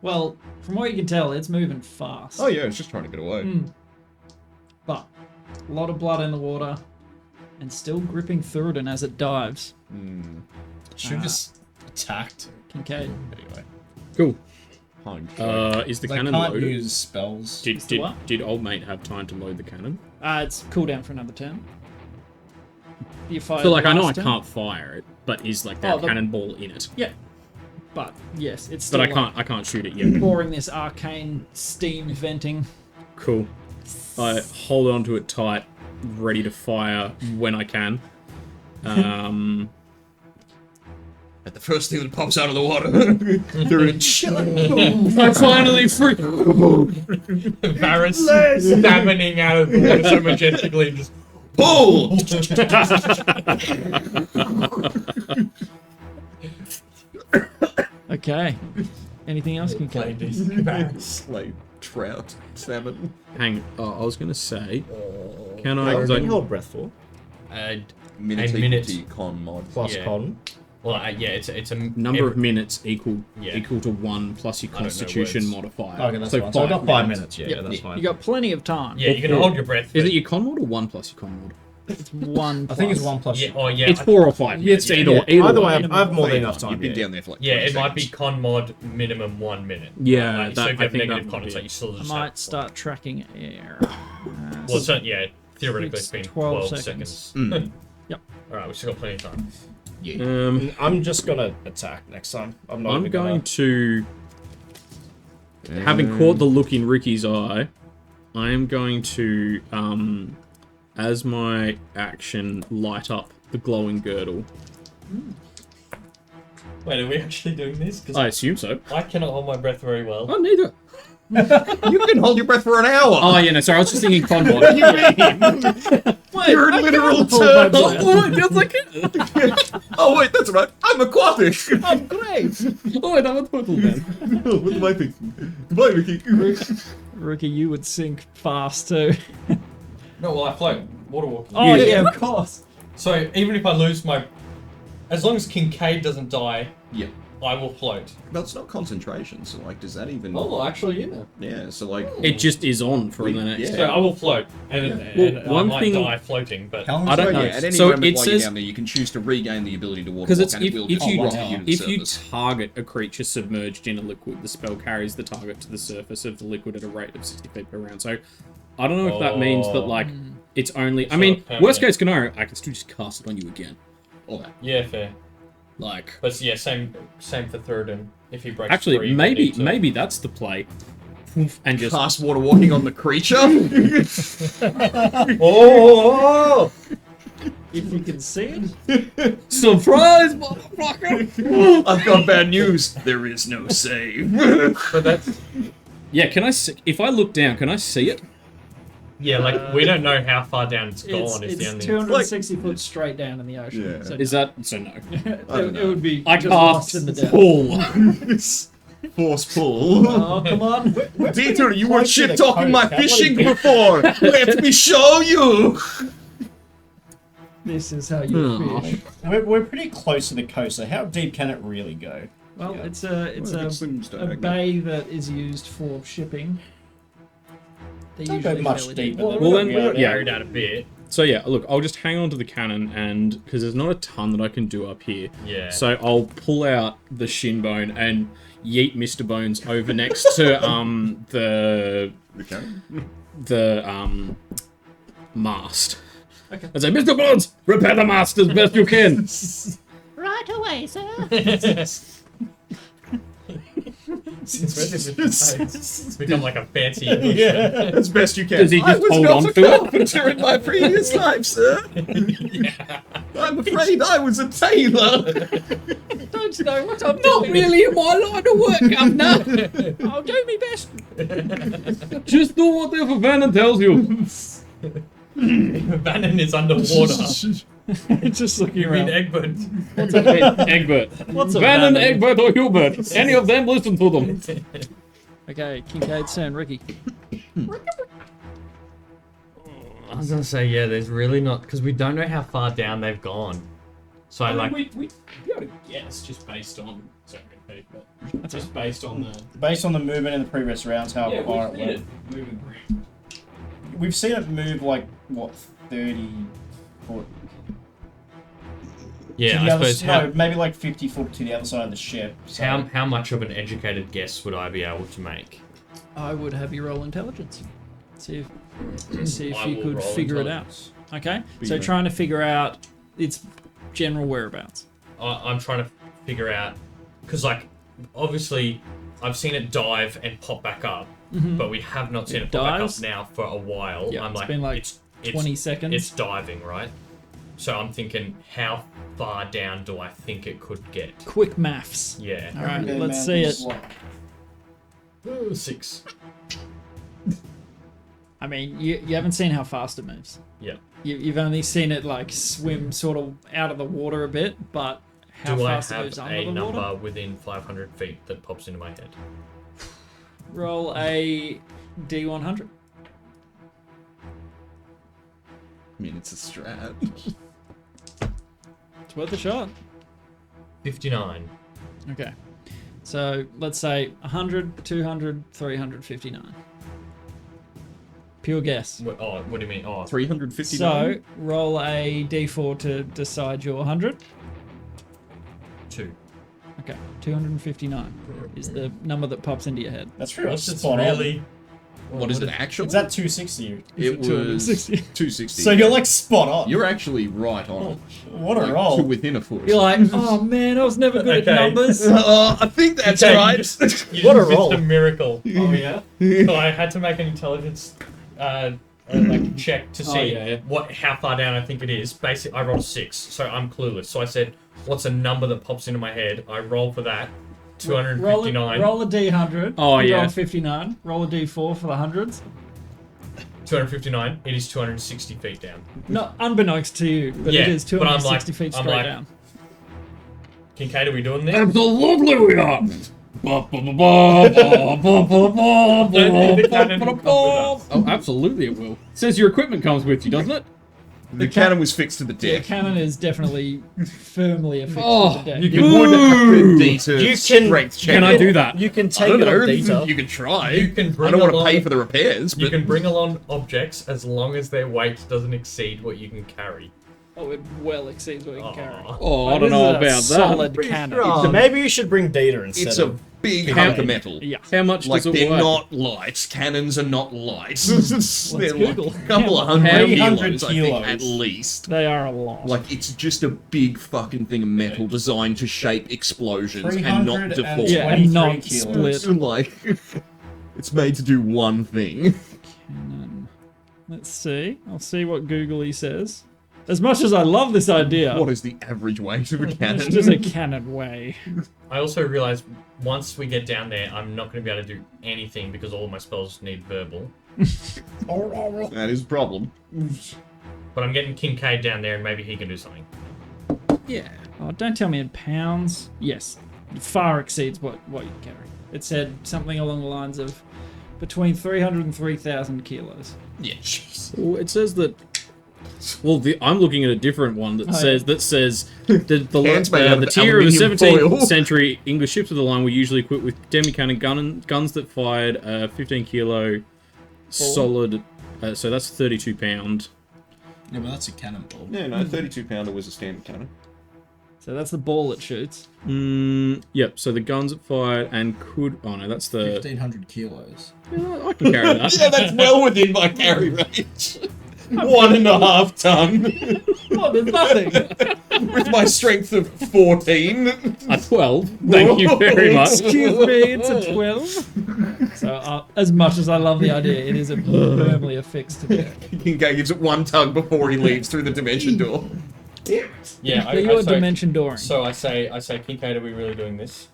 Well, from what you can tell, it's moving fast. Oh yeah, it's just trying to get away. But a lot of blood in the water, and still gripping Thuridin as it dives. Should have just attacked. Kincaid. Anyway, Cool. Home. Is the I cannon can't loaded? use spells. the what? Did old mate have time to load the cannon? It's cooldown for another turn. You fire. So like I know I last turn. can't fire it, but is like there Oh, a the- cannonball in it? Yeah, but yes, it's still. But I can't shoot it yet. pouring this arcane steam venting. Cool. I hold on to it tight, ready to fire when I can. At the first thing that pops out of the water, they're in I finally free. Varus stammining out of the water so majestically, just pull. Okay. Anything else? Can Play you decent barracks. Like trout, salmon. Hang. Oh, I was gonna say, can I? How 'cause long I- can you hold breath for? Minute, minute. con mod. Plus Yeah. con. Well, yeah, it's a Number of minutes equal Yeah. to 1 plus your I don't know Constitution words. modifier. Okay, that's fine. So I've got 5 minutes. Yeah, that's fine. You got plenty of time. Yeah, you can hold your breath. Is but- it your con mod or 1 plus your con mod? It's 1. I think it's plus. 1 plus. Yeah, oh yeah. It's 4 or 5. Yeah, It's yeah, either, Yeah, either either way. way, I have more than enough You've time. been Yeah. down there for like Yeah, 20 it might be seconds. con mod minimum 1 minute. Yeah, Like, so that- if I you have think negative that con, might it's be like you still I just might have- start tracking air. Well, so, yeah, theoretically It's it's been 12 12 seconds. seconds. Yep. Alright, we've still got plenty of time. I'm just gonna attack next time. I'm not I'm even going gonna... to, having caught the look in Ricky's eye, I am going to, as my action, light up the glowing girdle. Wait, are we actually doing this? Because I assume so. I cannot hold my breath very well. Oh, neither. You can hold your breath for an hour. Oh, yeah, no, sorry, I was just thinking con mod. You're in literal turn. Oh, it feels like it. Oh wait, that's right. I'm aquatic. I'm great. Oh, wait, I'm a turtle then. What am I thinking? Goodbye, Ricky. Ricky, you would sink fast too. No, well, I float. Water walking. Oh yeah, of course. So even if I lose my... As long as Kincaid doesn't die, Yeah. I will float. But it's not concentration, so like, does that even? Oh, actually, yeah. Yeah. So like, It just is on for the next. Yeah. So I will float. And, Well, and one I might thing- die floating, but... How long I is don't that? know. yeah, at any So moment it while says- you're down there, you can choose to regain the ability to water Because walk, it's and it will if just you rock you to the if you surface. target a creature submerged in a liquid, the spell carries the target to the surface of the liquid at a rate of 60 feet per round. So I don't know if that means that like it's only. I It's mean, not permanent. worst case scenario, I can still just cast it on you again. All that. Yeah, fair. Like, But yeah, same for Thurden. If he breaks actually, free, maybe that's the play. And just Cast water walking on the creature. Oh! If you can see it. surprise, motherfucker! I've got bad news. There is no save. But that's... Yeah, can I see? If I look down, can I see it? Yeah, like, we don't know how far down it's gone. It's Is the only... 260 foot straight down in the ocean. Yeah. So Is that so? No. it would be I just lost cast in the depth. pull. Force pull. Oh come on! Dieter, you were close to shit the talking my coast. That fishing would've before. Let me show you. This is how you fish. We're pretty close to the coast, so how deep can it really go? Well, Yeah. it's Well, it a seems diagonal. bay that is used for shipping. They're Don't go usually much fairly deeper deep. than Well, then, we are yeah. Carried out a bit. So yeah, look, I'll just hang on to the cannon, and because there's not a ton that I can do up here. Yeah. So I'll pull out the shin bone and yeet Mr. Bones over next to the mast. Okay. I say, Mr. Bones, repair the mast as best you can. Right away, sir. Since when did it's become like a fancy English? Yeah, as best you can. Does he I just was hold not on a to it? carpenter in my previous life, sir. I'm afraid I was a tailor. Don't you know what I'm Not doing? really in my line of work, Governor. I'll do my best. Just do whatever Vannon tells you. Bannon is underwater. Just looking You mean around. Egbert? Egbert. What's a Vannon, Vannon? Egbert, or Hubert. Any of them, listen to them. Okay, Kincaid's turn. Ricky. I was gonna say, yeah, there's really not, because we don't know how far down they've gone. So I like, we'd be able to guess just based on. Sorry, but just based on the. Based on the movement in the previous rounds, how far it went. moving around. We've seen it move like, what, 30 foot? yeah, to I the other, suppose how, no, maybe like 50 foot to the other side of the ship. So how much of an educated guess would I be able to make? I would have you roll intelligence. See if I you will could roll figure intelligence. it out. Okay? So trying to figure out its general whereabouts. I'm trying to figure out, because like, obviously, I've seen it dive and pop back up, but we have not seen it pop dives? back up now for a while. Yeah, I'm it's like, been like it's 20 seconds. It's diving, right? So I'm thinking, how far down do I think it could get? Quick maths. Yeah. Alright, Okay, let's man, see it. this is what- Ooh, 6. I mean, you haven't seen how fast it moves. Yeah. You've only seen it like swim sort of out of the water a bit, but how Do I fast it have moves under a the number water. within 500 feet that pops into my head? Roll a D100. I mean, it's a strat. It's worth a shot. 59. Okay. So let's say 100, 200, 359. Pure guess. What do you mean? Oh, 359. So roll a d4 to decide your 100. 2. Okay, 259 is the number that pops into your head. That's pretty much That's spot on. really. what is it actually? It's at 260. It was 260. 260. So you're like spot on. You're actually right on. What a Like, roll. to within a foot. You're like, oh man, I was never good Okay. at numbers. I think that's Okay, right. You just What a missed roll. a miracle. Oh yeah. So I had to make an intelligence like check to see how far down I think it is. Basically, I rolled a 6, so I'm clueless. So I said, "What's a number that pops into my head?" I roll for that. 259. Roll a d100. Oh, You yeah. roll 59. Roll a d4 for the hundreds. 259. It is 260 feet down. Not unbeknownst to you, but Yeah, it is but I'm 260 like- feet I'm straight like- down. Kincaid, are we doing this? Absolutely we are. Oh, absolutely it will. Says your equipment comes with you, doesn't it? The cannon was fixed to the Yeah, deck. cannon is definitely firmly affixed Oh, to the deck. You would have to beat a You can- strength check. Can I do that? You can I take don't it know. on data. You can try. You can I bring don't want to along- pay for the repairs, You but can bring along objects as long as their weight doesn't exceed what you can carry. Oh, it well exceeds what you can carry. Aw. Oh, I Like, don't know this is a about that. solid cannon. So maybe you should bring data instead it's a of... big How hunk of many? metal. Yeah. How much Like, does it they're weigh? not light. Cannons are not light. They're like Google. a couple of How- hundred 300 kilos, I think, kilos. at least. They are a lot. Like, it's just a big fucking thing of metal designed to shape explosions and not 300 default. yeah, and not 23 kilos. split. Like, it's made to do one thing. Cannon. Let's see. I'll see what Googly says. As much as I love this idea, What is the average weight of a it's cannon? just a cannon way. I also realized once we get down there, I'm not going to be able to do anything because all of my spells need verbal. That is a problem. But I'm getting Kincaid down there and maybe he can do something. Yeah. Oh, don't tell me in pounds. Yes, it far exceeds what you carry. It said something along the lines of between 300 and 3,000 kilos. Yeah, jeez. Well, it says that. Well, I'm looking at a different one that says the Hands made out the of tier of the aluminium 17th foil. century English ships of the line were usually equipped with demi-cannon guns that fired 15 kilo solid. So that's 32 pound. Yeah, but that's a cannonball. Yeah, no, 32 pounder was a standard cannon. So that's the ball it shoots. Yep. So the guns that fired and could. Oh no, that's the. 1,500 kilos. Yeah, I can carry that. Yeah, that's well within my carry range. 1.5 ton. Oh, there's nothing. With my strength of 14. A 12. Thank you very much. Excuse me, it's a 12. So, as much as I love the idea, it is firmly affixed to the deck. Kincaid gives it one tug before he leaves through the dimension door. Yeah, You are dimension dooring. So I say, Kincaid, are we really doing this?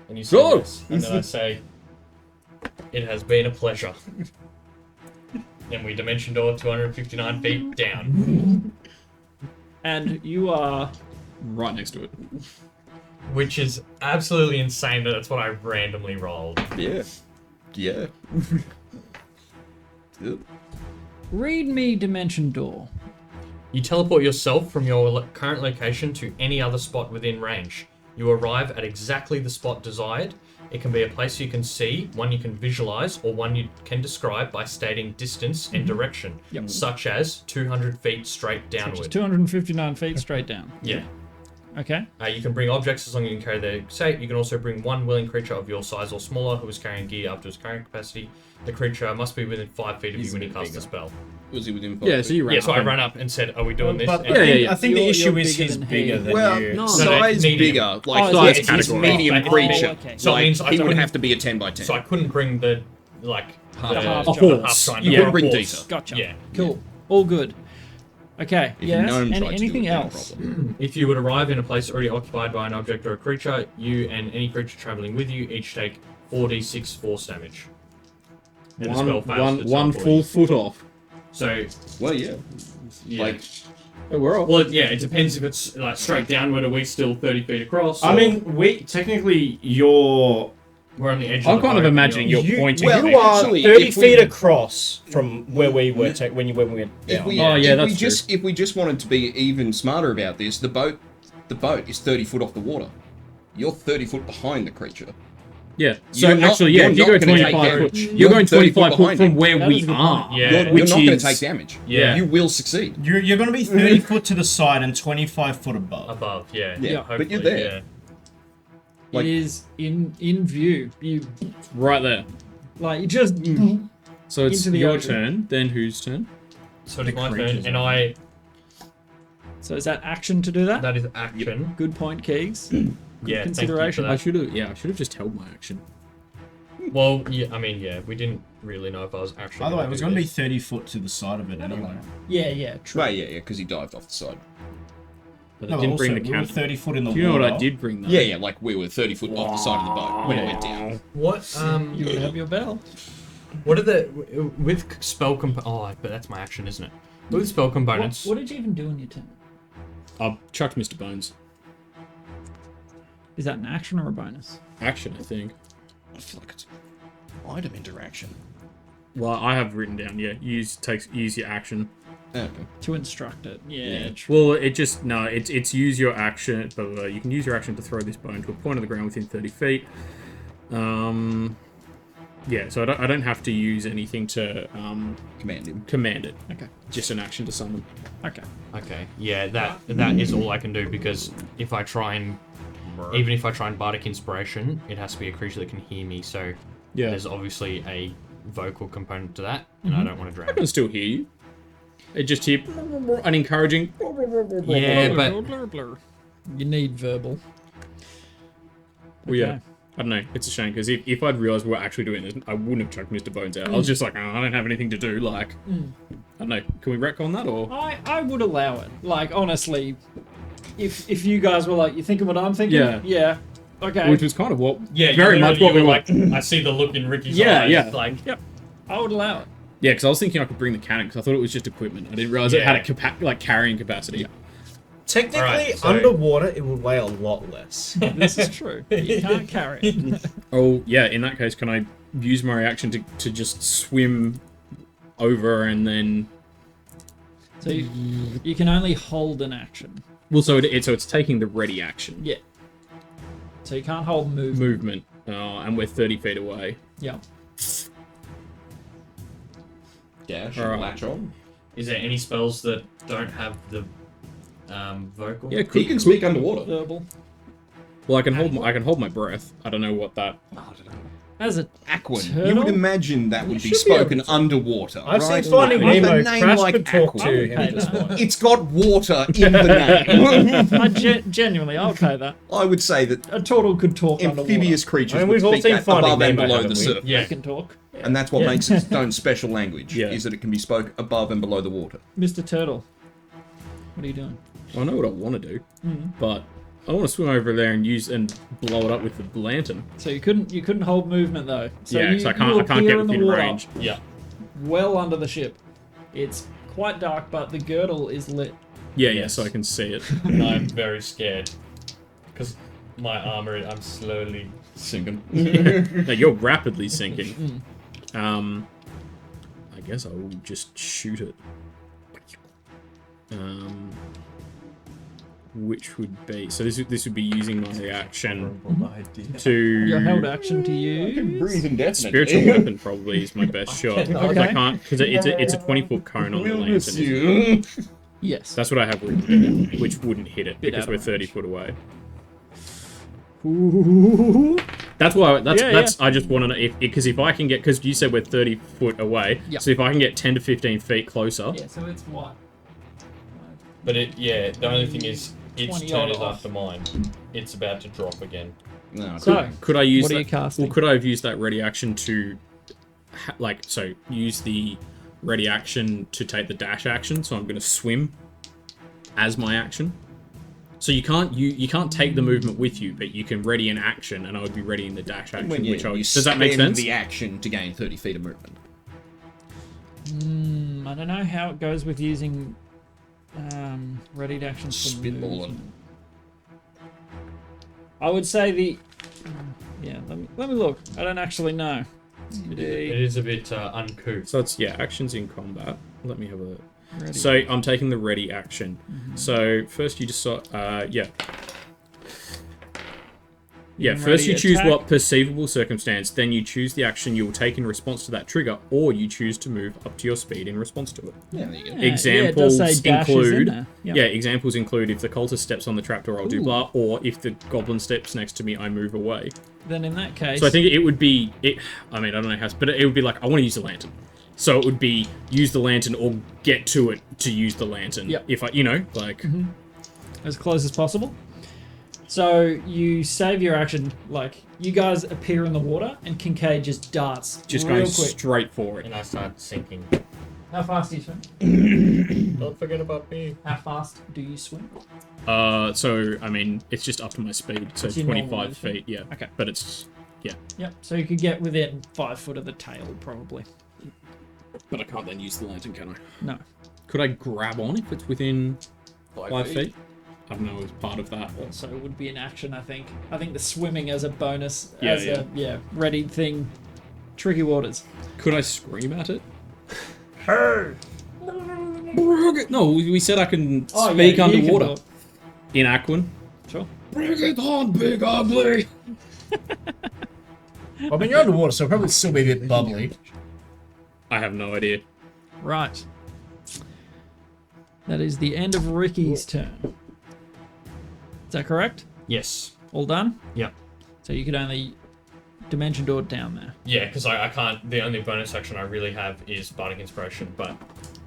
And you say Sure. yes. And then I say, it has been a pleasure. And we dimension door 259 feet down. And you are... Right next to it. Which is absolutely insane that that's what I randomly rolled. Yeah. Yeah. Read me dimension door. You teleport yourself from your current location to any other spot within range. You arrive at exactly the spot desired. It can be a place you can see, one you can visualize, or one you can describe by stating distance and direction, such as 200 feet straight Which is downward. 259 feet straight down. Yeah. Okay. You can bring objects as long as you can carry their state. You can also bring one willing creature of your size or smaller who is carrying gear up to its carrying capacity. The creature must be within 5 feet of you when you cast the spell. Was he within 5 Yeah, so you ran Yeah, so up I and- ran up and said, are we doing this? But And- Yeah. I think the You're issue is bigger he's than bigger he. than Well, you. no, size medium. bigger. Like, Oh, size it's category. Medium Oh, creature. okay. So it Like, means I he would wouldn't- have to be a 10 by 10. So I couldn't bring the, like, The the half A giant. horse. half giant. You or couldn't a bring horse. Dita. Gotcha. Yeah. Cool. All good. Okay. If Yes. Gnome tried to do Anything it, no else? problem. If you would arrive in a place already occupied by an object or a creature, you and any creature traveling with you each take 4d6 force damage. And the spell fails to One teleport full you. foot off. So, Well, yeah. yeah. Like, Oh, we're all. Well, yeah, it depends if it's like straight downward. Are we still 30 feet across? I or mean, you're we're on the edge. I'm of the kind of boat, imagining you're- you're pointing. well, at me. you are actually, 30 if we- feet across from where we were when we went If down. we, Oh, yeah, if that's we just if we just wanted to be even smarter about this, the boat is 30 foot off the water. You're 30 foot behind the creature. Yeah. So You're not- actually, yeah, you're if you not go gonna take 25 damage. foot, You're you're going 30 foot 25 foot behind from him. where That we is a good are. point. Yeah. You're Which not going to is- take damage. Yeah. You will succeed. You're going to be 30 foot to the side and 25 foot above. above. Yeah. Yeah, but you're hopefully, there. yeah. Like- it is in view. You Right there. like you just So it's Into the your ocean. turn. Then whose turn? So it's The my turn, creatures and are- So is that action to do that? that is action. Good point, Keegs. Yeah, consideration. Thank you for I should have just held my action. that. Well, yeah, I mean, yeah, we didn't really know if I was actually. By the way, it was gonna going to be do 30 foot to the side of it anyway. Yeah, true. Right, yeah, because he dived off the side. But No, I didn't also, bring the we were count. 30 foot in the Do you know water. what I did bring though? Yeah, like we were 30 foot off the side of the boat when it went down. this. What? You would have your bell. What are the with spell Oh, but that's my action, isn't it? With spell components. What did you even do in your turn? I chucked Mr. Bones. Is that an action or a bonus? Action, I think. I feel like it's item interaction. Well, I have written down. Yeah, use your action. Okay. To instruct it. Yeah, true. Well, it's use your action. But you can use your action to throw this bone to a point of the ground within 30 feet. Yeah, so I don't have to use anything to Command him. command it. Okay. Just an action to summon. Okay. Okay, yeah, that is all I can do because if I try and bardic inspiration, it has to be a creature that can hear me. So Yeah. there's obviously a vocal component to that, and I don't want to drown. I can still hear you. It just hear an encouraging. Yeah, but You need verbal. Well, yeah. Okay. I don't know. It's a shame because if I'd realised we were actually doing this, I wouldn't have chucked Mr. Bones out. I was just like, oh, I don't have anything to do. Like, I don't know. Can we retcon that or? I would allow it. Like, honestly, if you guys were like, you thinking what I'm thinking? Yeah. Yeah. Okay. Which was kind of what. yeah, very much what we were like. I see the look in Ricky's Yeah, eyes. yeah. Like, I would allow it. Yeah, because I was thinking I could bring the cannon because I thought it was just equipment. I didn't realise it had a carrying capacity. Technically, Alright, so- underwater, it would weigh a lot less. This is true. You can't carry it. Oh, yeah. In that case, can I use my reaction to just swim over and then? So you can only hold an action. Well, so it's taking the ready action Yeah. So you can't hold move. movement, and we're 30 feet away. Yeah. Dash, Alright. latch on. is there any spells that don't have the vocal? Yeah, He can speak underwater. Verbal. Well, I can hold my breath. I don't know what that. As a Aquan. You turtle? would imagine that would be should be spoken underwater, I've right? seen Finding With a Nemo. name Crash like could talk Aquan. to him Okay, at this no. point. It's got water in the name. I genuinely, I'll pay that. I would say that A turtle could talk amphibious underwater. creatures I mean, would we've all speak seen that Finding above and Nemo, below haven't the we? surface. Yeah. They can talk. And that's what Yeah. makes its own special language, Yeah. is that it can be spoke above and below the water. Mr. Turtle, what are you doing? I know what I want to do, but I want to swim over there and blow it up with the lantern. So you couldn't hold movement though. So Yeah, you, so I you can't appear get in the within water, range. Yeah. well under the ship. It's quite dark, but the girdle is lit. Yeah, Yes. so I can see it. And I'm very scared because my armor. I'm slowly Sinking. No, you're rapidly sinking. I guess I will just shoot it. Which would be this would be using my reaction to Your held action to use. Breathe indefinitely. spiritual weapon probably is my best shot. Because I Okay. can't because it's a 20-foot cone on the We'll lantern. miss isn't it? you. Yes. That's what I have written, which wouldn't hit it Bit because out we're of 30 foot away. Ooh. That's why. Yeah, That's. I just want to know because if I can get because you said we're 30 foot away. Yeah. So if I can get 10 to 15 feet closer. Yeah. So it's what? But the only thing is, its 20 turn odd is off. after mine. It's about to drop again. No, So Could I use what are that? you casting? Well, could I have used that ready action to, use the ready action to take the dash action? So I'm going to swim as my action. So you can't take the movement with you, but you can ready an action, and I would be readying the dash action. when you does that make spend sense? the action to gain 30 feet of movement. I don't know how it goes with using Ready to action. Spitballing. I would say the. Yeah, let me look. I don't actually know. It is a bit uncouth. So it's actions in combat. Let me have a. Ready. So I'm taking the ready action. So first you just saw. First you choose attack. what perceivable circumstance, then you choose the action you will take in response to that trigger, or you choose to move up to your speed in response to it. Yeah, there you go. Examples it does say dash is in include there. Yep. examples include if the cultist steps on the trapdoor, I'll do blah, or if the goblin steps next to me, I move away. Then in that case, So I think it would be I mean, I don't know how, but it would be like I want to use the lantern. So it would be use the lantern or get to it to use the lantern. Yep. If I, as close as possible. So you save your action, like you guys appear in the water, and Kincaid just darts just real going quick. straight for it. And I start sinking. How fast do you swim? Don't forget about me. How fast do you swim? So I mean, it's just up to my speed, so It's your normal 25 movement. feet. Yeah. Okay. But it's Yep. So you could get within 5 foot of the tail, probably. but I can't then use the lantern, can I? No. Could I grab on if it's within 5 feet? feet? I don't know as part of that. So it would be an action, I think. I think the swimming as a bonus, Yeah, as a ready thing. Tricky waters. Could I scream at it? No, we said I can speak underwater. In Aquan. Sure. Bring it on, big ugly! I mean, you're underwater, so it'll probably still be a bit bubbly. I have no idea. Right. That is the end of Ricky's turn. Is that correct? Yes. All done? Yep. So you could only dimension door down there. Yeah, because I can't. The only bonus action I really have is Bardic Inspiration, but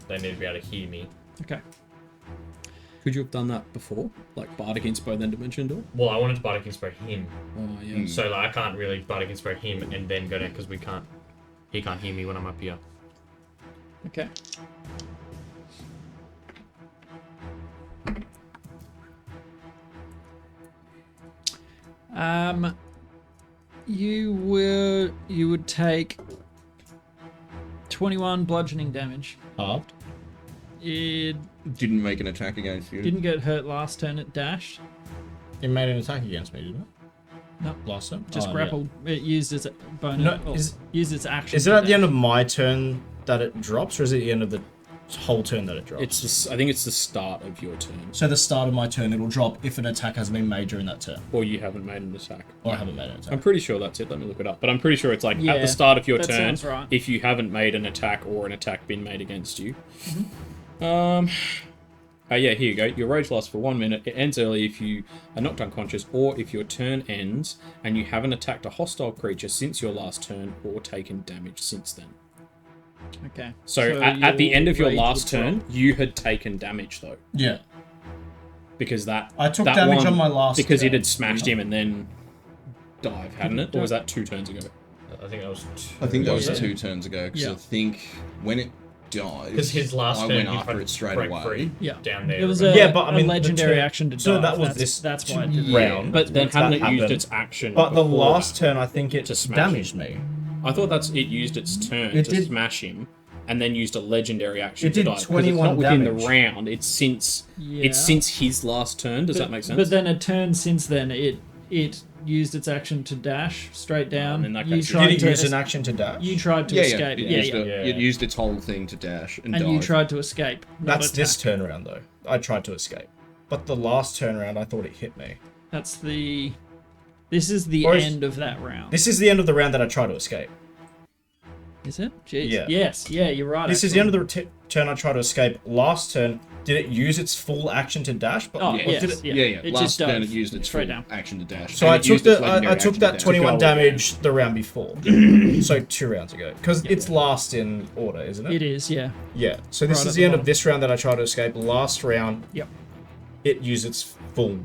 they need to be able to hear me. Okay. Could you have done that before? Like Bardic Inspo, then Dimension Door? Well, I wanted to Bardic Inspire him, Oh, yeah. so like, I can't really Bardic Inspire him and then go down because he can't hear me when I'm up here. Okay. You would take 21 bludgeoning damage. Halved. It Didn't make an attack against you. didn't get hurt last turn, it dashed. It made an attack against me, didn't it? No. Last turn? Just Oh, grappled. It used its bonus. No, or is- used its action. Yeah. Is it at the end of my turn that it drops, or is it the end of the whole turn that it drops? I think it's the start of your turn. So the start of my turn, it'll drop if an attack has been made during that turn. Or you haven't made an attack. Or I haven't made an attack. I'm pretty sure that's it. Let me look it up. But I'm pretty sure it's like at Yeah, the start of your that turn, sounds right. if you haven't made an attack or an attack been made against you. Yeah, here you go. Your rage lasts for 1 minute. It ends early if you are knocked unconscious or if your turn ends and you haven't attacked a hostile creature since your last turn or taken damage since then. Okay. So at the end of your rage last would drop. turn, you had taken damage though. Yeah. Because that I took that damage one- on my last because it turn. had smashed him and then dive, hadn't it? Or was that 2 turns ago? I think that was. I think that was Yeah. 2 turns ago, because Yeah. I think when it died, Because his last I turn, went he after tried it to straight break away. free Yeah. down there. It was remember? Yeah, but I mean, a the legendary turn- action to so dive. that was that's, this That's why I did that. round. But then once that hadn't it used happened. its action? But the before last that? turn, I think it To smash damaged me. I thought that's it used its turn It to did- smash him, and then used a legendary action It to did dive. 'Cause 21 it's not within damage. the round. It's since Yeah. it's since his last turn. Does that make sense? But then a turn since then, it used its action to dash straight down. in that You case, tried Did it to use an action to dash? You tried to Yeah, escape. It, Yeah, used yeah. it used its whole thing to dash and And dive. you tried to escape. not That's this attack. turnaround, though. I tried to escape. But the last turnaround, I thought it hit me. That's the. This is the Or is- end of that round. This is the end of the round that I tried to escape. Is it? Jeez. Yeah. Yes. Yeah, you're right. This is the end of the turn I tried to escape. Last turn, did it use its full action to dash? But Oh, Yeah. or yes. did it- Yeah, yeah. It Last just turn dove it used its straight full down. action to dash. So and I it took used its the legendary I took action that to dash. 21 go damage the round before. So 2 rounds ago. Because it's last in order, isn't it? It is. Yeah. Yeah. So this Right is at the the end bottom. of this round that I tried to escape. Last round, Yep. it used its full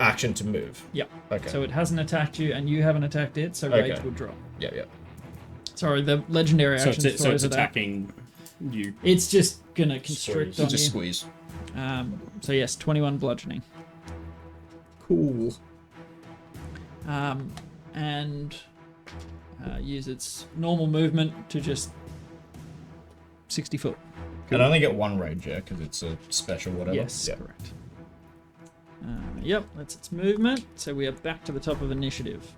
action to move. Yep. Okay. So it hasn't attacked you, and you haven't attacked it. So rage Okay. would drop. yeah, yeah. Sorry, the legendary so action it's, throws it out. attacking you. It's just gonna constrict Squeeze. on It's a you. squeeze. So yes, 21 bludgeoning. Cool. And use its normal movement to just 60 foot And I only get one rage, yeah, because it's a special whatever. Yes, Yeah. correct. Yep, that's its movement. So we are back to the top of initiative.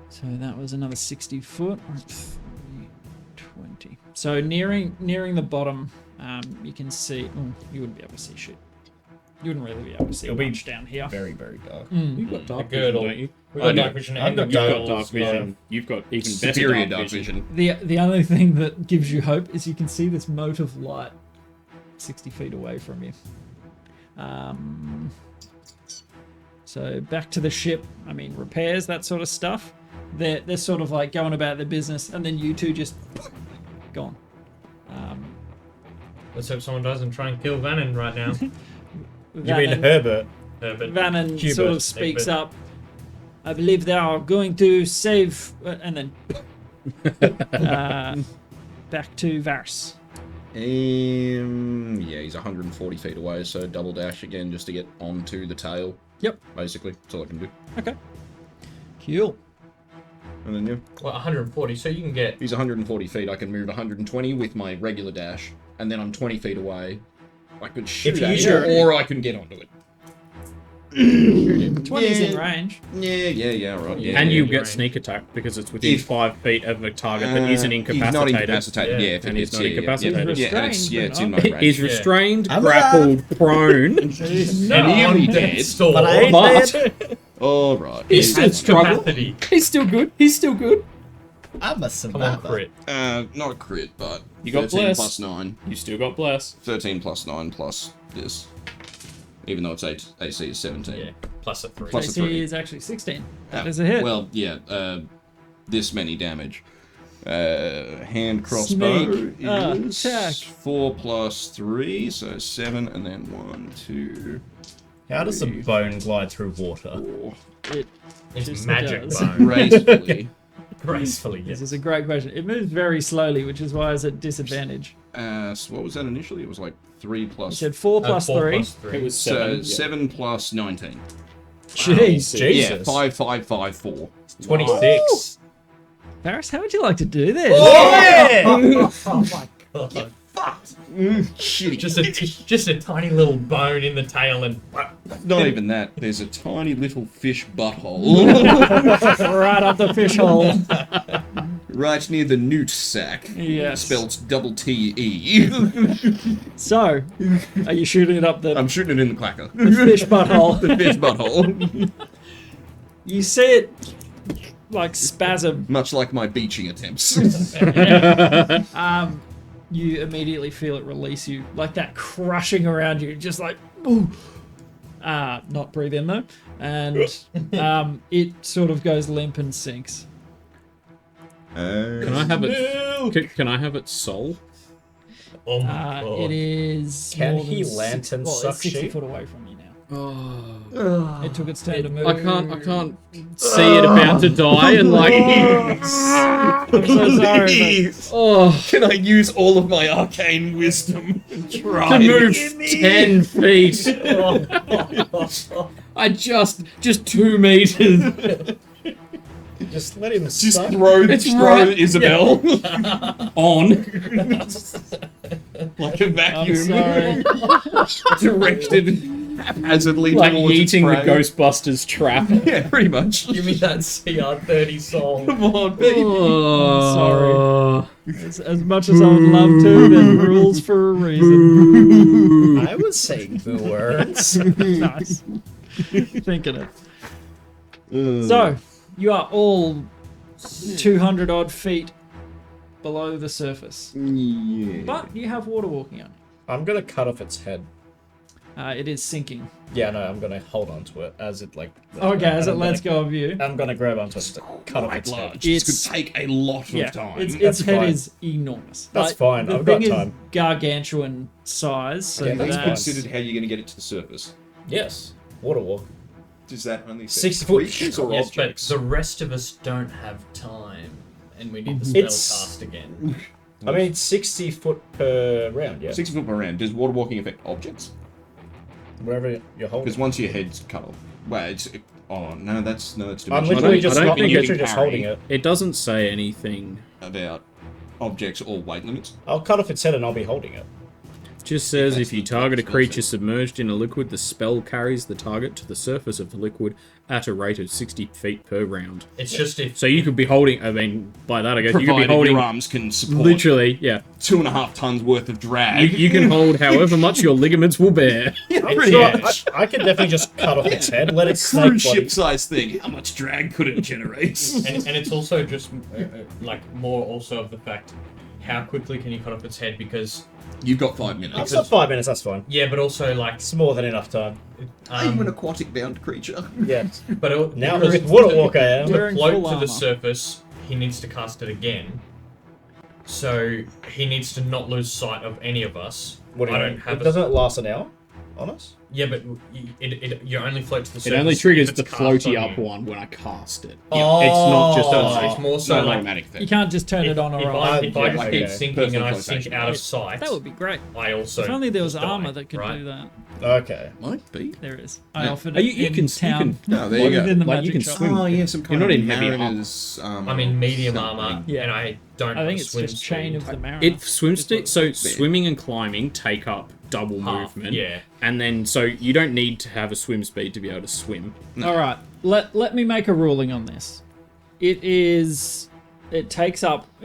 So that was another 60 foot. 320. So nearing the bottom, you can see. Oh, you wouldn't be able to see shit. You wouldn't really be able to see It'll be much down here. Very, very dark. You've got dark A vision, girdle. don't you? We've I got know. dark vision I've and got You've got girdles, dark vision. You've got even better Superior dark vision. The only thing that gives you hope is you can see this mote of light 60 feet away from you. So back to the ship. I mean, repairs, that sort of stuff. They're sort of like going about their business, and then you two just gone. Let's hope someone doesn't try and kill Vannon right now. You mean Herbert? But Vannon Hubert. sort of speaks Egbert. up. I believe they are going to save, and then back to Vars. Yeah, he's 140 feet away, so double dash again just to get onto the tail. Yep. Basically, that's all I can do. Okay. Cool. And then, yeah, well, 140, so you can get. he's 140 feet. I can move 120 with my regular dash, and then I'm 20 feet away. I could shoot you at use it, your- or I can get onto it. 20's in range. Yeah, right. Yeah, And yeah, you yeah. get sneak attack because it's within If- 5 feet of a target that isn't He's not incapacitated. incapacitated. Yeah, Yeah, if it and he's hits, not yeah, incapacitated. Yeah, and it's, Restrained, it's in my but range. Is restrained, I'm grappled, prone. Nearly dead. Store. But I ain't But- dead. All right. He's still struggling. Capacity. He's still good. He's still good. I'm a Come on, survivor. crit. Not a crit, but You got 13 bless. plus 9. You still got bless. 13 plus 9 plus this. Even though it's AC is 17. Yeah, plus a 3. Plus a AC 3. is actually 16. That Oh, is a hit. Well, yeah, this many damage. Hand crossbow Sneak is attack. 4 plus 3, so 7, and then 1, 2, How does a bone glide through water? 4. It It's just magic does. bone. Gracefully. Gracefully, This yes. is a great question. It moves very slowly, which is why it's at disadvantage. So what was that initially? It was like 3 You plus. said 4 plus 4 3. plus 3. It was So 7. 7 plus 19. Jeez. Yeah, Jesus. 5, 5, 5, 4. 26. Paris, how would you like to do this? Oh my god. Shitty. Just a tiny little bone in the tail and. Not even that. There's a tiny little fish butthole Right up the fish hole. right near the newt sack. Yes. Spelled double T-E. So, are you shooting it up the I'm shooting it in the clacker. fish butthole? The fish butthole. You see it like spasm. Much like my beaching attempts. You immediately feel it release you, like that crushing around you, just like ooh. Not breathe in though, and it sort of goes limp and sinks. Can I have it? Can I have its soul? Oh my god. It is. Can more than he 60 lantern well, suck it's 60 sheep? foot away from you now. Oh, It took its turn to move. I can't see it about to die and like. I'm so sorry. But Oh, Can I use all of my arcane wisdom? to move 10 feet. I just 2 meters Just let him Just suck. throw right- Isabel on. like a I'm vacuum. sorry. Directed haphazardly Like towards its eating the prey. Ghostbusters trap. Yeah, pretty much. Give me that CR30 soul. Come on, baby. Oh, As much as I would love to, there's rules for a reason. I was saying the words. Nice. Thinking it. So, you are all 200 odd feet below the surface. Yeah. But you have water walking on. I'm gonna cut off its head. It is sinking. Yeah, no, I'm gonna hold on to it as it like. Okay, as it I'm lets gonna- go of you. I'm gonna grab onto it to cut off its head. Large. This It's- could take a lot Yeah, of time. its That's head fine. is enormous. That's fine, The I've got thing time. is gargantuan size, so Yeah, Have you that's that's considered how you're going to get it to the surface? Yes, water walk. Does that only 60 foot creatures or Yes, but objects? the rest of us don't have time, and we need the spell It's- cast again. I mean, it's 60 foot per round, yeah. 60 foot per round. Does water walking affect objects? Wherever you're holding. Because once your head's cut off. Well, it's. Oh, no, that's I'm dimensional. literally I don't think literally just holding it. It doesn't say anything. About objects or weight limits. I'll cut off its head and I'll be holding it. Just says that's if you the target a spell creature set. submerged in a liquid, the spell carries the target to the surface of the liquid at a rate of 60 feet per round. It's just if So you could be holding, I mean, by that I guess you could be Provided holding your arms can support literally, yeah. 2.5 tons worth of drag. You can hold however much your ligaments will bear. pretty So much. I could definitely just cut off its head, let it snake Cruise body. ship size thing. How much drag could it generate? and it's also just like more also of the fact how quickly can you cut off its head, because You've got 5 minutes. I've got 5 minutes, that's fine. yeah, but also like It's more than enough time. Are you an aquatic bound creature? Yeah. but Now because with Water Walk I am. to Wearing float full to armor. the surface, he needs to cast it again. So he needs to not lose sight of any of us. What do I you don't mean? have. Doesn't it last an hour on us? Yeah, but you only float to the surface. It only if triggers it's the cast floaty on up you. one when I cast it. Oh. It's not just So a... it's more so Not an like automatic thing. You can't just turn if, it on if or I, off. if I just Okay. keep sinking Personal and I sink flotation. out of sight, That would be great. I also. If only there was just die, armor that could right? do that. Okay. Might be. There is. I Yeah. offered Oh, it you in can- town. No, there you go. Within the Like, you magic can shop. swim. Oh, yeah, some kind You're not of in heavy armor. mariner's, I'm in medium armor, something. Yeah. and I don't. I have think a it's swim just chain speed. of the mariner. It so swimming and climbing take up double Half, movement. yeah. And then, so you don't need to have a swim speed to be able to swim. All right, let me make a ruling on this. It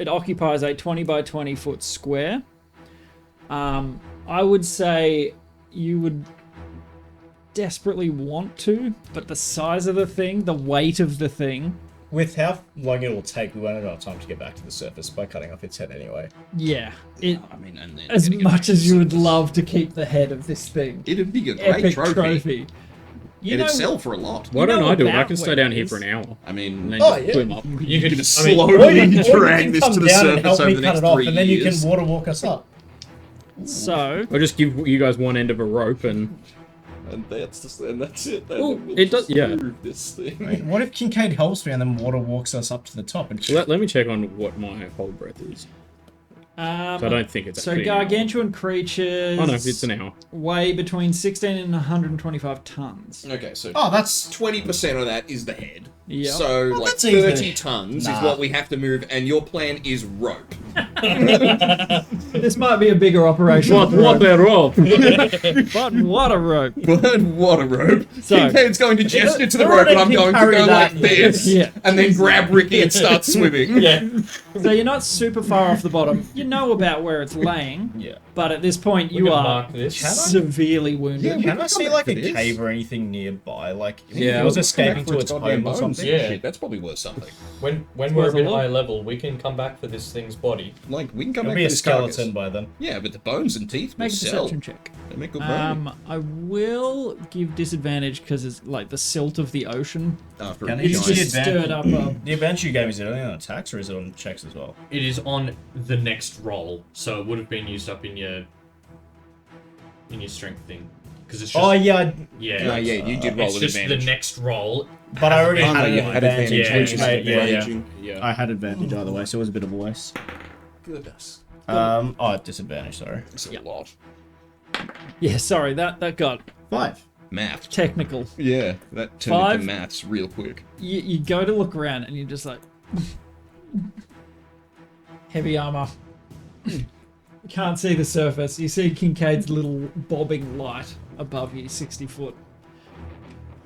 occupies a 20 by 20 foot square. I would say you would desperately want to, but the size of the thing, the weight of the thing, With how long it will take, we won't have enough time to get back to the surface by cutting off its head anyway. yeah. It I mean, and then as getting it much back as to you the would surface. love to keep the head of this thing, It'd be a great epic trophy. trophy. You It'd know, sell for a lot. Why You don't know I do it? I about can stay where down it here is. for an hour. I mean, And then Oh, just yeah. swim up. You could you're gonna I mean, slowly Or you can drag this come to the down and surface help over me the cut next it off, 3 and then you years. can water walk us up. so I'll just give you guys one end of a rope and... And that's it. Well, it does- yeah. This thing. What if Kincaid helps me and then water walks us up to the top? And Let me check on what my hold breath is. So I don't think it's so actually an hour. gargantuan creatures Oh no, it's an hour. weigh between 16 and 125 tons. Okay, so oh, that's 20% of that is the head. Yep. So, like, that's easy. 30 tons is Nah. what we have to move, and your plan is rope. This might be a bigger operation. What a rope! But what a rope. But what a rope. So- Kincaid's going to gesture to the Or rope, they and I'm can going to carry go that. like this, Yeah. and then grab Ricky and start swimming. Yeah. So you're not super far off the bottom. You know about where it's laying, yeah. but at this point We you can are mark this. severely wounded. Can I see like a for this. cave or anything nearby? Like, if Yeah, it was we'll escaping to its home or something? Yeah. Shit, that's probably worth something. When It's we're a worth a bit look. high level, we can come back for this thing's body. Like, we can come It'll back be to a this skeleton carcass. by then. Yeah, but the bones and teeth will Make a sell. perception check. They make good money. I will give disadvantage because it's like the silt of the ocean. After Can a it It's the giant... just stirred up a... The advantage you gave me, is it only on attacks or is it on checks as well? It is on the next roll, so it would have been used up in your strength thing, because it's just Oh yeah, yeah. No, yeah, you did roll It's with just advantage. the next roll. but I already Oh, no, had you an had advantage, advantage, which yeah, made yeah, yeah. Yeah. I had advantage either way, so it was a bit of a waste. Goodness. Disadvantage, sorry. It's a lot. Yeah, sorry, that got 5. Math. technical. Yeah, that turned 5. into maths real quick. You go to look around and you're just like... Heavy armor. You can't see the surface. You see Kincaid's little bobbing light above you, 60 foot.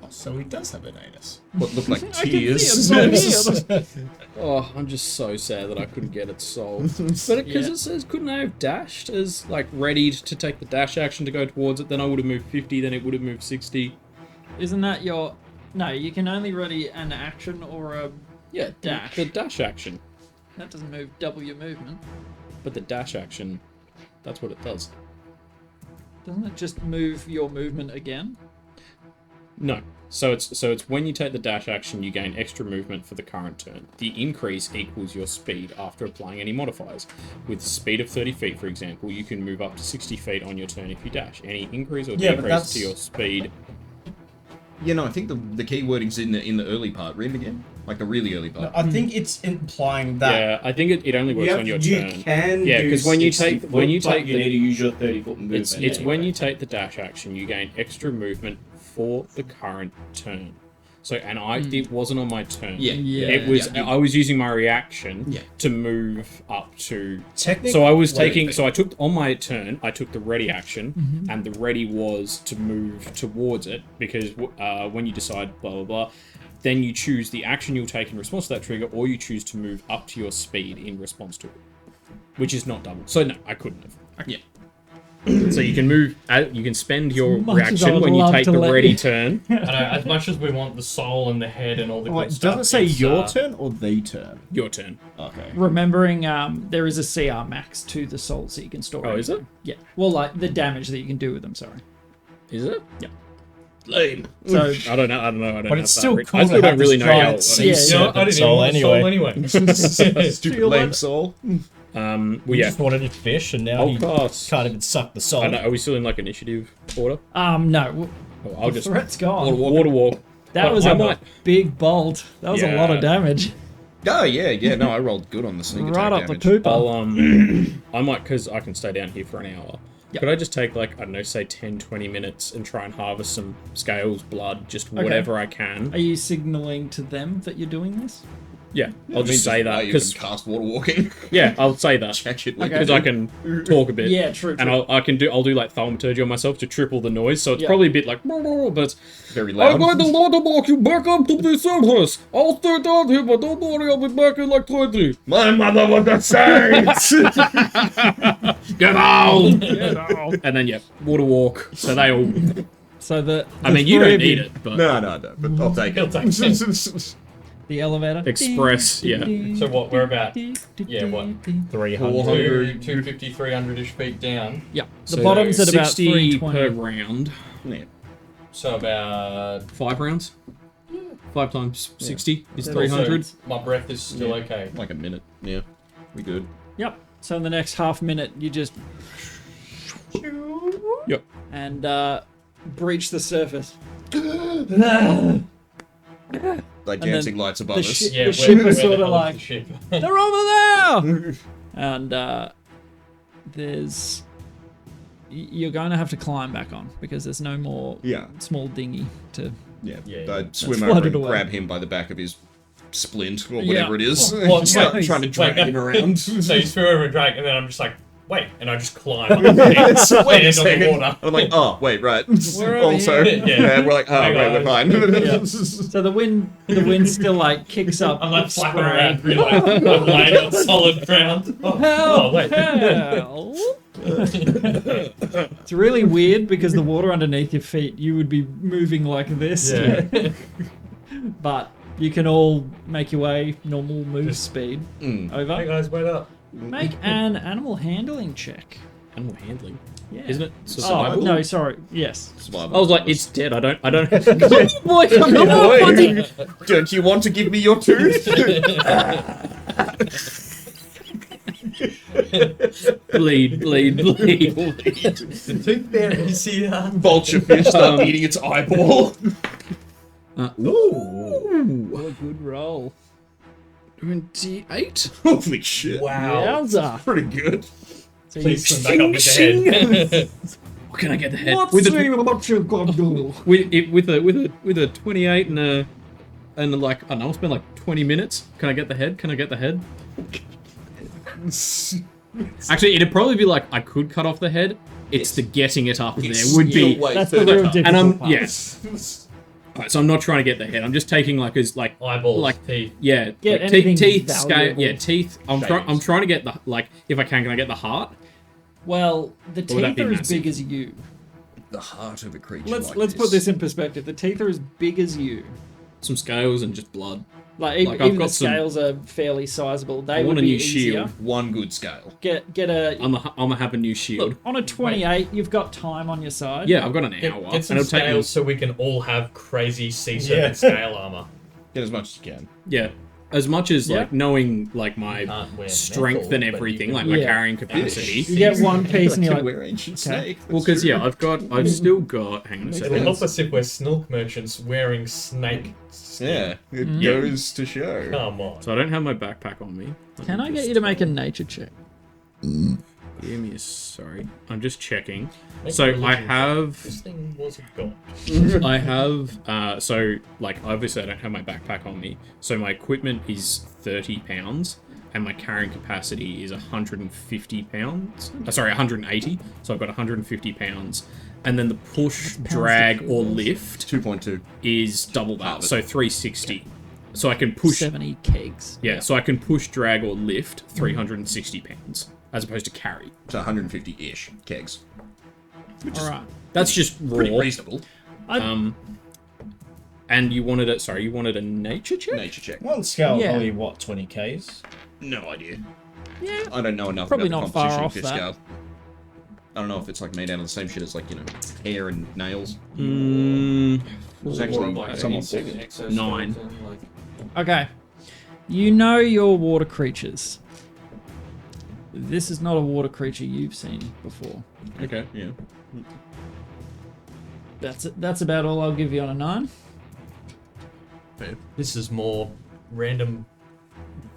Oh, so he does have an anus. What looked like I can see tears. it from here. Oh, I'm just so sad that I couldn't get it solved. But because Yeah. it says, couldn't I have dashed as, like, readied to take the dash action to go towards it? Then I would have moved 50, then it would have moved 60. Isn't that your... No, you can only ready an action or a... Yeah, Dash. The dash action. That doesn't move double your movement. But the dash action, that's what it does. Doesn't it just move your movement again? No. So it's when you take the dash action, you gain extra movement for the current turn. The increase equals your speed after applying any modifiers. With speed of 30 feet, for example, you can move up to 60 feet on your turn if you dash. Any increase or Yeah, but decrease that's- to your speed. You know, I think the key wording's in the early part. Read it again. Like the really early part. I think it's implying that. Yeah, I think it only works on your turn. can Yeah, do 'cause when you 60 take- when you foot, but take you the- need to use your 30-foot movement. It's when anyway. you take the dash action, you gain extra movement for the current turn. So, and it wasn't on my turn. Yeah. It was. Yeah. I was using my reaction Yeah. to move up to. Technically, So I was taking. So I took on my turn. I took the ready action, and the ready was to move towards it because when you decide blah blah blah, then you choose the action you'll take in response to that trigger, or you choose to move up to your speed in response to it, which is not double. So no, I couldn't have. Yeah. So you can move. You can spend your As much as I reaction would when you love take to the let ready you- turn. I know, as much as we want the soul and the head and all the Wait, good does stuff. it say it's, your turn or the turn? Your turn. Okay. Remembering, there is a CR max to the souls that you can store. Oh, is it? Yeah. Well, like the damage that you can do with them. Sorry. Is it? Yeah. Lame. So I don't know. I don't know. I don't But have it's that still written. cool I still to don't have really this know giant how. sea Yeah, You know, I didn't soul even want the soul anyway. Stupid lame soul. Well, We yeah. just wanted to fish, and now Of he course. can't even suck the soul. I know. Are we still in like initiative order? no, Oh, I'll just threat's gone. water walk. That But was I a might- big bolt. That was a lot of Yeah. damage. Oh yeah. No, I rolled good on the sneak attack Right up the damage. pooper. I'll I might, because I can stay down here for an hour. Yep. Could I just take like, I don't know, say 10, 20 minutes and try and harvest some scales, blood, just whatever I can? Are you signaling to them that you're doing this? Yeah, I'll just say that you can because cast water walking. yeah, I'll say that Chat shit Okay. because I can talk a bit. Yeah, true. And I'll do like thaumaturgy on myself to triple the noise, so it's Yeah. probably a bit like, but Very I'm loud. going to watermark you back up to the surface. I'll stay down here, but don't worry, I'll be back in like 20. My mother was a saint. Get out! And then yeah, water walk. So they all. So the I mean, you three don't of need it, but no, but I'll take He'll it. take it. The elevator. Express, yeah. So what, we're about, yeah, what, 300. 250, 300-ish feet down. Yeah. The So bottom's at about 60 320. per round. Yeah. So about 5 rounds. 5 times 60 is Yeah. 300. So my breath is still okay. Like a minute. Yeah. We good. Yep. So in the next half minute, you just Yep. and breach the surface. Like then dancing lights above the us. shit- Yeah, The ship is where sort the of hell like- is the ship? They're over there. And there's you're going to have to climb back on because there's no more Yeah. small dinghy to. Yeah. Yeah. I'd swim flooded over and away. grab him by the back of his splint or Yeah. whatever it is. Well, Just wait, like trying to drag him around. So you swim over a drag, and then I'm just like, wait, and I just climb up and end on the water. I'm like, oh, wait, right. We're over Also, here. yeah, we're like, oh, Hang wait, we're on. fine. Yeah. So the wind still like kicks up. I'm like flapping spray. around, really like, I'm laying on solid ground. Oh, wait. Hell. It's really weird because the water underneath your feet, you would be moving like this. Yeah. But you can all make your way normal move speed over. Hey guys, wait up. Make an animal handling check. Animal handling. Yeah. Isn't it Oh, survival? no, sorry. Yes. Survival. I was like, it's dead. I don't. Come on, boy, come on, buddy. Don't you want to give me your tooth? bleed. The tooth fairy's here. Vulture fish start eating its eyeball. What a good roll. 28. Holy shit. Wow. Yowza. Pretty good. So Please swim back up with the head. What can I get the head? Let's With see a, what you gonna do. with a 28 and like I don't know, I'll spend like 20 minutes. Can I get the head? Can I get the head? Actually, it'd probably be like I could cut off the head. It's the getting it up there would be. That's the real difficult And I'm part. yes. Alright, so I'm not trying to get the head. I'm just taking like as like Eyeballs, like teeth. yeah, Get like, anything teeth, scale, valuable. yeah, teeth. I'm trying to get the like if I can I get the heart? Well, the Or would that teeth be are as massive? big as you. The heart of a creature Let's put this in perspective. The teeth are as big as you. Some scales and just blood. Like, Like, I've even the got some- scales are fairly sizable. They I would want a be new easier. shield. One good scale. Get a I'm gonna have a new shield. look on a 28. You've got time on your side. Yeah, I've got an Get hour, some and it'll take me. scales so we can all have crazy sea serpent scale armor. Get as much as you can. Yeah, as much as Yeah. like knowing like my Can't wear strength metal, and but you everything, can- like my Yeah. carrying capacity. You get one piece and you're like, wear ancient snake. Well, because yeah, I've still got. Hang on a It'll second. help us if we're snilk merchants wearing snake. Yeah, it goes to show. Come on. So I don't have my backpack on me. can I get you to make a nature check? Give me sorry. I'm just checking. Make So a I religion check. have This thing was a god. I have, so, like, obviously I don't have my backpack on me, so my equipment is 30 pounds, and my carrying capacity is 150 pounds. Sorry, 180, so I've got 150 pounds. And then the push, drag, or lift 2.2. is double that, so 360. So I can push, 70 kegs. yeah, so I can push, drag, or lift 360 pounds, as opposed to carry. So 150-ish kegs. Which is Alright. That's just raw. pretty reasonable. And you wanted you wanted a nature check? Nature check. One scale, Yeah. probably what, 20 Ks? No idea. Yeah. I don't know enough Probably about the not far composition off of fifth that. scale. I don't know if it's like made out of the same shit as like, hair and nails. It's actually somewhat bigger. 9. Okay. You know your water creatures. This is not a water creature you've seen before. Okay. Yeah. That's about all I'll give you on a 9. This is more random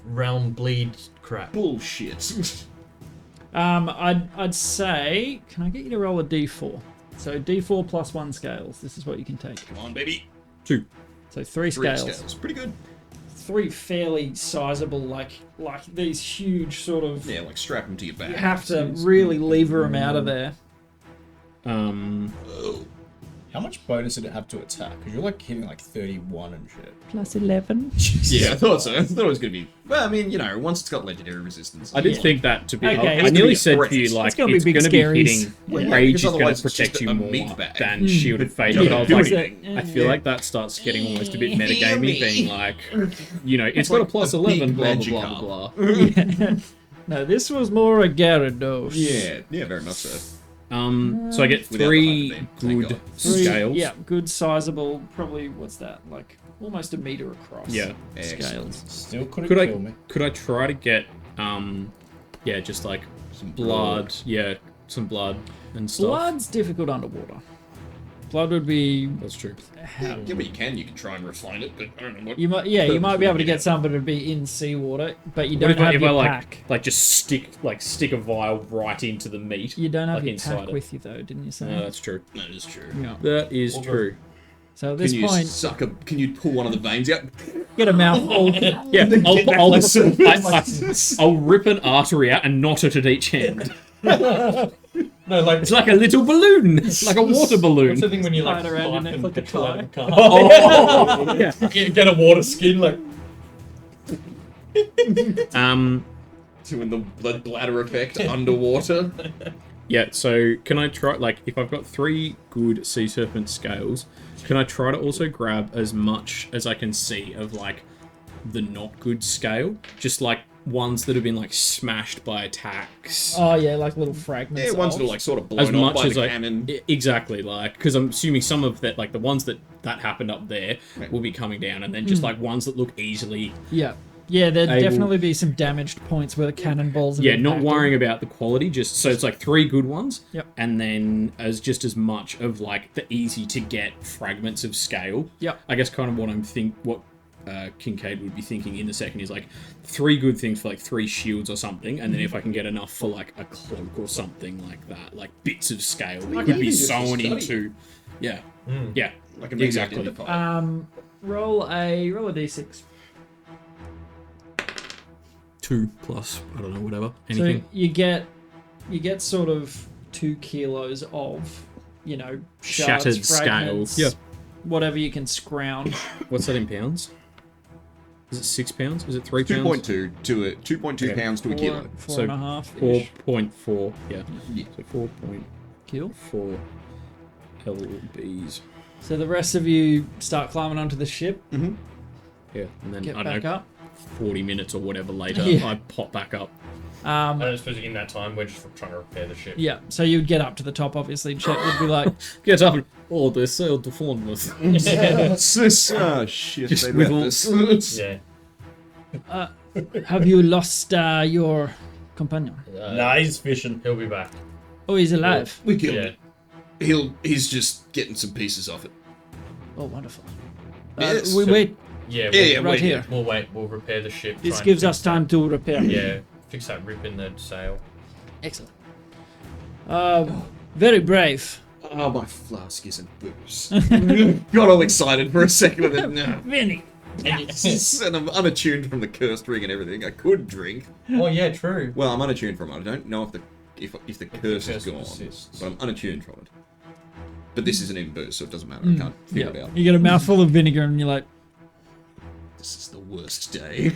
realm bleed crap. Bullshit. I'd say, can I get you to roll a d4? So d4 plus 1 scales. This is what you can take. Come on, baby. 2. So 3 3 scales. scales. Pretty good. 3 fairly sizable, like these huge sort of. Yeah, like strap them to your back. You have to really lever them out of there. How much bonus did it have to attack? Because you're like hitting like 31 and shit. Plus 11. Yeah, I thought so. I thought it was going to be... Well, I mean, once it's got legendary resistance. I did think that to be. Okay, I it's nearly gonna be said a to you, threat. like, It's gonna be it's big going to be scaries. hitting Yeah, rage because is going otherwise to it's protect just you a more meat bag. than shielded fate. Don't But I was do like, anything. I feel like that starts getting almost a bit metagamey, being like, it's got a plus a 11, big blah, blah, magic blah, blah, blah. No, this was more a Gyarados. Yeah, very much so. So I get Without 3 the hyper beam, thank good God. 3, scales. Yeah, good sizable. Probably, what's that? Like almost a meter across. Yeah. Excellent. Scales. Still couldn't Could kill me. Could I try to get, just like Some blood, some blood and stuff. Blood's difficult underwater. Blood would be. That's true. Yeah, but you can try and refine it, but I don't know what... You might be able to get something to be in seawater, but you What don't have if your I pack. like just stick a vial right into the meat? You don't have like your inside pack it? with you though, didn't you say? No, that's true. That is true. Yeah. That is true. So at this Can you point, Can you pull one of the veins out? get a mouthful. Yeah, I'll rip an artery out and knot it at each end. No, like It's like a little balloon, like a water balloon. what's the thing when you like Slide around your neck and like a pull out of tie. a car? Oh, yeah. Get a water skin like. Doing the blood bladder effect underwater. Yeah. So can I try? Like, if I've got 3 good sea serpent scales, can I try to also grab as much as I can see of like the not good scale, just like ones that have been like smashed by attacks? Oh yeah, like little fragments. Yeah, ones of. that are like sort of As blown off much by as the I cannon. exactly, like, because I'm assuming some of that, like the ones that happened up there, will be coming down, and then just like ones that look easily. Yeah. Yeah, there'd Able- definitely be some damaged points where the cannonballs. have Yeah, not impacted. worrying about the quality, just so it's like 3 good ones, Yep. and then as much of like the easy to get fragments of scale. Yep. I guess kind of what Kincaid would be thinking in the second is like 3 good things for like 3 shields or something, and then if I can get enough for like a cloak or something like that, like bits of scale that could be even just sewn study. into. Yeah. Yeah. Like a maybe Exactly. identify. Roll a d6. 2 plus, I don't know, whatever. So Anything. you get sort of 2 kilos of, shards, Shattered fragments, scale. Yeah. whatever you can scrounge. What's that in pounds? Is it 6 pounds? Is it 3 pounds? 2.2 to it. 2.2 pounds to a kilo. Four and a half. 4.4. Yeah. Yeah. So 4.4 Kill. lbs. So the rest of you start climbing onto the ship. Yeah, and then Get I back don't know, up. 40 minutes or whatever later, Yeah. I pop back up. I don't suppose in that time we're just trying to repair the ship. Yeah. So you'd get up to the top, obviously. And Chet would be like, Get up and they sailed to Fournemouth. Oh, shit. Just they with left all- us. Yeah. "Have you lost your companion? Nah, he's fishing. He'll be back. Oh, he's alive. We killed Yeah. him. He's just getting some pieces off it. Oh, wonderful. Yes. We wait. Yeah. Yeah, right wait, here. We'll wait. We'll repair the ship. This try and gives fix us time to repair. that- Yeah. Fix that rip in the sail. Excellent. Very brave. Oh, my flask isn't booze. Got all excited for a second and then, no. Vinny. And I'm unattuned from the cursed ring and everything. I could drink. Oh yeah, true. Well, I'm unattuned from it. I don't know if the curse is curse gone, persists. but I'm unattuned from it. But this isn't in booze, so it doesn't matter. I can't figure it out. You get a mouthful of vinegar and you're like, This is the worst day.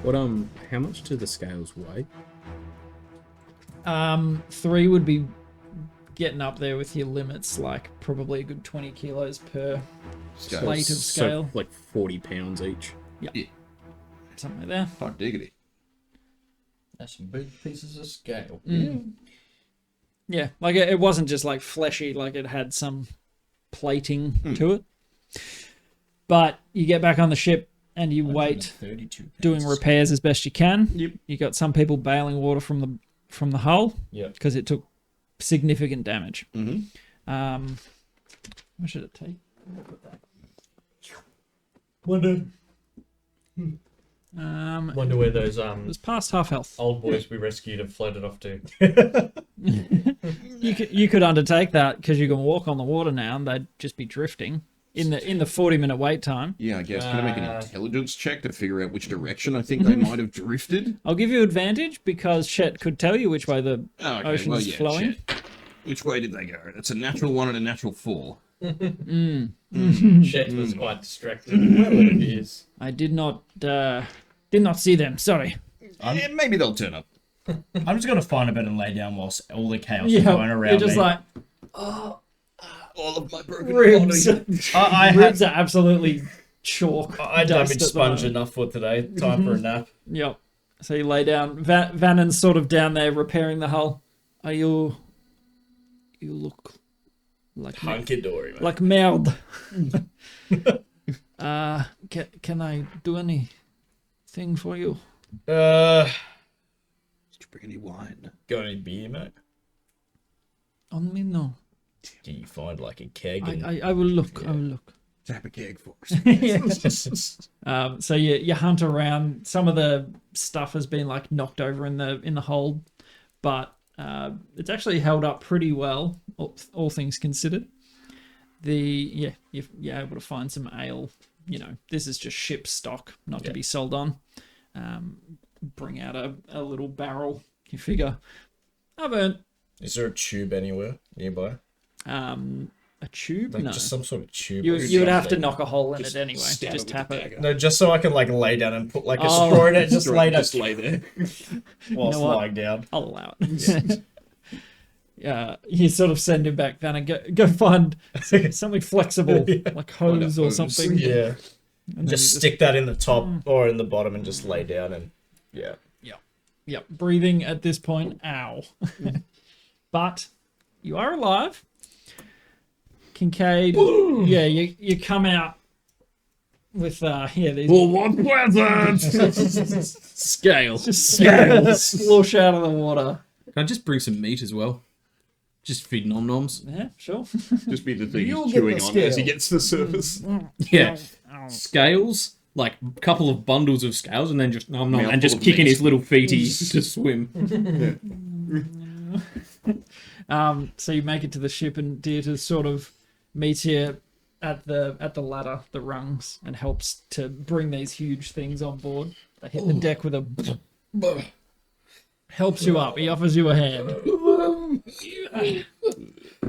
What how much do the scales weigh? 3 would be getting up there with your limits, like probably a good 20 kilos per Scales. plate of scale. So, like 40 pounds each. Something like that. Hot diggity. That's some big pieces of scale. Yeah, like it wasn't just like fleshy, like it had some plating to it. But you get back on the ship and you wait, 32 doing repairs as best you can. Yep. You got some people bailing water from the hull. Yeah. Because it took significant damage. Mm-hmm. What should it take? Wonder where those It was past half health. old boys we rescued have floated off to. You could undertake that because you can walk on the water now, and they'd just be drifting in the 40-minute wait time. Yeah, I guess. Can I make an intelligence check to figure out which direction I think they might have drifted? I'll give you advantage because Chet could tell you which way the ocean's flowing. Chet. Which way did they go? That's a natural 1 and a natural 4. Chet was quite distracted. Well, it is. I did not see them. Sorry. Maybe they'll turn up. I'm just gonna find a bed and lay down whilst all the chaos is going around you're just me. like All of my broken ribs. body. Ribs are absolutely chalk. I dust damaged at the sponge moment. enough for today. Time for a nap. Yep. So you lay down. Vannon's sort of down there repairing the hull. Are you? You look like Hunky dory, mate. like merde. Can I do anything for you? Did you bring any wine? Got any beer, mate? On me, no. Can you find like a keg? And... I will look. I will look. Tap a keg for us. So you hunt around. Some of the stuff has been like knocked over in the hold, but it's actually held up pretty well, all things considered. You're able to find some ale. You know, this is just ship stock, not to be sold on. Bring out a little barrel. You figure, I've earned. Is there a tube anywhere nearby? A tube? Like No. just some sort of tube. You would have to knock a hole in it anyway. stab Just it tap with it. the dagger. No, just so I can like lay down and put like a straw in it. Just lay down. Just lay there. Whilst You know what? lying down. I'll allow it. Yeah, you sort of send him back, Vanna. Go find something flexible, like hose or hose. something. Yeah. And Just then stick that in the top or in the bottom and just lay down and yeah. Yep, breathing at this point. Ow. But you are alive. Kincaid. Yeah, you come out with these one present! Scales. scales splosh out of the water. Can I just bring some meat as well? Just feed nom noms. Yeah, sure. Just be the thing You'll he's get chewing the on as he scale. gets to the surface. Yeah. Scales, like a couple of bundles of scales, and then just nom nom, and Mouthful just of kicking meat. his little feetie to swim. So you make it to the ship, and Deirdre sort of meets you at the ladder, the rungs, and helps to bring these huge things on board. They hit the deck with a helps you up. He offers you a hand.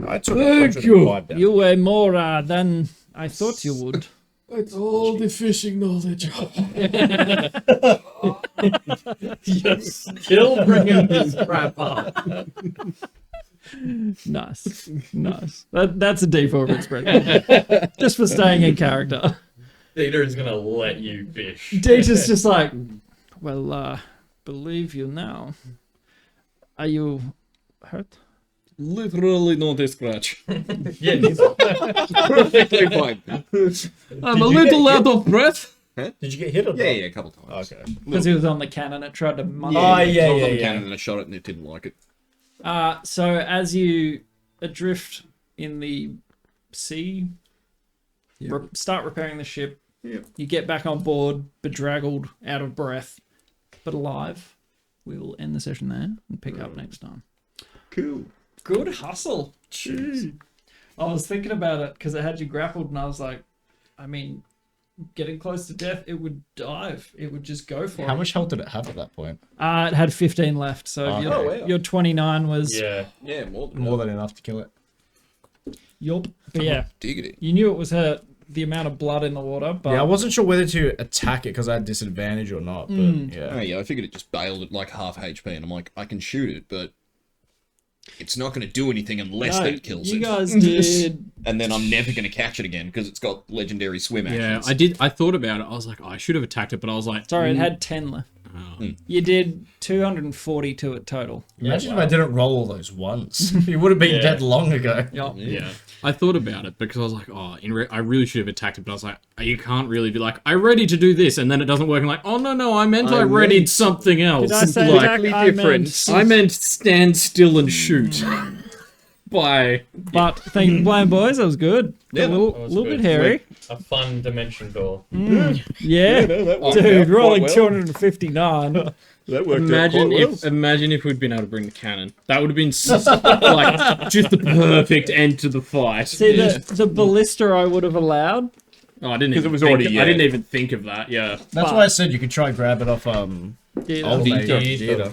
I took Thank you. You weigh more than I thought you would. It's all the fishing knowledge. Still bringing his crap up. Nice. That's a D4 expression. Just for staying in character. Peter is gonna let you fish. Dieter's just like, well, believe you now. Are you hurt? Literally not a scratch. Yeah, he's Perfectly fine. I'm a little out of breath. Did you get hit or not? Yeah, a couple times. Okay. Because he was on the cannon, it tried to munch. Oh, I yeah, was on the yeah. cannon and I shot it and it didn't like it. So as you adrift in the sea, start repairing the ship. Yep. You get back on board, bedraggled, out of breath, but alive. We will end the session there and pick up next time. Cool. Good hustle. Jeez. I was thinking about it because it had you grappled, and I was like, I mean, getting close to death, it would dive. It would just go for it. How much health did it have at that point? It had 15 left, so your 29 was... Yeah, More than enough to kill it. Yup. But yeah, Diggity. you knew it was the amount of blood in the water, but... Yeah, I wasn't sure whether to attack it because I had disadvantage or not, but Oh yeah, I figured it just bailed at like half HP, and I'm like, I can shoot it, but it's not going to do anything unless that kills you it. guys did... And then I'm never going to catch it again because it's got legendary swim Yeah, actions. I thought about it. I was like, I should have attacked it, but I was like, Sorry, it had 10 left. You did 240 to it total. imagine if I didn't roll all those once. You would have been dead long ago. Yup. Yeah, I thought about it because I was like, oh, I really should have attacked it, but I was like, you can't really be like, I'm ready to do this, and then it doesn't work. I'm like, oh no, I meant I readied something else. Did I say like, different? I meant stand still and shoot. Bye. But thank you for playing, boys. That was good. Yeah, a that little was bit good. hairy. A fun dimension door. Yeah. Dude, rolling 259. That worked Imagine if we'd been able to bring the cannon. That would have been like just the perfect end to the fight. See, the ballista I would have allowed. Oh, I didn't. 'Cause Even it was think already- I didn't even think of that. Yeah, That's why I said you could try grab it off Yeah, old Theater.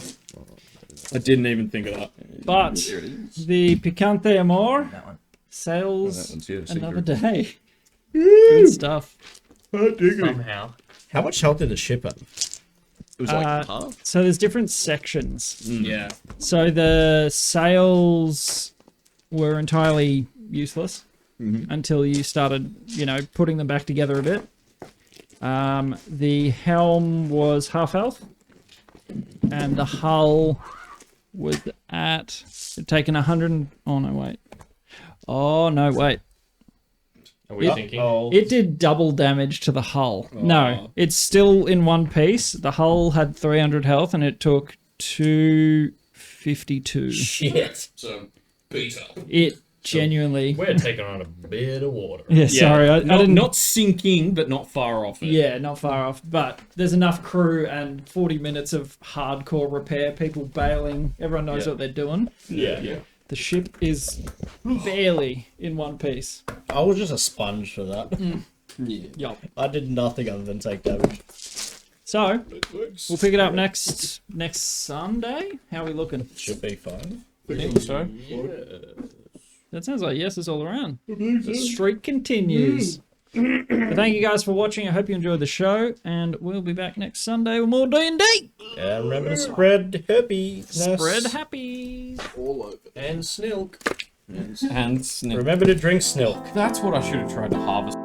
I didn't even think of that. but the Picante Amor that sails one's, yeah, another secret. day. Good stuff. Somehow. How much health did the ship have? It was like half. So there's different sections. Yeah. So the sails were entirely useless until you started, putting them back together a bit. The helm was half health, and the hull was it'd taken 100. Oh no, wait. Are we thinking? It did double damage to the hull. No, it's still in one piece. The hull had 300 health, and it took 252. Shit. So, beat up. It genuinely. We're taking on a bit of water. Yeah, sorry, I didn't. Not sinking, but not far off it. Yeah, not far off. But there's enough crew and 40 minutes of hardcore repair, people bailing. Everyone knows what they're doing. Yeah. The ship is barely in one piece. I was just a sponge for that. Yup. I did nothing other than take damage. So we'll pick it up next Sunday. How are we looking? Should be fine. So that sounds like yeses all around. The streak continues. But thank you guys for watching. I hope you enjoyed the show, and we'll be back next Sunday with more D&D. Yeah, remember to spread happiness. Spread happy. All over. And snilk. And snip. Remember to drink snilk. That's what I should have tried to harvest.